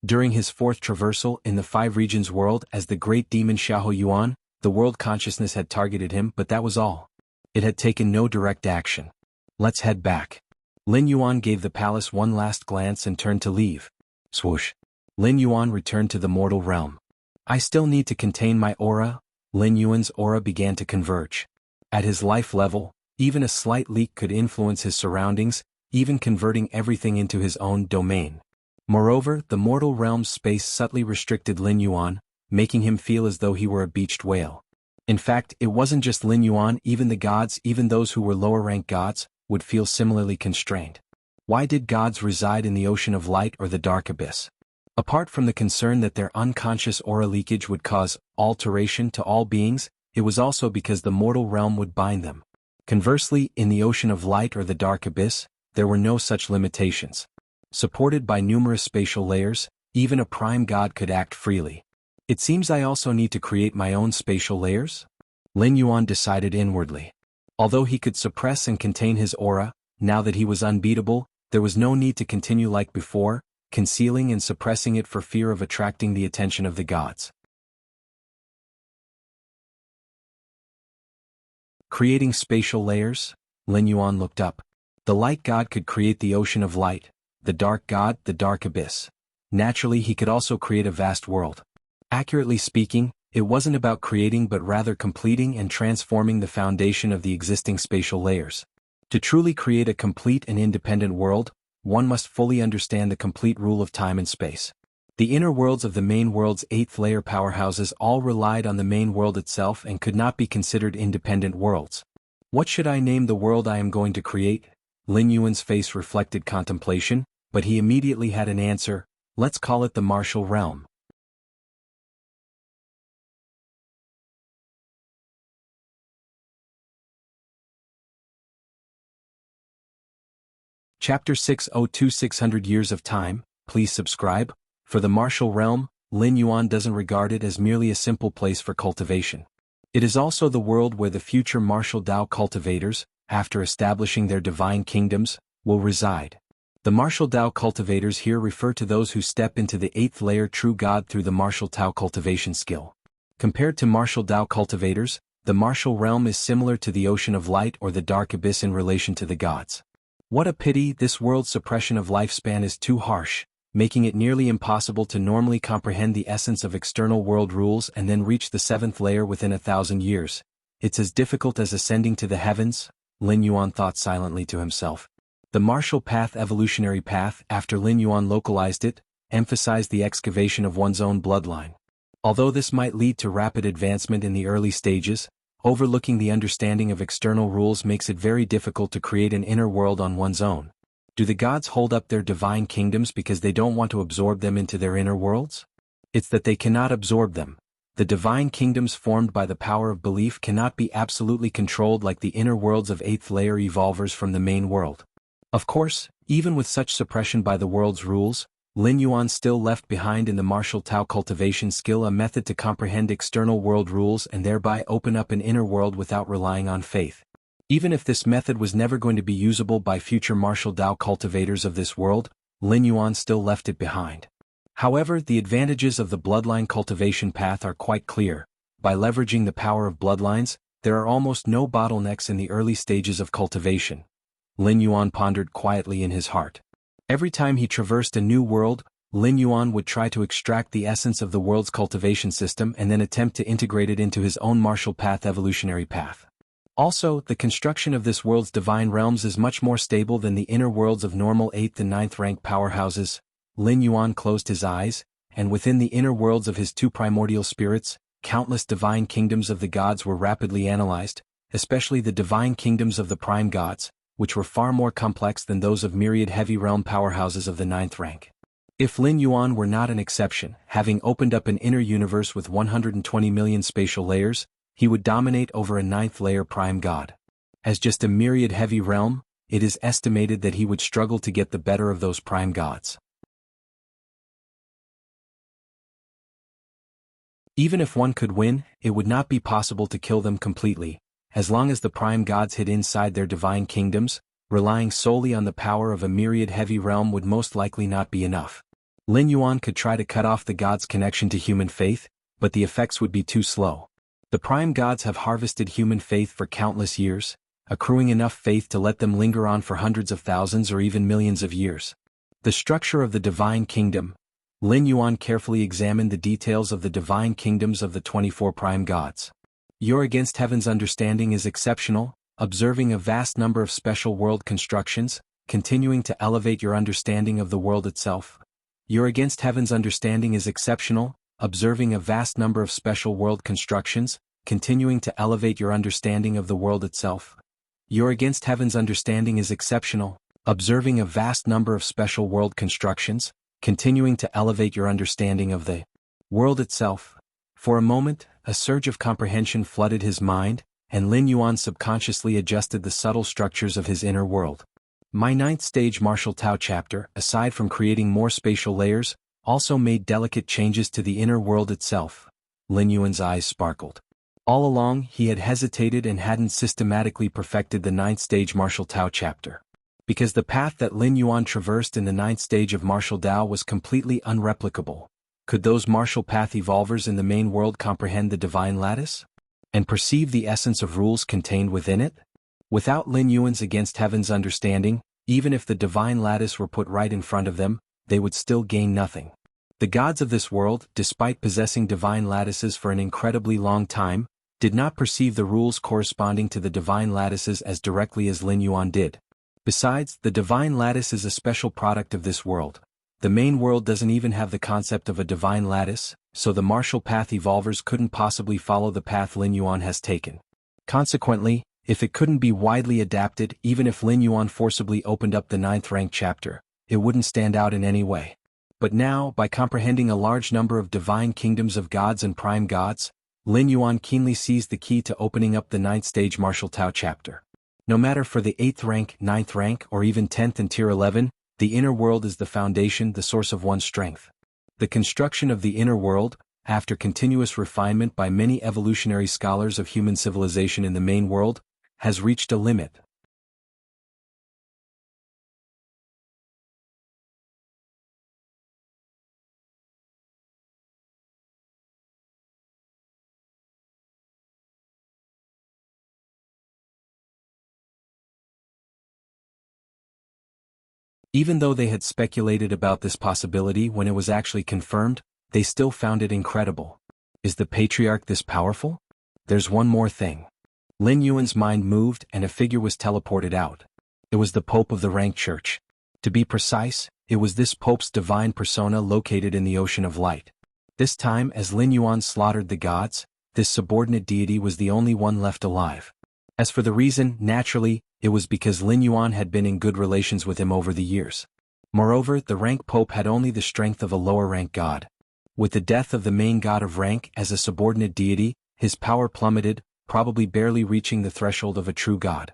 S1: During his 4th traversal in the 5 regions world as the great demon Xiahou Yuan, the world consciousness had targeted him, but that was all. It had taken no direct action. Let's head back. Lin Yuan gave the palace one last glance and turned to leave. Swoosh. Lin Yuan returned to the mortal realm. I still need to contain my aura. Lin Yuan's aura began to converge. At his life level, even a slight leak could influence his surroundings, even converting everything into his own domain. Moreover, the mortal realm's space subtly restricted Lin Yuan, making him feel as though he were a beached whale. In fact, it wasn't just Lin Yuan, even the gods, even those who were lower-ranked gods, would feel similarly constrained. Why did gods reside in the ocean of light or the dark abyss? Apart from the concern that their unconscious aura leakage would cause alteration to all beings, it was also because the mortal realm would bind them. Conversely, in the ocean of light or the dark abyss, there were no such limitations. Supported by numerous spatial layers, even a prime god could act freely. It seems I also need to create my own spatial layers? Lin Yuan decided inwardly. Although he could suppress and contain his aura, now that he was unbeatable, there was no need to continue like before, concealing and suppressing it for fear of attracting the attention of the gods. Creating spatial layers? Lin Yuan looked up. The light god could create the ocean of light, the dark god the dark abyss. Naturally, he could also create a vast world. Accurately speaking, it wasn't about creating but rather completing and transforming the foundation of the existing spatial layers. To truly create a complete and independent world, one must fully understand the complete rule of time and space. The inner worlds of the main world's 8th layer powerhouses all relied on the main world itself and could not be considered independent worlds. What should I name the world I am going to create? Lin Yuan's face reflected contemplation, but he immediately had an answer. Let's call it the martial realm. Chapter 602 600 Years of Time, please subscribe. For the martial realm, Lin Yuan doesn't regard it as merely a simple place for cultivation. It is also the world where the future martial Dao cultivators, after establishing their divine kingdoms, will reside. The martial Dao cultivators here refer to those who step into the 8th layer true God through the martial Tao cultivation skill. Compared to martial Dao cultivators, the martial realm is similar to the ocean of light or the dark abyss in relation to the gods. What a pity this world's suppression of lifespan is too harsh, making it nearly impossible to normally comprehend the essence of external world rules and then reach the 7th layer within 1,000 years. It's as difficult as ascending to the heavens, Lin Yuan thought silently to himself. The martial path evolutionary path, after Lin Yuan localized it, emphasized the excavation of one's own bloodline. Although this might lead to rapid advancement in the early stages, overlooking the understanding of external rules makes it very difficult to create an inner world on one's own. Do the gods hold up their divine kingdoms because they don't want to absorb them into their inner worlds? It's that they cannot absorb them. The divine kingdoms formed by the power of belief cannot be absolutely controlled like the inner worlds of 8th layer evolvers from the main world. Of course, even with such suppression by the world's rules, Lin Yuan still left behind in the martial Tao cultivation skill a method to comprehend external world rules and thereby open up an inner world without relying on faith. Even if this method was never going to be usable by future martial Dao cultivators of this world, Lin Yuan still left it behind. However, the advantages of the bloodline cultivation path are quite clear. By leveraging the power of bloodlines, there are almost no bottlenecks in the early stages of cultivation. Lin Yuan pondered quietly in his heart. Every time he traversed a new world, Lin Yuan would try to extract the essence of the world's cultivation system and then attempt to integrate it into his own martial path evolutionary path. Also, the construction of this world's divine realms is much more stable than the inner worlds of normal 8th and 9th rank powerhouses. Lin Yuan closed his eyes, and within the inner worlds of his 2 primordial spirits, countless divine kingdoms of the gods were rapidly analyzed, especially the divine kingdoms of the prime gods, which were far more complex than those of myriad heavy realm powerhouses of the 9th rank. If Lin Yuan were not an exception, having opened up an inner universe with 120 million spatial layers, he would dominate over a 9th layer prime god. As just a myriad heavy realm, it is estimated that he would struggle to get the better of those prime gods. Even if one could win, it would not be possible to kill them completely. As long as the prime gods hid inside their divine kingdoms, relying solely on the power of a myriad heavy realm would most likely not be enough. Lin Yuan could try to cut off the gods' connection to human faith, but the effects would be too slow. The prime gods have harvested human faith for countless years, accruing enough faith to let them linger on for hundreds of thousands or even millions of years. The structure of the divine kingdom. Lin Yuan carefully examined the details of the divine kingdoms of the 24 prime gods. Your against heaven's understanding is exceptional, observing a vast number of special world constructions, continuing to elevate your understanding of the world itself. Your against heaven's understanding is exceptional, observing a vast number of special world constructions, continuing to elevate your understanding of the world itself. Your against heaven's understanding is exceptional, observing a vast number of special world constructions, continuing to elevate your understanding of the world itself. For a moment, a surge of comprehension flooded his mind, and Lin Yuan subconsciously adjusted the subtle structures of his inner world. My 9th stage martial Tao chapter, aside from creating more spatial layers, also made delicate changes to the inner world itself. Lin Yuan's eyes sparkled. All along, he had hesitated and hadn't systematically perfected the 9th stage martial Tao chapter. Because the path that Lin Yuan traversed in the 9th stage of martial Tao was completely unreplicable. Could those martial path evolvers in the main world comprehend the divine lattice? And perceive the essence of rules contained within it? Without Lin Yuan's against heaven's understanding, even if the divine lattice were put right in front of them, they would still gain nothing. The gods of this world, despite possessing divine lattices for an incredibly long time, did not perceive the rules corresponding to the divine lattices as directly as Lin Yuan did. Besides, the divine lattice is a special product of this world. The main world doesn't even have the concept of a divine lattice, so the martial path evolvers couldn't possibly follow the path Lin Yuan has taken. Consequently, if it couldn't be widely adapted, even if Lin Yuan forcibly opened up the 9th rank chapter, it wouldn't stand out in any way. But now, by comprehending a large number of divine kingdoms of gods and prime gods, Lin Yuan keenly sees the key to opening up the 9th stage martial Tao chapter. No matter for the 8th rank, 9th rank, or even 10th and tier 11, the inner world is the foundation, the source of one's strength. The construction of the inner world, after continuous refinement by many evolutionary scholars of human civilization in the main world, has reached a limit. Even though they had speculated about this possibility when it was actually confirmed, they still found it incredible. Is the patriarch this powerful? There's one more thing. Lin Yuan's mind moved and a figure was teleported out. It was the Pope of the Rank Church. To be precise, it was this Pope's divine persona located in the Ocean of Light. This time, as Lin Yuan slaughtered the gods, this subordinate deity was the only one left alive. As for the reason, naturally, it was because Lin Yuan had been in good relations with him over the years. Moreover, the rank Pope had only the strength of a lower rank god. With the death of the main god of rank as a subordinate deity, his power plummeted, probably barely reaching the threshold of a true god.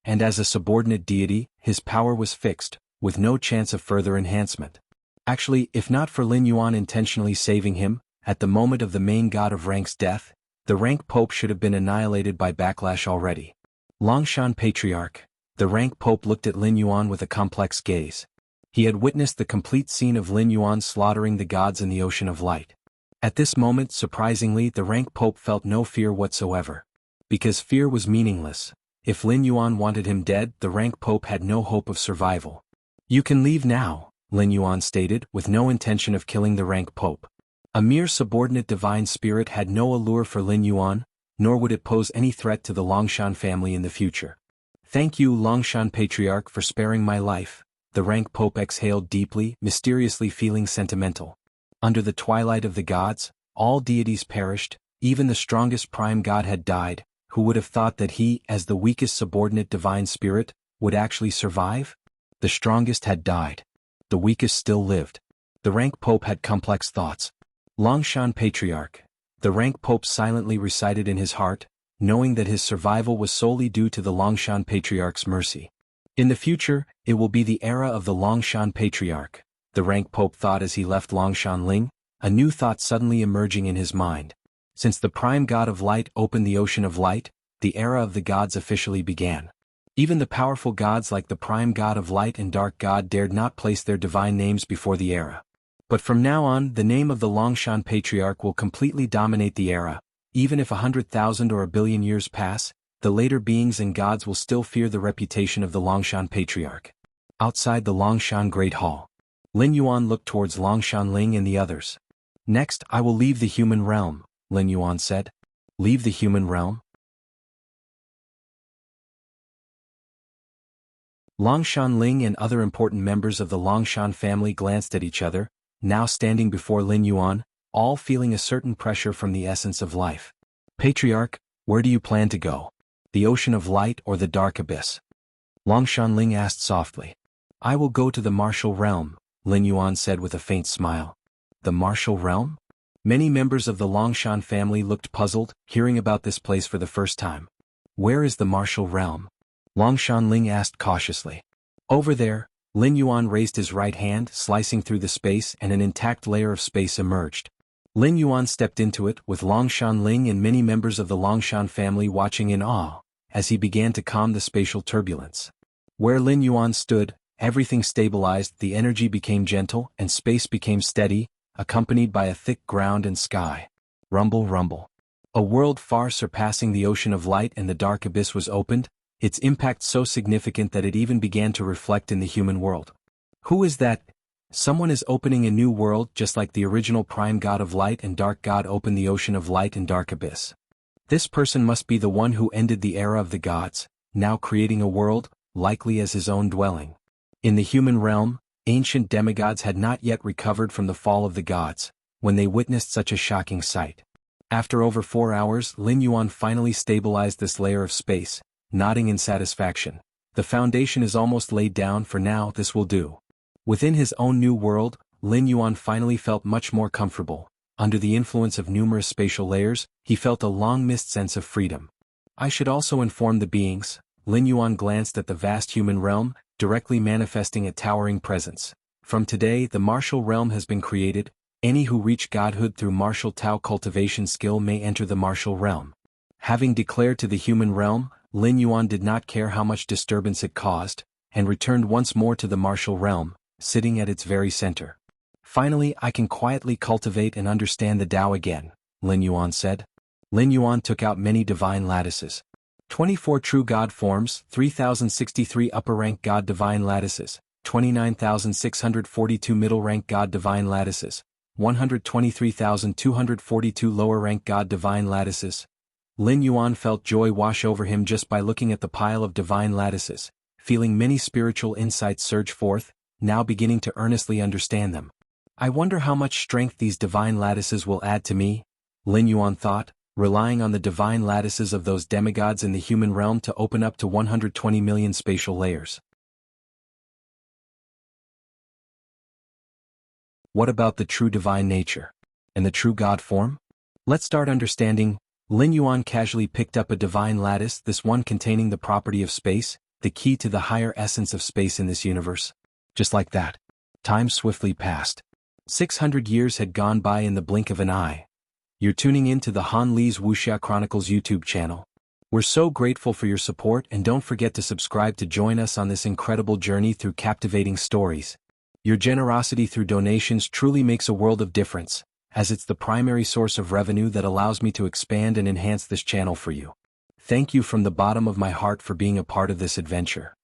S1: And as a subordinate deity, his power was fixed, with no chance of further enhancement. Actually, if not for Lin Yuan intentionally saving him, at the moment of the main god of rank's death, the rank Pope should have been annihilated by backlash already. Longshan Patriarch, the rank Pope looked at Lin Yuan with a complex gaze. He had witnessed the complete scene of Lin Yuan slaughtering the gods in the Ocean of Light. At this moment, surprisingly, the rank Pope felt no fear whatsoever. Because fear was meaningless. If Lin Yuan wanted him dead, the rank Pope had no hope of survival. You can leave now, Lin Yuan stated, with no intention of killing the rank Pope. A mere subordinate divine spirit had no allure for Lin Yuan, nor would it pose any threat to the Longshan family in the future. Thank you, Longshan Patriarch, for sparing my life, the rank Pope exhaled deeply, mysteriously feeling sentimental. Under the twilight of the gods, all deities perished, even the strongest prime god had died. Who would have thought that he, as the weakest subordinate divine spirit, would actually survive? The strongest had died. The weakest still lived. The rank Pope had complex thoughts. Longshan Patriarch, the rank Pope silently recited in his heart, knowing that his survival was solely due to the Longshan Patriarch's mercy. In the future, it will be the era of the Longshan Patriarch, the rank Pope thought as he left Longshan Ling, a new thought suddenly emerging in his mind. Since the prime god of light opened the Ocean of Light, the era of the gods officially began. Even the powerful gods like the prime god of light and dark god dared not place their divine names before the era. But from now on, the name of the Longshan Patriarch will completely dominate the era. Even if 100,000 or a billion years pass, the later beings and gods will still fear the reputation of the Longshan Patriarch. Outside the Longshan Great Hall, Lin Yuan looked towards Longshan Ling and the others. Next, I will leave the human realm, Lin Yuan said. Leave the human realm? Longshan Ling and other important members of the Longshan family glanced at each other, now standing before Lin Yuan, all feeling a certain pressure from the essence of life. Patriarch, where do you plan to go? The Ocean of Light or the Dark Abyss? Longshan Ling asked softly. I will go to the martial realm, Lin Yuan said with a faint smile. The martial realm? Many members of the Longshan family looked puzzled, hearing about this place for the first time. Where is the martial realm? Longshan Ling asked cautiously. Over there. Lin Yuan raised his right hand, slicing through the space, and an intact layer of space emerged. Lin Yuan stepped into it, with Longshan Ling and many members of the Longshan family watching in awe, as he began to calm the spatial turbulence. Where Lin Yuan stood, everything stabilized, the energy became gentle, and space became steady, accompanied by a thick ground and sky. Rumble, rumble. A world far surpassing the Ocean of Light and the Dark Abyss was opened. its impact so significant that it even began to reflect in the human world. Who is that? Someone is opening a new world just like the original prime god of light and dark god opened the ocean of light and dark abyss. This person must be the one who ended the era of the gods, now creating a world, likely as his own dwelling. In the human realm, ancient demigods had not yet recovered from the fall of the gods, when they witnessed such a shocking sight. After over 4 hours, Lin Yuan finally stabilized this layer of space, nodding in satisfaction. The foundation is almost laid down. For now, this will do. Within his own new world, Lin Yuan finally felt much more comfortable. Under the influence of numerous spatial layers, he felt a long-missed sense of freedom. I should also inform the beings. Lin Yuan glanced at the vast human realm, directly manifesting a towering presence. From today, the martial realm has been created. Any who reach godhood through martial Tao cultivation skill may enter the martial realm. Having declared to the human realm, Lin Yuan did not care how much disturbance it caused, and returned once more to the martial realm, sitting at its very center. Finally, I can quietly cultivate and understand the Tao again, Lin Yuan said. Lin Yuan took out many divine lattices. 24 true god forms, 3063 upper-rank god divine lattices, 29,642 middle-rank god divine lattices, 123,242 lower-rank god divine lattices. Lin Yuan felt joy wash over him just by looking at the pile of divine lattices, feeling many spiritual insights surge forth, now beginning to earnestly understand them. I wonder how much strength these divine lattices will add to me, Lin Yuan thought, relying on the divine lattices of those demigods in the human realm to open up to 120 million spatial layers. What about the true divine nature? And the true God form? Let's start understanding. Lin Yuan casually picked up a divine lattice, this one containing the property of space, the key to the higher essence of space in this universe. Just like that, time swiftly passed. 600 years had gone by in the blink of an eye. You're tuning in to the Han Li's Wuxia Chronicles YouTube channel. We're so grateful for your support, and don't forget to subscribe to join us on this incredible journey through captivating stories. Your generosity through donations truly makes a world of difference, as it's the primary source of revenue that allows me to expand and enhance this channel for you. Thank you from the bottom of my heart for being a part of this adventure.